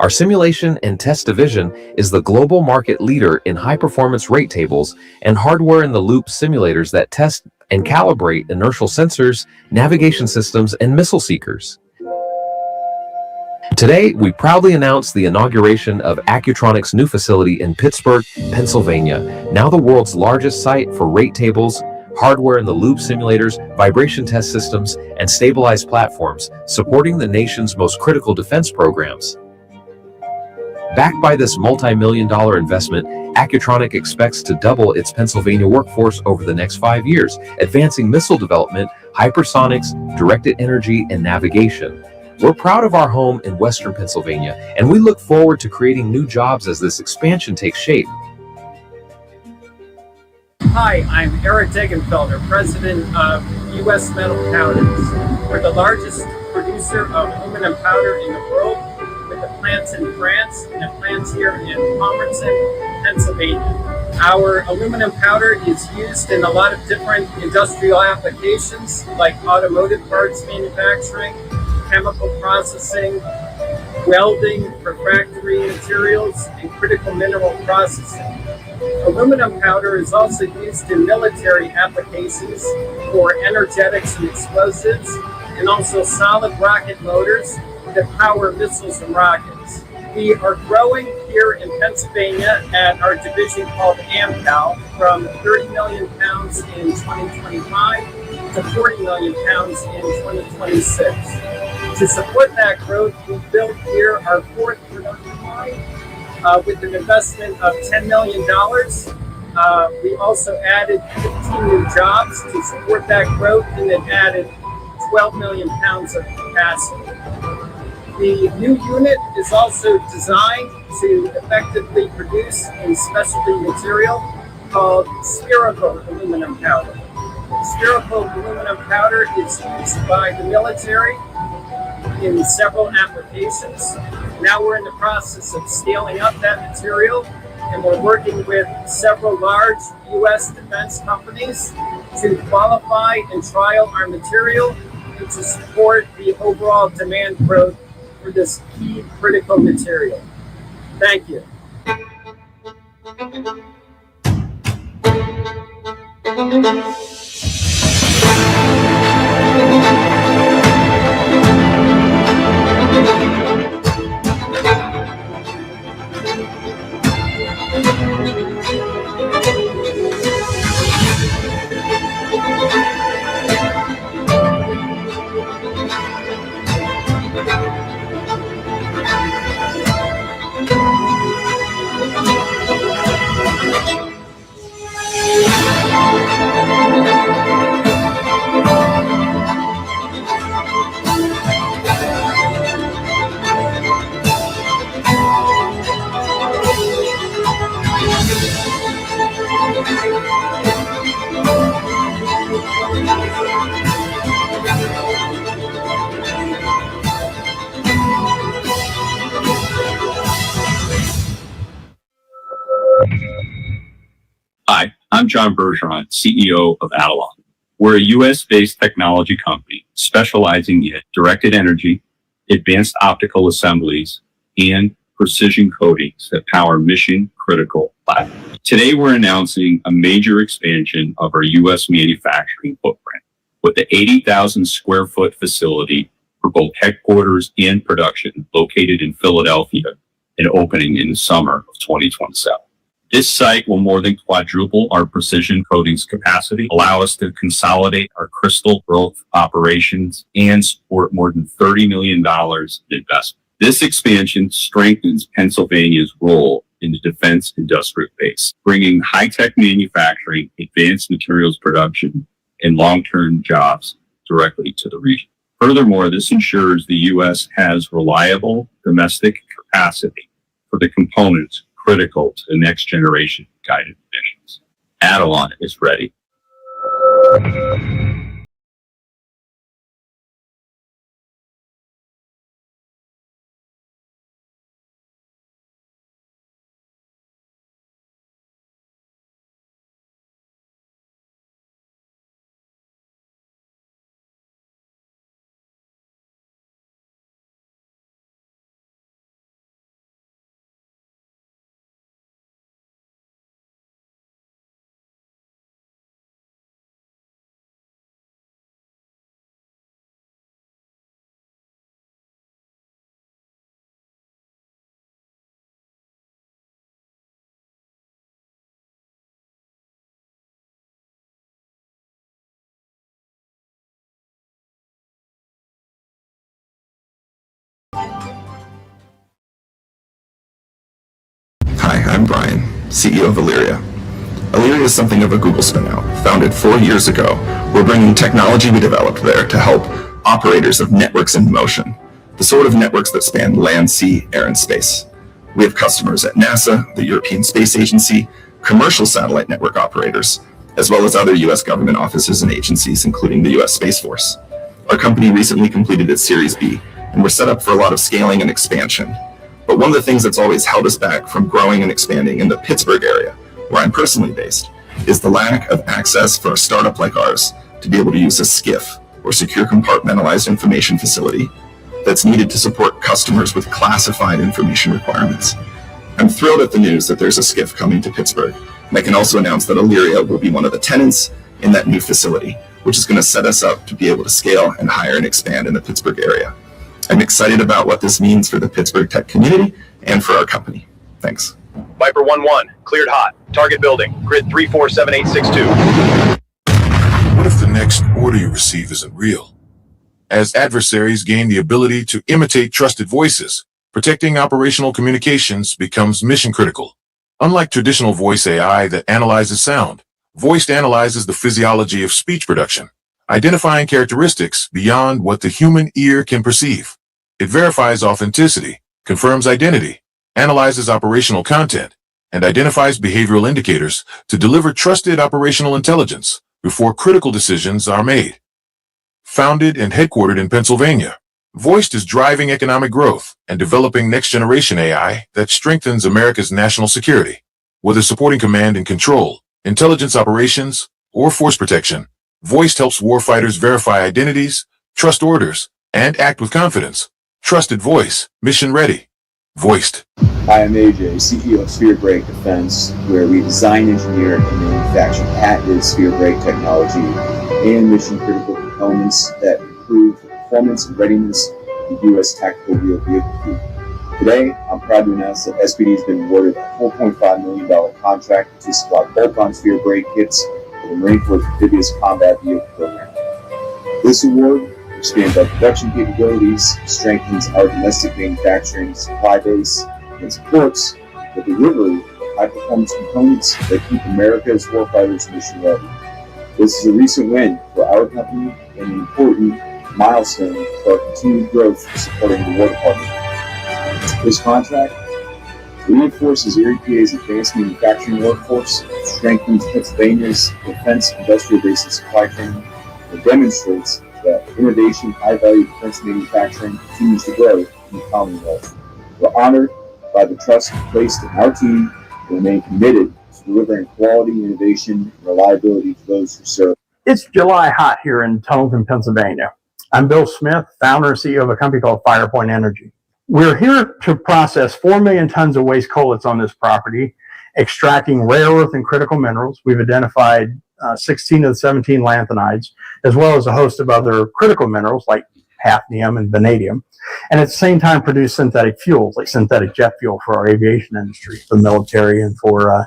Our simulation and test division is the global market leader in high-performance rate tables and hardware-in-the-loop simulators that test and calibrate inertial sensors, navigation systems, and missile seekers. Today, we proudly announce the inauguration of Accutronic's new facility in Pittsburgh, Pennsylvania, now the world's largest site for rate tables, hardware-in-the-loop simulators, vibration test systems, and stabilized platforms, supporting the nation's most critical defense programs. Backed by this multi-million-dollar investment, Accutronic expects to double its Pennsylvania workforce over the next 5 years, advancing missile development, hypersonics, directed energy, and navigation. We're proud of our home in Western Pennsylvania, and we look forward to creating new jobs as this expansion takes shape. Hi, I'm Eric Degenfelder, president of U.S. Metal Powders. We're the largest producer of aluminum powder in the world, with the plants in France and plants here in Palmerton, Pennsylvania. Our aluminum powder is used in a lot of different industrial applications like automotive parts manufacturing, chemical processing, welding, refractory materials, and critical mineral processing. Aluminum powder is also used in military applications for energetics and explosives, and also solid rocket motors that power missiles and rockets. We are growing here in Pennsylvania at our division called AmPal from 30 million pounds in 2025 to 40 million pounds in 2026. To support that growth, we built here our fourth production line with an investment of $10 million. We also added 15 new jobs to support that growth and then added 12 million pounds of capacity. The new unit is also designed to effectively produce a specialty material called spherical aluminum powder. Spherical aluminum powder is used by the military in several applications. Now we're in the process of scaling up that material, and we're working with several large U.S. defense companies to qualify and trial our material and to support the overall demand growth for this key critical material. Thank you. Hi, I'm John Bergeron, CEO of Adelon. We're a U.S.-based technology company specializing in directed energy, advanced optical assemblies, and precision coatings that power mission-critical platforms. Today, we're announcing a major expansion of our U.S. manufacturing footprint with the 80,000 square foot facility for both headquarters and production located in Philadelphia and opening in the summer of 2027. This site will more than quadruple our precision coatings capacity, allow us to consolidate our crystal growth operations, and support more than $30 million in investment. This expansion strengthens Pennsylvania's role in the defense industrial base, bringing high-tech manufacturing, advanced materials production, and long-term jobs directly to the region. Furthermore, this ensures the U.S. has reliable domestic capacity for the components critical to the next generation guided missions. Adelon is ready. Hi, I'm Brian, CEO of Illyria. Illyria is something of a Google spin-out. Founded 4 years ago, we're bringing technology we developed there to help operators of networks in motion, the sort of networks that span land, sea, air, and space. We have customers at NASA, the European Space Agency, commercial satellite network operators, as well as other U.S. government offices and agencies, including the U.S. Space Force. Our company recently completed its Series B, and we're set up for a lot of scaling and expansion. But one of the things that's always held us back from growing and expanding in the Pittsburgh area, where I'm personally based, is the lack of access for a startup like ours to be able to use a SCIF, or Secure Compartmentalized Information Facility, that's needed to support customers with classified information requirements. I'm thrilled at the news that there's a SCIF coming to Pittsburgh, and I can also announce that Illyria will be one of the tenants in that new facility, which is going to set us up to be able to scale and hire and expand in the Pittsburgh area. I'm excited about what this means for the Pittsburgh tech community and for our company. Thanks. Viper 1-1, cleared hot. Target building, grid 347862. What if the next order you receive isn't real? As adversaries gain the ability to imitate trusted voices, protecting operational communications becomes mission critical. Unlike traditional voice AI that analyzes sound, voice analyzes the physiology of speech production, identifying characteristics beyond what the human ear can perceive. It verifies authenticity, confirms identity, analyzes operational content, and identifies behavioral indicators to deliver trusted operational intelligence before critical decisions are made. Founded and headquartered in Pennsylvania, Voiced is driving economic growth and developing next-generation AI that strengthens America's national security. Whether supporting command and control, intelligence operations, or force protection, Voiced helps warfighters verify identities, trust orders, and act with confidence. Trusted voice, mission ready. Voiced. Hi, I'm AJ, CEO of Sphere Brake Defense, where we design, engineer, and manufacture patented sphere brake technology and mission-critical components that improve the performance and readiness of the U.S. tactical wheeled vehicle fleet. Today, I'm proud to announce that SPD has been awarded a $4.5 million contract to supply bolt-on sphere brake kits for the Marine Corps Amphibious Combat Vehicle Program. This award expands our production capabilities, strengthens our domestic manufacturing supply base, and supports the delivery of high-performance components that keep America's warfighters mission ready. This is a recent win for our company and an important milestone for our continued growth supporting the War Department. This contract reinforces Erie PA's advanced manufacturing workforce, strengthens Pennsylvania's defense industrial base and supply chain, and demonstrates that innovation, high-value defense manufacturing continues to grow in the Commonwealth. We're honored by the trust placed in our team and remain committed to delivering quality, innovation, and reliability to those who serve. It's July hot here in Tunnelton, Pennsylvania. I'm Bill Smith, founder and CEO of a company called Firepoint Energy. We're here to process 4 million tons of waste coal that's on this property, extracting rare earth and critical minerals. We've identified 16 of the 17 lanthanides, as well as a host of other critical minerals like hafnium and vanadium, and at the same time produce synthetic fuels, like synthetic jet fuel for our aviation industry, for the military and for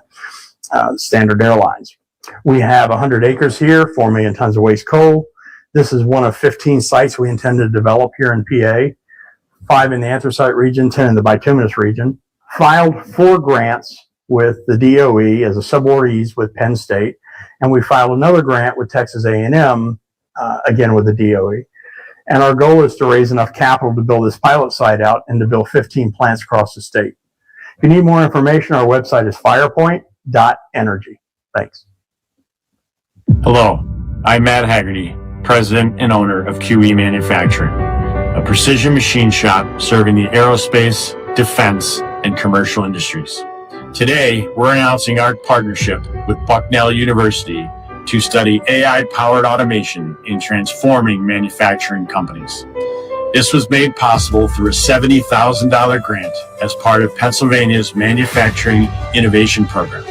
standard airlines. We have 100 acres here, 4 million tons of waste coal. This is one of 15 sites we intend to develop here in PA. 5 in the anthracite region, 10 in the bituminous region. Filed 4 grants with the DOE as a subawardees with Penn State, and we filed another grant with Texas A&M, again with the DOE. And our goal is to raise enough capital to build this pilot site out and to build 15 plants across the state. If you need more information, our website is firepoint.energy. Thanks. Hello, I'm Matt Haggerty, president and owner of QE Manufacturing, a precision machine shop serving the aerospace, defense, and commercial industries. Today, we're announcing our partnership with Bucknell University to study AI-powered automation in transforming manufacturing companies. This was made possible through a $70,000 grant as part of Pennsylvania's Manufacturing Innovation Program.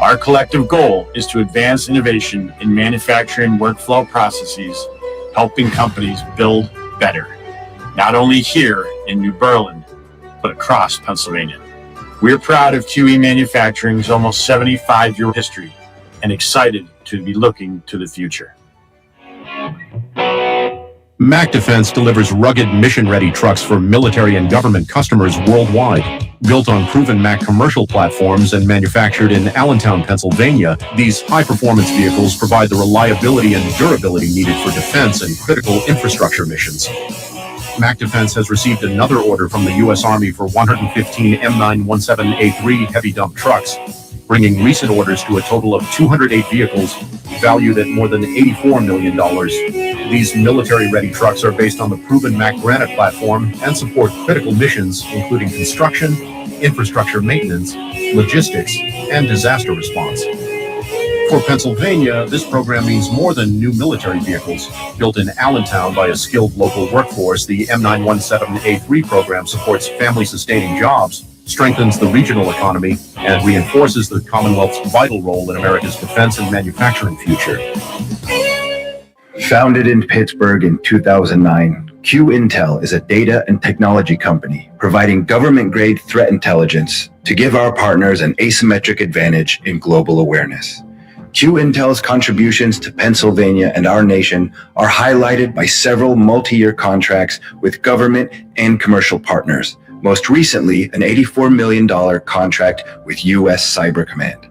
Our collective goal is to advance innovation in manufacturing workflow processes, helping companies build better, not only here in New Berlin, but across Pennsylvania. We're proud of QE Manufacturing's almost 75-year history and excited to be looking to the future. Mac Defense delivers rugged, mission-ready trucks for military and government customers worldwide. Built on proven Mac commercial platforms and manufactured in Allentown, Pennsylvania, these high-performance vehicles provide the reliability and durability needed for defense and critical infrastructure missions. Mac Defense has received another order from the U.S. Army for 115 M917A3 heavy dump trucks, bringing recent orders to a total of 208 vehicles valued at more than $84 million. These military-ready trucks are based on the proven Mac Granite platform and support critical missions, including construction, infrastructure maintenance, logistics, and disaster response. For Pennsylvania, this program means more than new military vehicles. Built in Allentown by a skilled local workforce, the M917A3 program supports family-sustaining jobs, strengthens the regional economy, and reinforces the Commonwealth's vital role in America's defense and manufacturing future. Founded in Pittsburgh in 2009, Q Intel is a data and technology company providing government-grade threat intelligence to give our partners an asymmetric advantage in global awareness. Q Intel's contributions to Pennsylvania and our nation are highlighted by several multi-year contracts with government and commercial partners, most recently an $84 million contract with U.S. Cyber Command.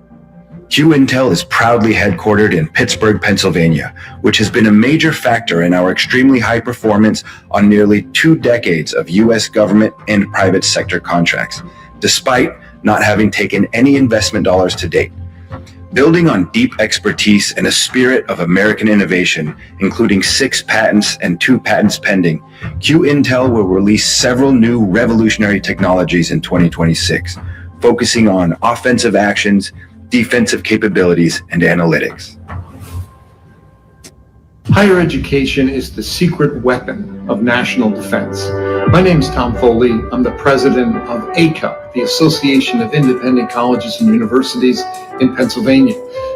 Q Intel is proudly headquartered in Pittsburgh, Pennsylvania, which has been a major factor in our extremely high performance on nearly 2 decades of U.S. government and private sector contracts, despite not having taken any investment dollars to date. Building on deep expertise and a spirit of American innovation, including 6 patents and 2 patents pending, Q Intel will release several new revolutionary technologies in 2026, focusing on offensive actions, defensive capabilities, and analytics. Higher education is the secret weapon of national defense. My name is Tom Foley. I'm the president of ACUP, the Association of Independent Colleges and Universities in Pennsylvania.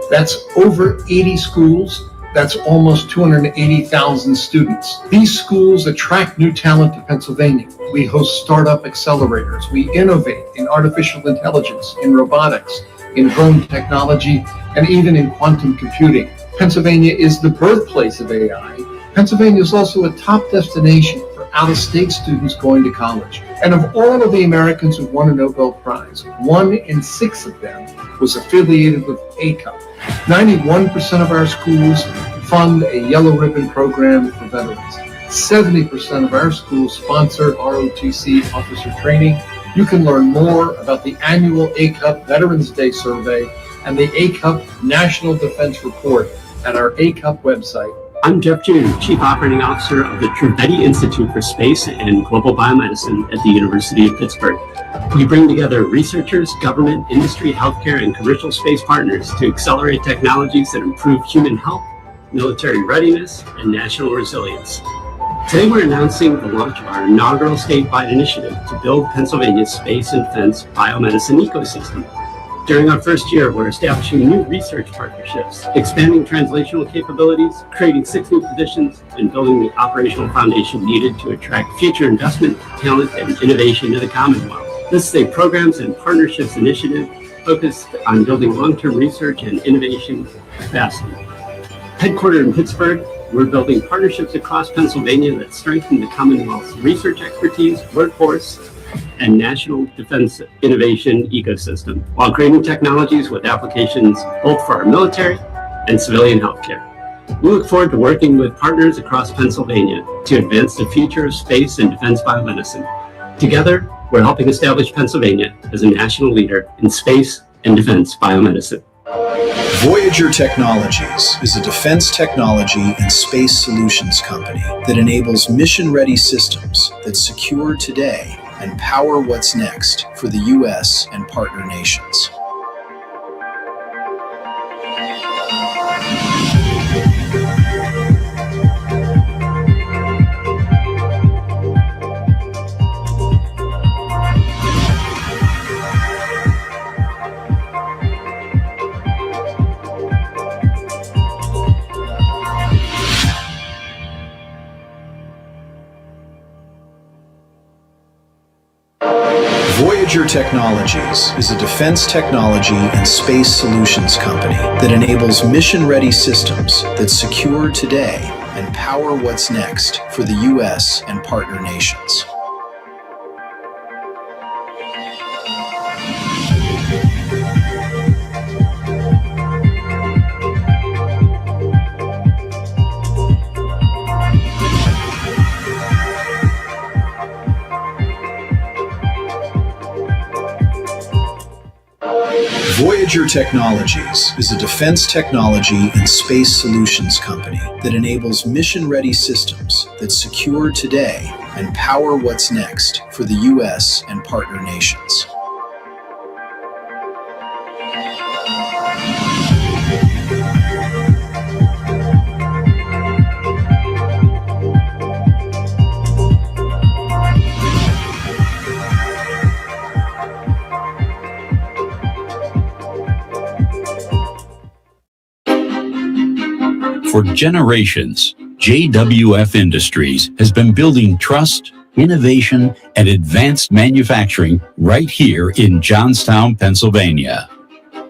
That's over 80 schools. That's almost 280,000 students. These schools attract new talent to Pennsylvania. We host startup accelerators. We innovate in artificial intelligence, in robotics, in drone technology, and even in quantum computing. Pennsylvania is the birthplace of AI. Pennsylvania is also a top destination for out-of-state students going to college. And of all of the Americans who won a Nobel Prize, 1 in 6 of them was affiliated with ACUP. 91% of our schools fund a yellow ribbon program for veterans. 70% of our schools sponsor ROTC officer training. You can learn more about the annual ACUP Veterans Day survey and the ACUP National Defense Report at our ACUP website. I'm Jeff June, Chief Operating Officer of the Trivedi Institute for Space and Global Biomedicine at the University of Pittsburgh. We bring together researchers, government, industry, healthcare, and commercial space partners to accelerate technologies that improve human health, military readiness, and national resilience. Today we're announcing the launch of our inaugural statewide initiative to build Pennsylvania's space and defense biomedicine ecosystem. During our first year, we're establishing new research partnerships, expanding translational capabilities, creating 6 new positions, and building the operational foundation needed to attract future investment, talent, and innovation to the Commonwealth. This is a programs and partnerships initiative focused on building long-term research and innovation capacity. Headquartered in Pittsburgh, we're building partnerships across Pennsylvania that strengthen the Commonwealth's research expertise, workforce, and national defense innovation ecosystem, while creating technologies with applications both for our military and civilian healthcare. We look forward to working with partners across Pennsylvania to advance the future of space and defense biomedicine. Together, we're helping establish Pennsylvania as a national leader in space and defense biomedicine. Voyager Technologies is a defense technology and space solutions company that enables mission-ready systems that secure today and power what's next for the U.S. and partner nations. Voyager Technologies is a defense technology and space solutions company that enables mission-ready systems that secure today and power what's next for the U.S. and partner nations. Voyager Technologies is a defense technology and space solutions company that enables mission-ready systems that secure today and power what's next for the U.S. and partner nations. For generations, JWF Industries has been building trust, innovation, and advanced manufacturing right here in Johnstown, Pennsylvania.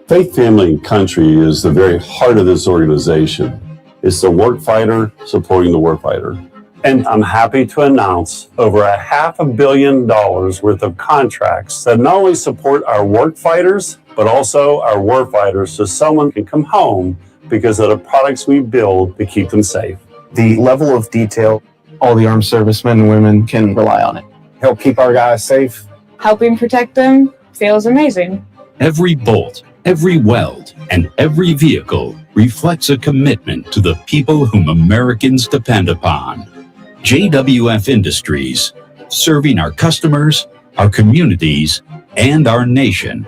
Faith, Family, and Country is the very heart of this organization. It's the workfighter supporting the warfighter. And I'm happy to announce over $500 million worth of contracts that not only support our workfighters, but also our warfighters, so someone can come home because of the products we build to keep them safe. The level of detail all the armed servicemen and women can rely on it. Help keep our guys safe. Helping protect them feels amazing. Every bolt, every weld, and every vehicle reflects a commitment to the people whom Americans depend upon. JWF Industries, serving our customers, our communities, and our nation.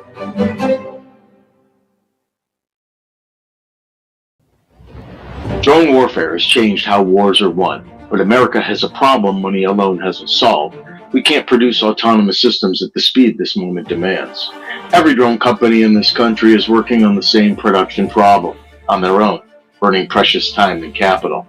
Drone warfare has changed how wars are won, but America has a problem money alone hasn't solved. We can't produce autonomous systems at the speed this moment demands. Every drone company in this country is working on the same production problem, on their own, burning precious time and capital.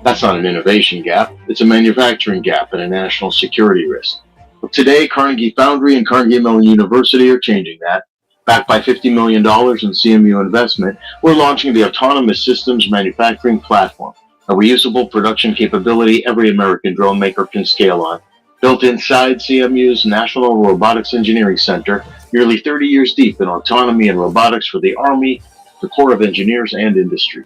That's not an innovation gap, it's a manufacturing gap and a national security risk. But today, Carnegie Foundry and Carnegie Mellon University are changing that. Backed by $50 million in CMU investment, we're launching the Autonomous Systems Manufacturing Platform, a reusable production capability every American drone maker can scale on. Built inside CMU's National Robotics Engineering Center, nearly 30 years deep in autonomy and robotics for the Army, the Corps of Engineers, and industry.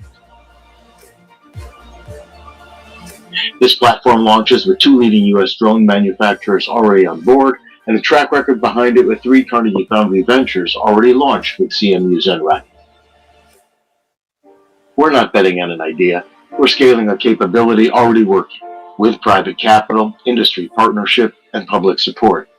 This platform launches with 2 leading U.S. drone manufacturers already on board and a track record behind it with 3 Carnegie Foundry ventures already launched with CMU Zenrack. We're not betting on an idea. We're scaling a capability already working with private capital, industry partnership, and public support.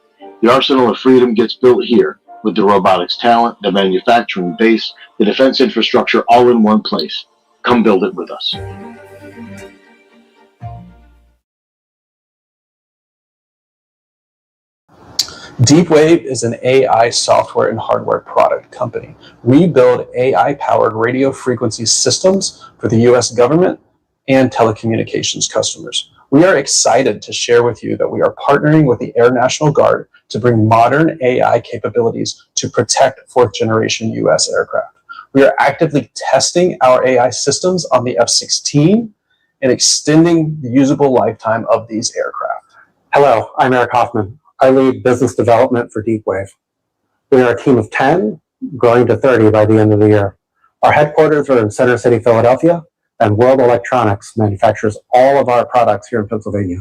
The arsenal of freedom gets built here with the robotics talent, the manufacturing base, the defense infrastructure all in one place. Come build it with us. DeepWave is an AI software and hardware product company. We build AI-powered radio frequency systems for the US government and telecommunications customers. We are excited to share with you that we are partnering with the Air National Guard to bring modern AI capabilities to protect fourth-generation US aircraft. We are actively testing our AI systems on the F-16 and extending the usable lifetime of these aircraft. Hello, I'm Eric Hoffman. I lead business development for DeepWave. We are a team of 10, growing to 30 by the end of the year. Our headquarters are in Center City, Philadelphia, and World Electronics manufactures all of our products here in Pennsylvania.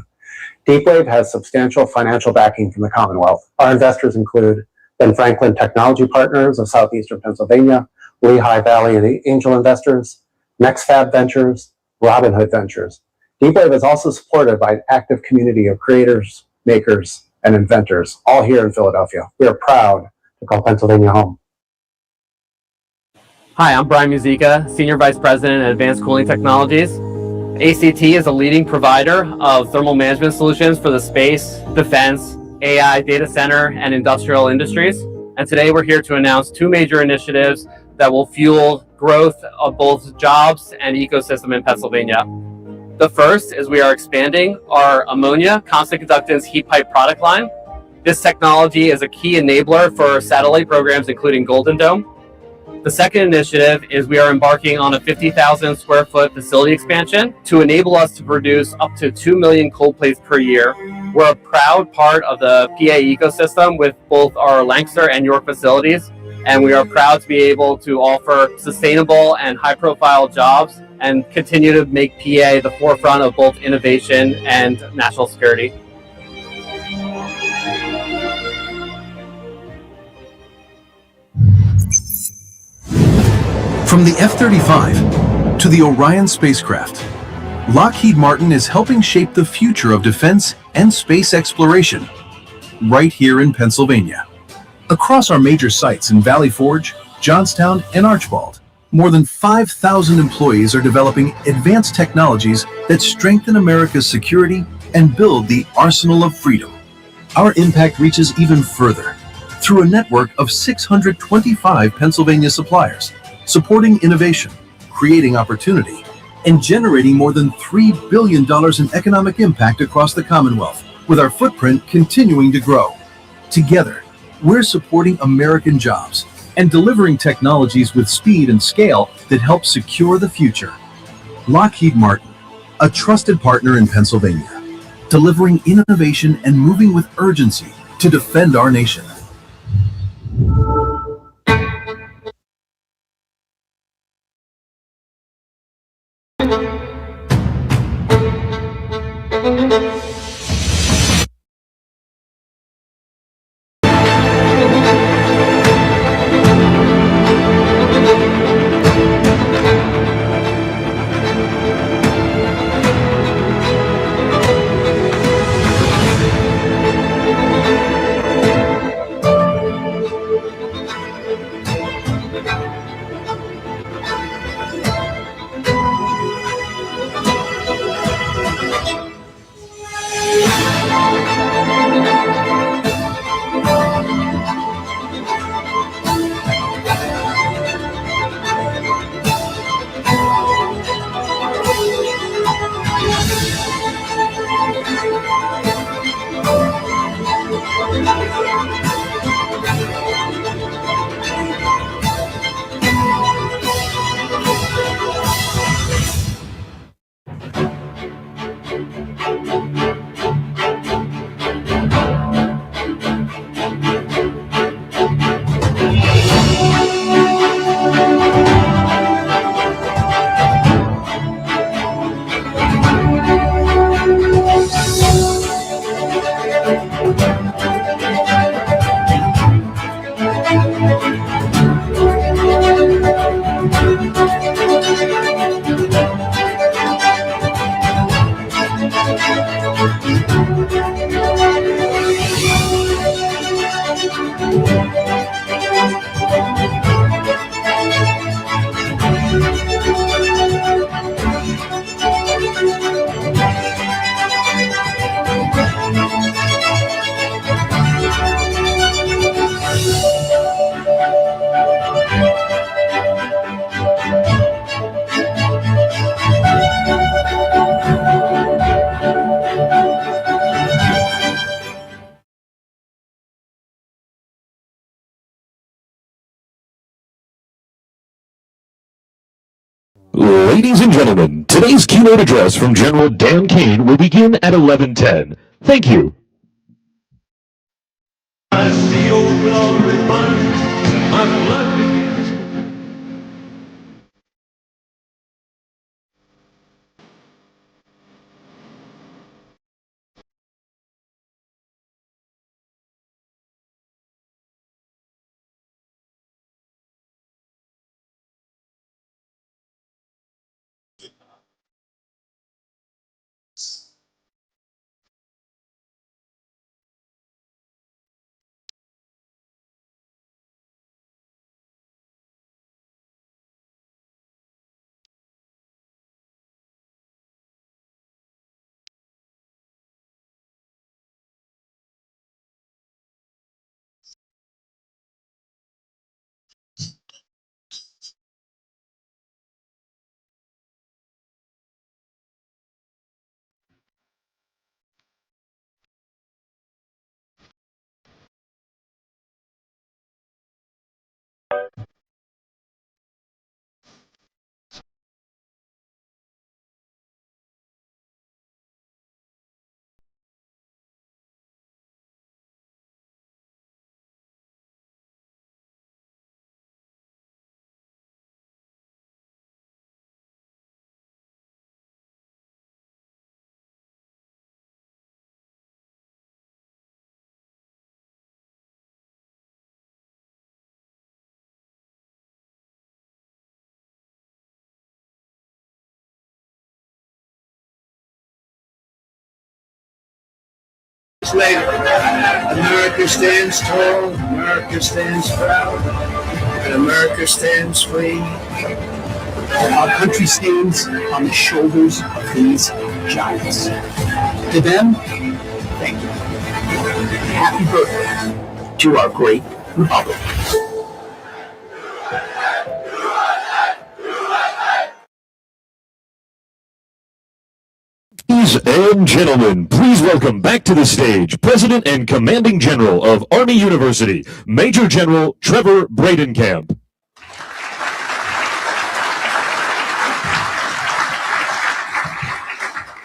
DeepWave has substantial financial backing from the Commonwealth. Our investors include Ben Franklin Technology Partners of Southeastern Pennsylvania, Lehigh Valley and the Angel Investors, NextFab Ventures, Robinhood Ventures. DeepWave is also supported by an active community of creators, makers, and inventors, all here in Philadelphia. We are proud to call Pennsylvania home. Hi, I'm Brian Muzica, Senior Vice President at Advanced Cooling Technologies. ACT is a leading provider of thermal management solutions for the space, defense, AI, data center, and industrial industries. And today we're here to announce 2 major initiatives that will fuel growth of both jobs and ecosystem in Pennsylvania. The first is we are expanding our ammonia constant conductance heat pipe product line. This technology is a key enabler for satellite programs, including Golden Dome. The second initiative is we are embarking on a 50,000 square foot facility expansion to enable us to produce up to 2 million cold plates per year. We're a proud part of the PA ecosystem with both our Lancaster and York facilities, and we are proud to be able to offer sustainable and high-profile jobs and continue to make PA the forefront of both innovation and national security. From the F-35 to the Orion spacecraft, Lockheed Martin is helping shape the future of defense and space exploration right here in Pennsylvania. Across our major sites in Valley Forge, Johnstown, and Archbald, more than 5,000 employees are developing advanced technologies that strengthen America's security and build the arsenal of freedom. Our impact reaches even further through a network of 625 Pennsylvania suppliers, supporting innovation, creating opportunity, and generating more than $3 billion in economic impact across the Commonwealth, with our footprint continuing to grow. Together, we're supporting American jobs and delivering technologies with speed and scale that help secure the future. Lockheed Martin, a trusted partner in Pennsylvania, delivering innovation and moving with urgency to defend our nation. Ladies and gentlemen, today's keynote address from General Dan Kane will begin at 11:10. Thank you. I see old glory burn, my blood begins. Later, America stands tall, America stands proud, and America stands free. Our country stands on the shoulders of these giants. To them, thank you. Happy birthday to our great republic. Ladies and gentlemen, please welcome back to the stage President and Commanding General of Army University, Major General Trevor Bradenkamp.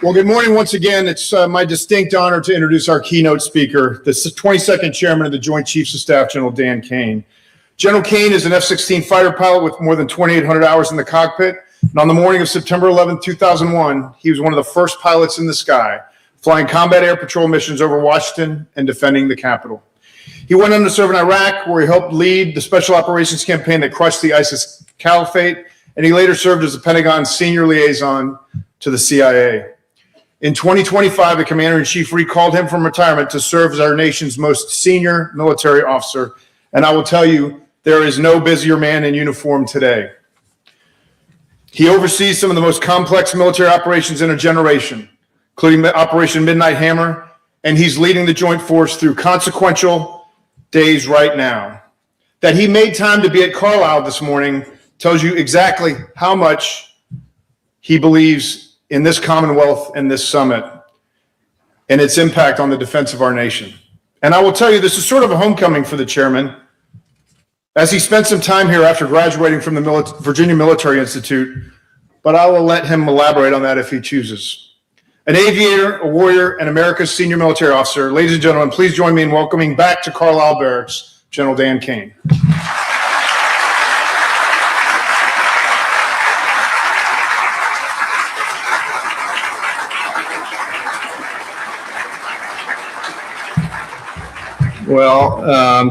Well, good morning once again. It's my distinct honor to introduce our keynote speaker, the 22nd Chairman of the Joint Chiefs of Staff, General Dan Kane. General Kane is an F-16 fighter pilot with more than 2,800 hours in the cockpit. And on the morning of September 11, 2001, he was one of the first pilots in the sky, flying combat air patrol missions over Washington and defending the Capitol. He went on to serve in Iraq, where he helped lead the special operations campaign that crushed the ISIS caliphate, and he later served as the Pentagon's senior liaison to the CIA. In 2025, the Commander-in-Chief recalled him from retirement to serve as our nation's most senior military officer, and I will tell you, there is no busier man in uniform today. He oversees some of the most complex military operations in a generation, including Operation Midnight Hammer, and he's leading the Joint Force through consequential days right now. That he made time to be at Carlisle this morning tells you exactly how much he believes in this Commonwealth and this summit and its impact on the defense of our nation. And I will tell you, this is sort of a homecoming for the chairman, as he spent some time here after graduating from the Virginia Military Institute, but I will let him elaborate on that if he chooses. An aviator, a warrior, and America's senior military officer, ladies and gentlemen, please join me in welcoming back to Carlisle Barracks, General Dan Kane. Well,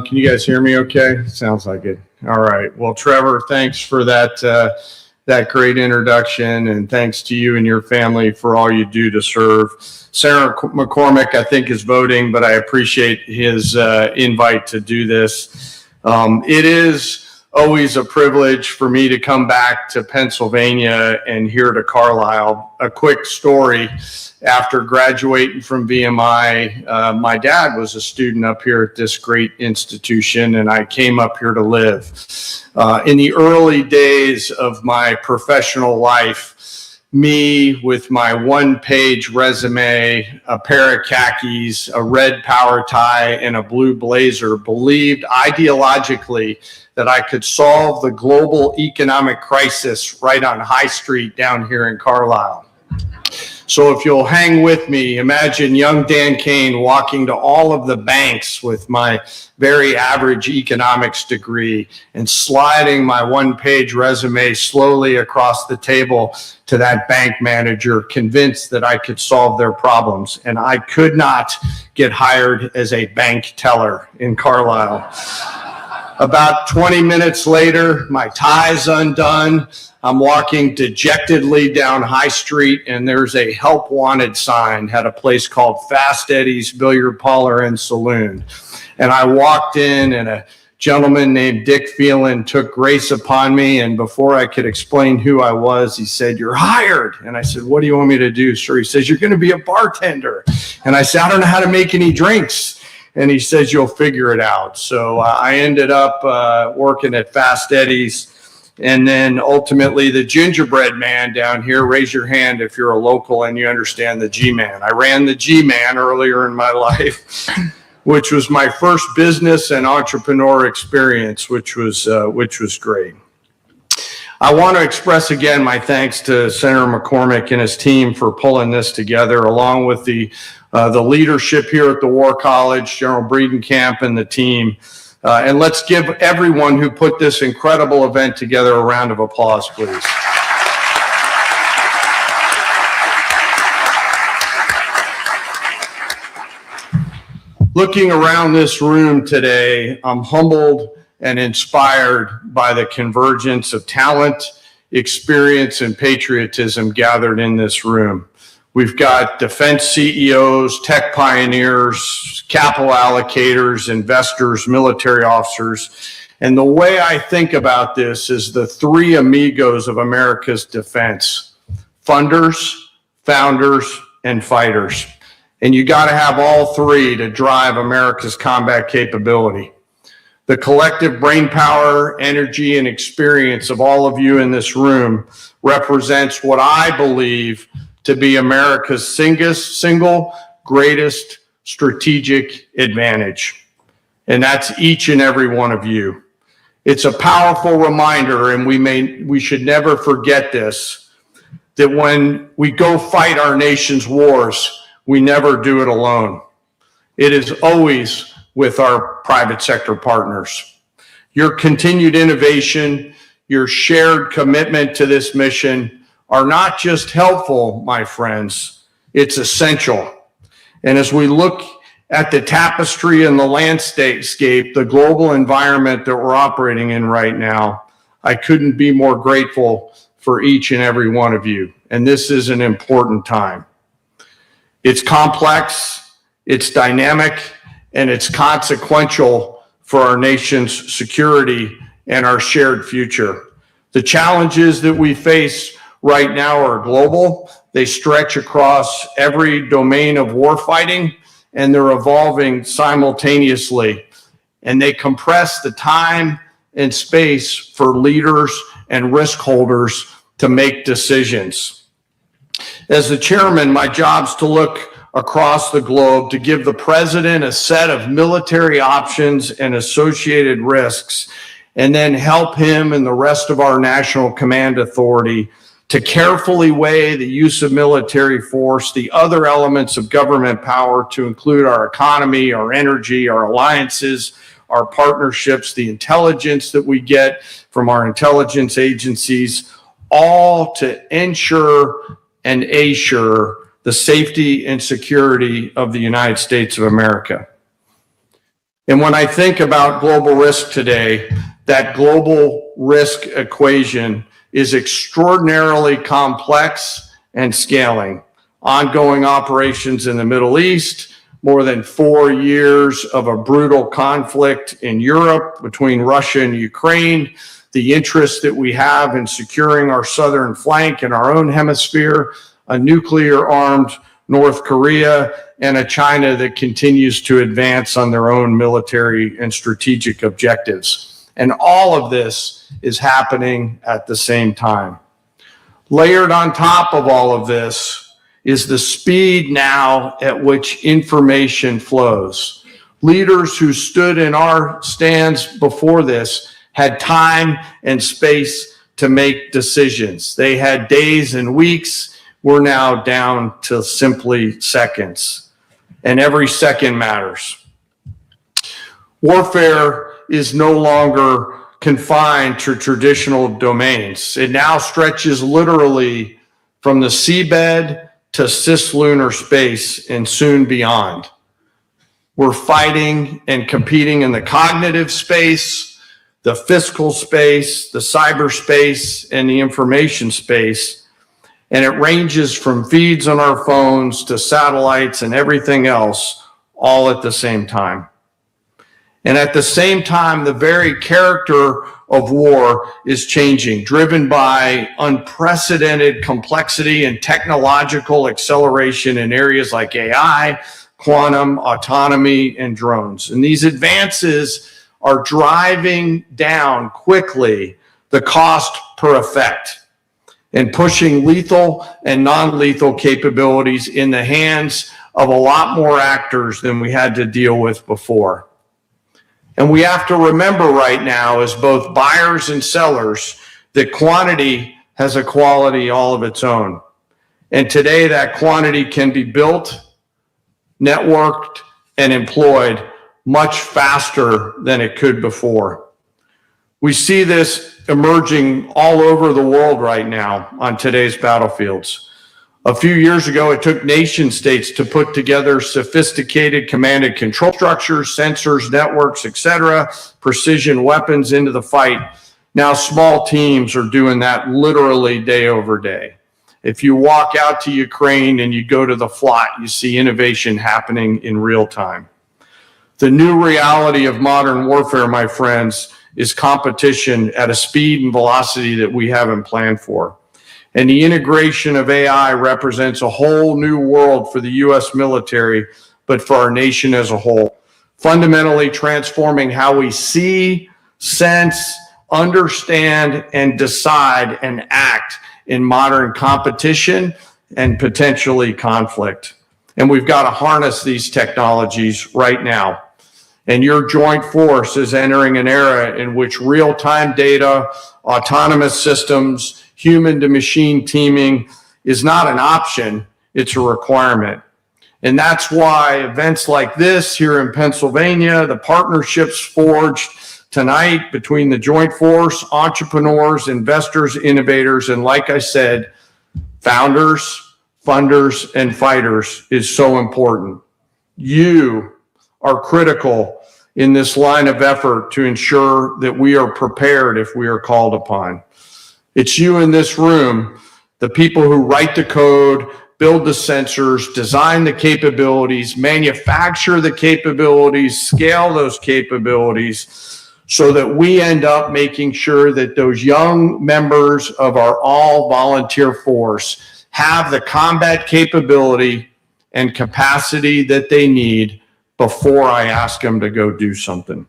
can you guys hear me okay? Sounds like it. All right. Well, Trevor, thanks for that great introduction, and thanks to you and your family for all you do to serve. Sarah McCormick, I think, is voting, but I appreciate his invite to do this. It is always a privilege for me to come back to Pennsylvania and here to Carlisle. A quick story. After graduating from VMI, my dad was a student up here at this great institution, and I came up here to live. In the early days of my professional life, me with my one-page resume, a pair of khakis, a red power tie, and a blue blazer believed ideologically that I could solve the global economic crisis right on High Street down here in Carlisle. So if you'll hang with me, imagine young Dan Kane walking to all of the banks with my very average economics degree and sliding my one-page resume slowly across the table to that bank manager, convinced that I could solve their problems. And I could not get hired as a bank teller in Carlisle. About 20 minutes later, my tie's undone. I'm walking dejectedly down High Street, and there's a help wanted sign at a place called Fast Eddie's Billiard Parlor and Saloon. And I walked in, and a gentleman named Dick Phelan took grace upon me. And before I could explain who I was, he said, "You're hired." And I said, "What do you want me to do, sir?" He says, "You're going to be a bartender." And I said, "I don't know how to make any drinks." And he says, "You'll figure it out." So I ended up working at Fast Eddie's. And then ultimately the gingerbread man down here, raise your hand if you're a local and you understand the G-Man. I ran the G-Man earlier in my life, which was my first business and entrepreneur experience, which was great. I want to express again my thanks to Senator McCormick and his team for pulling this together, along with the leadership here at the War College, General Breedenkamp and the team. And let's give everyone who put this incredible event together a round of applause, please. Looking around this room today, I'm humbled and inspired by the convergence of talent, experience, and patriotism gathered in this room. We've got defense CEOs, tech pioneers, capital allocators, investors, military officers. And the way I think about this is the three amigos of America's defense: funders, founders, and fighters. And you got to have all three to drive America's combat capability. The collective brain power, energy, and experience of all of you in this room represents what I believe to be America's single greatest strategic advantage. And that's each and every one of you. It's a powerful reminder, and we should never forget this, that when we go fight our nation's wars, we never do it alone. It is always with our private sector partners. Your continued innovation, your shared commitment to this mission are not just helpful, my friends, it's essential. And as we look at the tapestry and the landscape, the global environment that we're operating in right now, I couldn't be more grateful for each and every one of you. And this is an important time. It's complex, it's dynamic, and it's consequential for our nation's security and our shared future. The challenges that we face right now are global. They stretch across every domain of warfighting, and they're evolving simultaneously. And they compress the time and space for leaders and risk holders to make decisions. As the chairman, my job is to look across the globe to give the president a set of military options and associated risks, and then help him and the rest of our national command authority to carefully weigh the use of military force, the other elements of government power to include our economy, our energy, our alliances, our partnerships, the intelligence that we get from our intelligence agencies, all to ensure and assure the safety and security of the United States of America. And when I think about global risk today, that global risk equation is extraordinarily complex and scaling. Ongoing operations in the Middle East, more than 4 years of a brutal conflict in Europe between Russia and Ukraine, the interest that we have in securing our southern flank in our own hemisphere, a nuclear-armed North Korea, and a China that continues to advance on their own military and strategic objectives. And all of this is happening at the same time. Layered on top of all of this is the speed now at which information flows. Leaders who stood in our stands before this had time and space to make decisions. They had days and weeks. We're now down to simply seconds, and every second matters. Warfare is no longer confined to traditional domains. It now stretches literally from the seabed to cislunar space and soon beyond. We're fighting and competing in the cognitive space, the physical space, the cyberspace, and the information space. And it ranges from feeds on our phones to satellites and everything else all at the same time. And at the same time, the very character of war is changing, driven by unprecedented complexity and technological acceleration in areas like AI, quantum, autonomy, and drones. And these advances are driving down quickly the cost per effect and pushing lethal and non-lethal capabilities in the hands of a lot more actors than we had to deal with before. And we have to remember right now, as both buyers and sellers, that quantity has a quality all of its own. And today that quantity can be built, networked, and employed much faster than it could before. We see this emerging all over the world right now on today's battlefields. A few years ago, it took nation states to put together sophisticated command and control structures, sensors, networks, etc., precision weapons into the fight. Now small teams are doing that literally day over day. If you walk out to Ukraine and you go to the FLOT, you see innovation happening in real time. The new reality of modern warfare, my friends, is competition at a speed and velocity that we haven't planned for. And the integration of AI represents a whole new world for the U.S. military, but for our nation as a whole, fundamentally transforming how we see, sense, understand, and decide and act in modern competition and potentially conflict. And we've got to harness these technologies right now. And your joint force is entering an era in which real-time data, autonomous systems, human-to-machine teaming is not an option, it's a requirement. And that's why events like this here in Pennsylvania, the partnerships forged tonight between the joint force, entrepreneurs, investors, innovators, and like I said, founders, funders, and fighters is so important. You are critical in this line of effort to ensure that we are prepared if we are called upon. It's you in this room, the people who write the code, build the sensors, design the capabilities, manufacture the capabilities, scale those capabilities, so that we end up making sure that those young members of our all-volunteer force have the combat capability and capacity that they need before I ask them to go do something.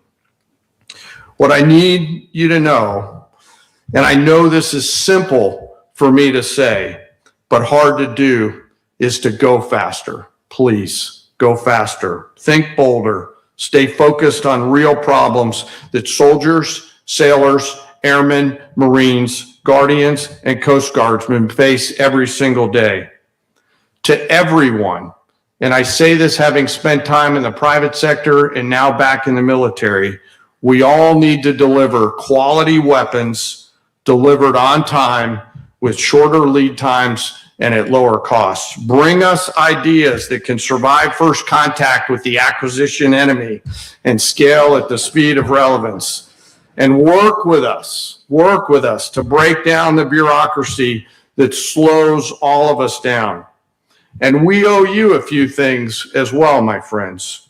What I need you to know, and I know this is simple for me to say, but hard to do, is to go faster. Please go faster. Think bolder. Stay focused on real problems that soldiers, sailors, airmen, Marines, Guardians, and Coast Guardsmen face every single day. To everyone, and I say this having spent time in the private sector and now back in the military, we all need to deliver quality weapons delivered on time with shorter lead times and at lower costs. Bring us ideas that can survive first contact with the acquisition enemy and scale at the speed of relevance. And work with us to break down the bureaucracy that slows all of us down. And we owe you a few things as well, my friends.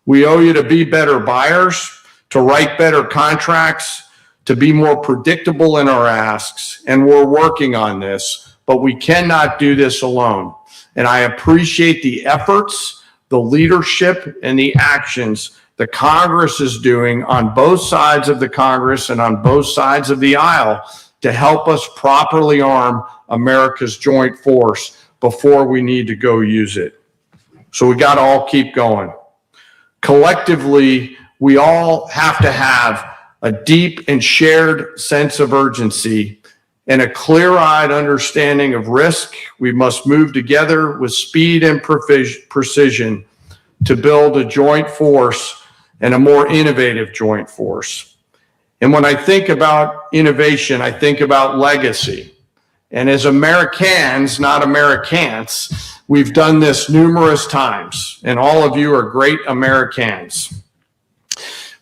We owe you to be better buyers, to write better contracts, to be more predictable in our asks, and we're working on this, but we cannot do this alone. And I appreciate the efforts, the leadership, and the actions the Congress is doing on both sides of the Congress and on both sides of the aisle to to help us properly arm America's joint force before we need to go use it. So we got to all keep going. Collectively, we all have to have a deep and shared sense of urgency and a clear-eyed understanding of risk. We must move together with speed and precision to build a joint force and a more innovative joint force. And when I think about innovation, I think about legacy. And as Americans, not Americans, we've done this numerous times, and all of you are great Americans.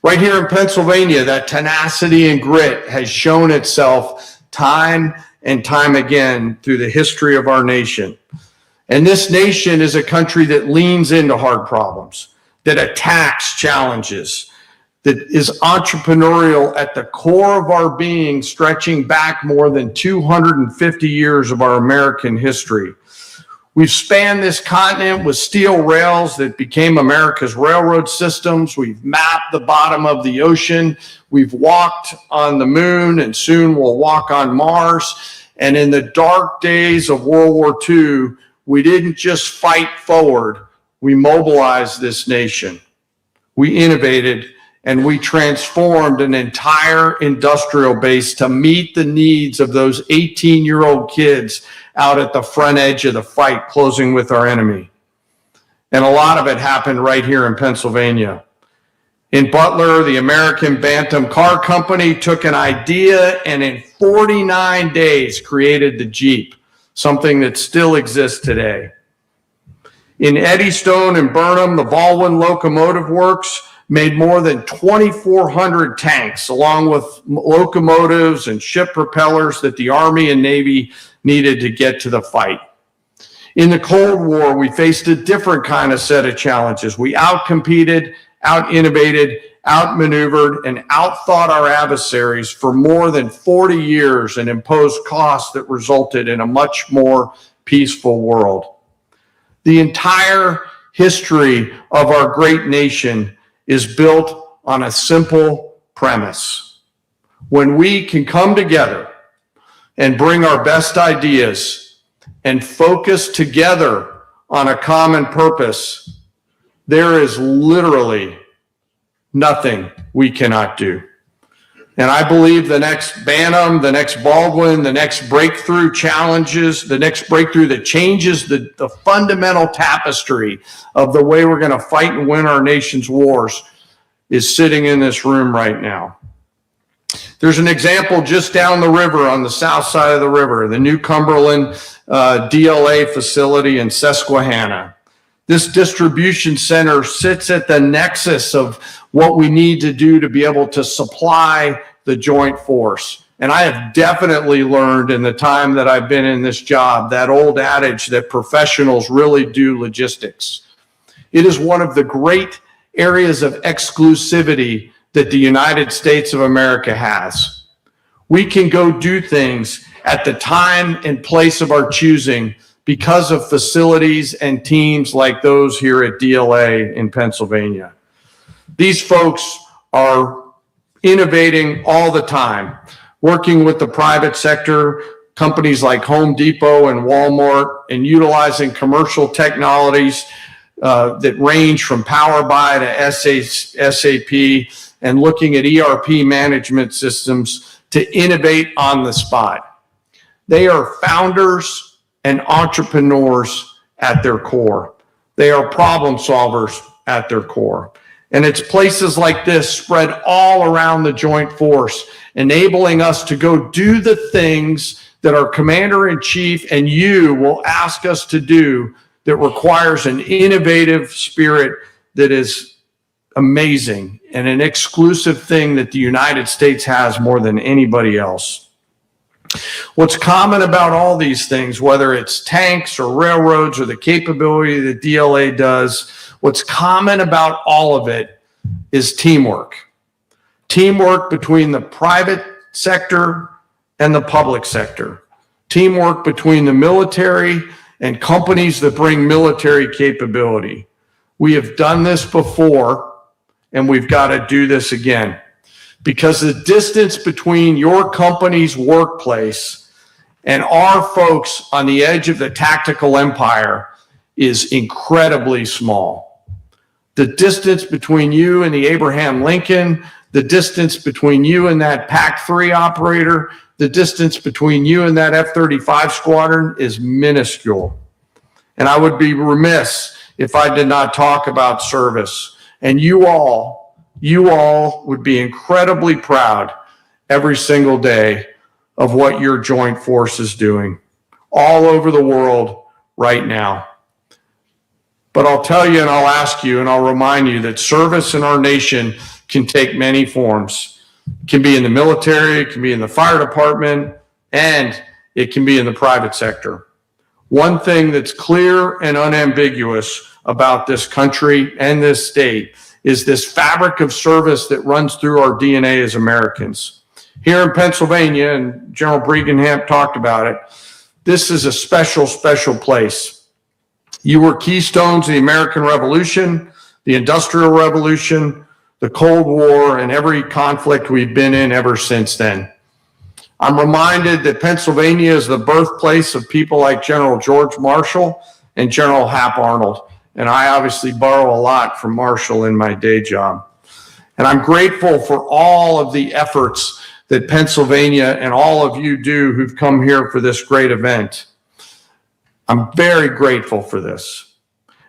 Right here in Pennsylvania, that tenacity and grit has shown itself time and time again through the history of our nation. And this nation is a country that leans into hard problems, that attacks challenges, that is entrepreneurial at the core of our being, stretching back more than 250 years of our American history. We've spanned this continent with steel rails that became America's railroad systems. We've mapped the bottom of the ocean. We've walked on the moon, and soon we'll walk on Mars. And in the dark days of World War II, we didn't just fight forward. We mobilized this nation. We innovated, and we transformed an entire industrial base to meet the needs of those 18-year-old kids out at the front edge of the fight, closing with our enemy. And a lot of it happened right here in Pennsylvania. In Butler, the American Bantam Car Company took an idea and in 49 days created the Jeep, something that still exists today. In Eddystone and Burnham, the Baldwin Locomotive Works made more than 2,400 tanks, along with locomotives and ship propellers that the Army and Navy needed to get to the fight. In the Cold War, we faced a different kind of set of challenges. We outcompeted, out-innovated, outmaneuvered, and outthought our adversaries for more than 40 years and imposed costs that resulted in a much more peaceful world. The entire history of our great nation is built on a simple premise. When we can come together and bring our best ideas and focus together on a common purpose, there is literally nothing we cannot do. And I believe the next Bantam, the next Baldwin, the next breakthrough challenges, the next breakthrough that changes the fundamental tapestry of the way we're going to fight and win our nation's wars is sitting in this room right now. There's an example just down the river on the south side of the river, the New Cumberland DLA facility in Susquehanna. This distribution center sits at the nexus of what we need to do to be able to supply the joint force. And I have definitely learned in the time that I've been in this job, that old adage that professionals really do logistics. It is one of the great areas of exclusivity that the United States of America has. We can go do things at the time and place of our choosing because of facilities and teams like those here at DLA in Pennsylvania. These folks are innovating all the time, working with the private sector, companies like Home Depot and Walmart, and utilizing commercial technologies that range from PowerBuy to SAP, and looking at ERP management systems to innovate on the spot. They are founders and entrepreneurs at their core. They are problem solvers at their core. And it's places like this spread all around the joint force, enabling us to go do the things that our commander-in-chief and you will ask us to do that requires an innovative spirit that is amazing and an exclusive thing that the United States has more than anybody else. What's common about all these things, whether it's tanks or railroads or the capability that DLA does, what's common about all of it is teamwork. Teamwork between the private sector and the public sector. Teamwork between the military and companies that bring military capability. We have done this before, and we've got to do this again. because the distance between your company's workplace and our folks on the edge of the tactical empire is incredibly small. The distance between you and the Abraham Lincoln, the distance between you and that PAC-3 operator, the distance between you and that F-35 squadron is minuscule. And I would be remiss if I did not talk about service. And you all would be incredibly proud every single day of what your joint force is doing all over the world right now. But I'll tell you and I'll ask you and I'll remind you that service in our nation can take many forms. It can be in the military, it can be in the fire department, and it can be in the private sector. One thing that's clear and unambiguous about this country and this state is this fabric of service that runs through our DNA as Americans. Here in Pennsylvania, and General Bregenham talked about it, this is a special, special place. You were keystones of the American Revolution, the Industrial Revolution, the Cold War, and every conflict we've been in ever since then. I'm reminded that Pennsylvania is the birthplace of people like General George Marshall and General Hap Arnold. And I obviously borrow a lot from Marshall in my day job. And I'm grateful for all of the efforts that Pennsylvania and all of you do who've come here for this great event. I'm very grateful for this.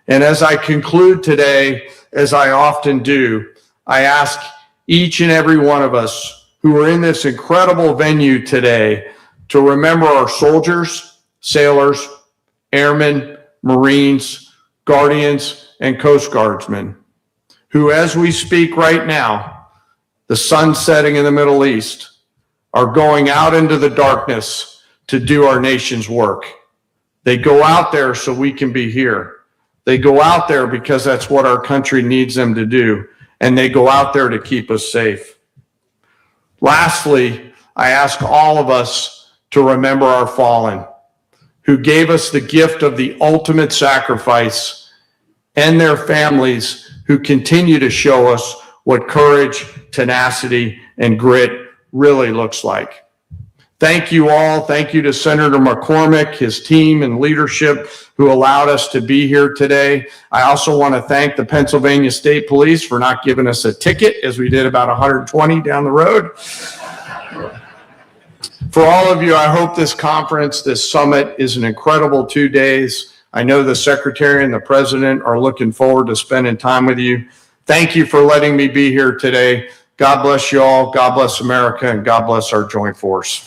And as I conclude today, as I often do, I ask each and every one of us who are in this incredible venue today to remember our soldiers, sailors, airmen, Marines, Guardians, and Coast Guardsmen, who, as we speak right now, the sun setting in the Middle East, are going out into the darkness to do our nation's work. They go out there so we can be here. They go out there because that's what our country needs them to do, and they go out there to keep us safe. Lastly, I ask all of us to remember our fallen, who gave us the gift of the ultimate sacrifice, and their families who continue to show us what courage, tenacity, and grit really looks like. Thank you all. Thank you to Senator McCormick, his team and leadership who allowed us to be here today. I also want to thank the Pennsylvania State Police for not giving us a ticket, as we did about 120 down the road. For all of you, I hope this conference, this summit, is an incredible 2 days. I know the Secretary and the President are looking forward to spending time with you. Thank you for letting me be here today. God bless you all. God bless America, and God bless our joint force.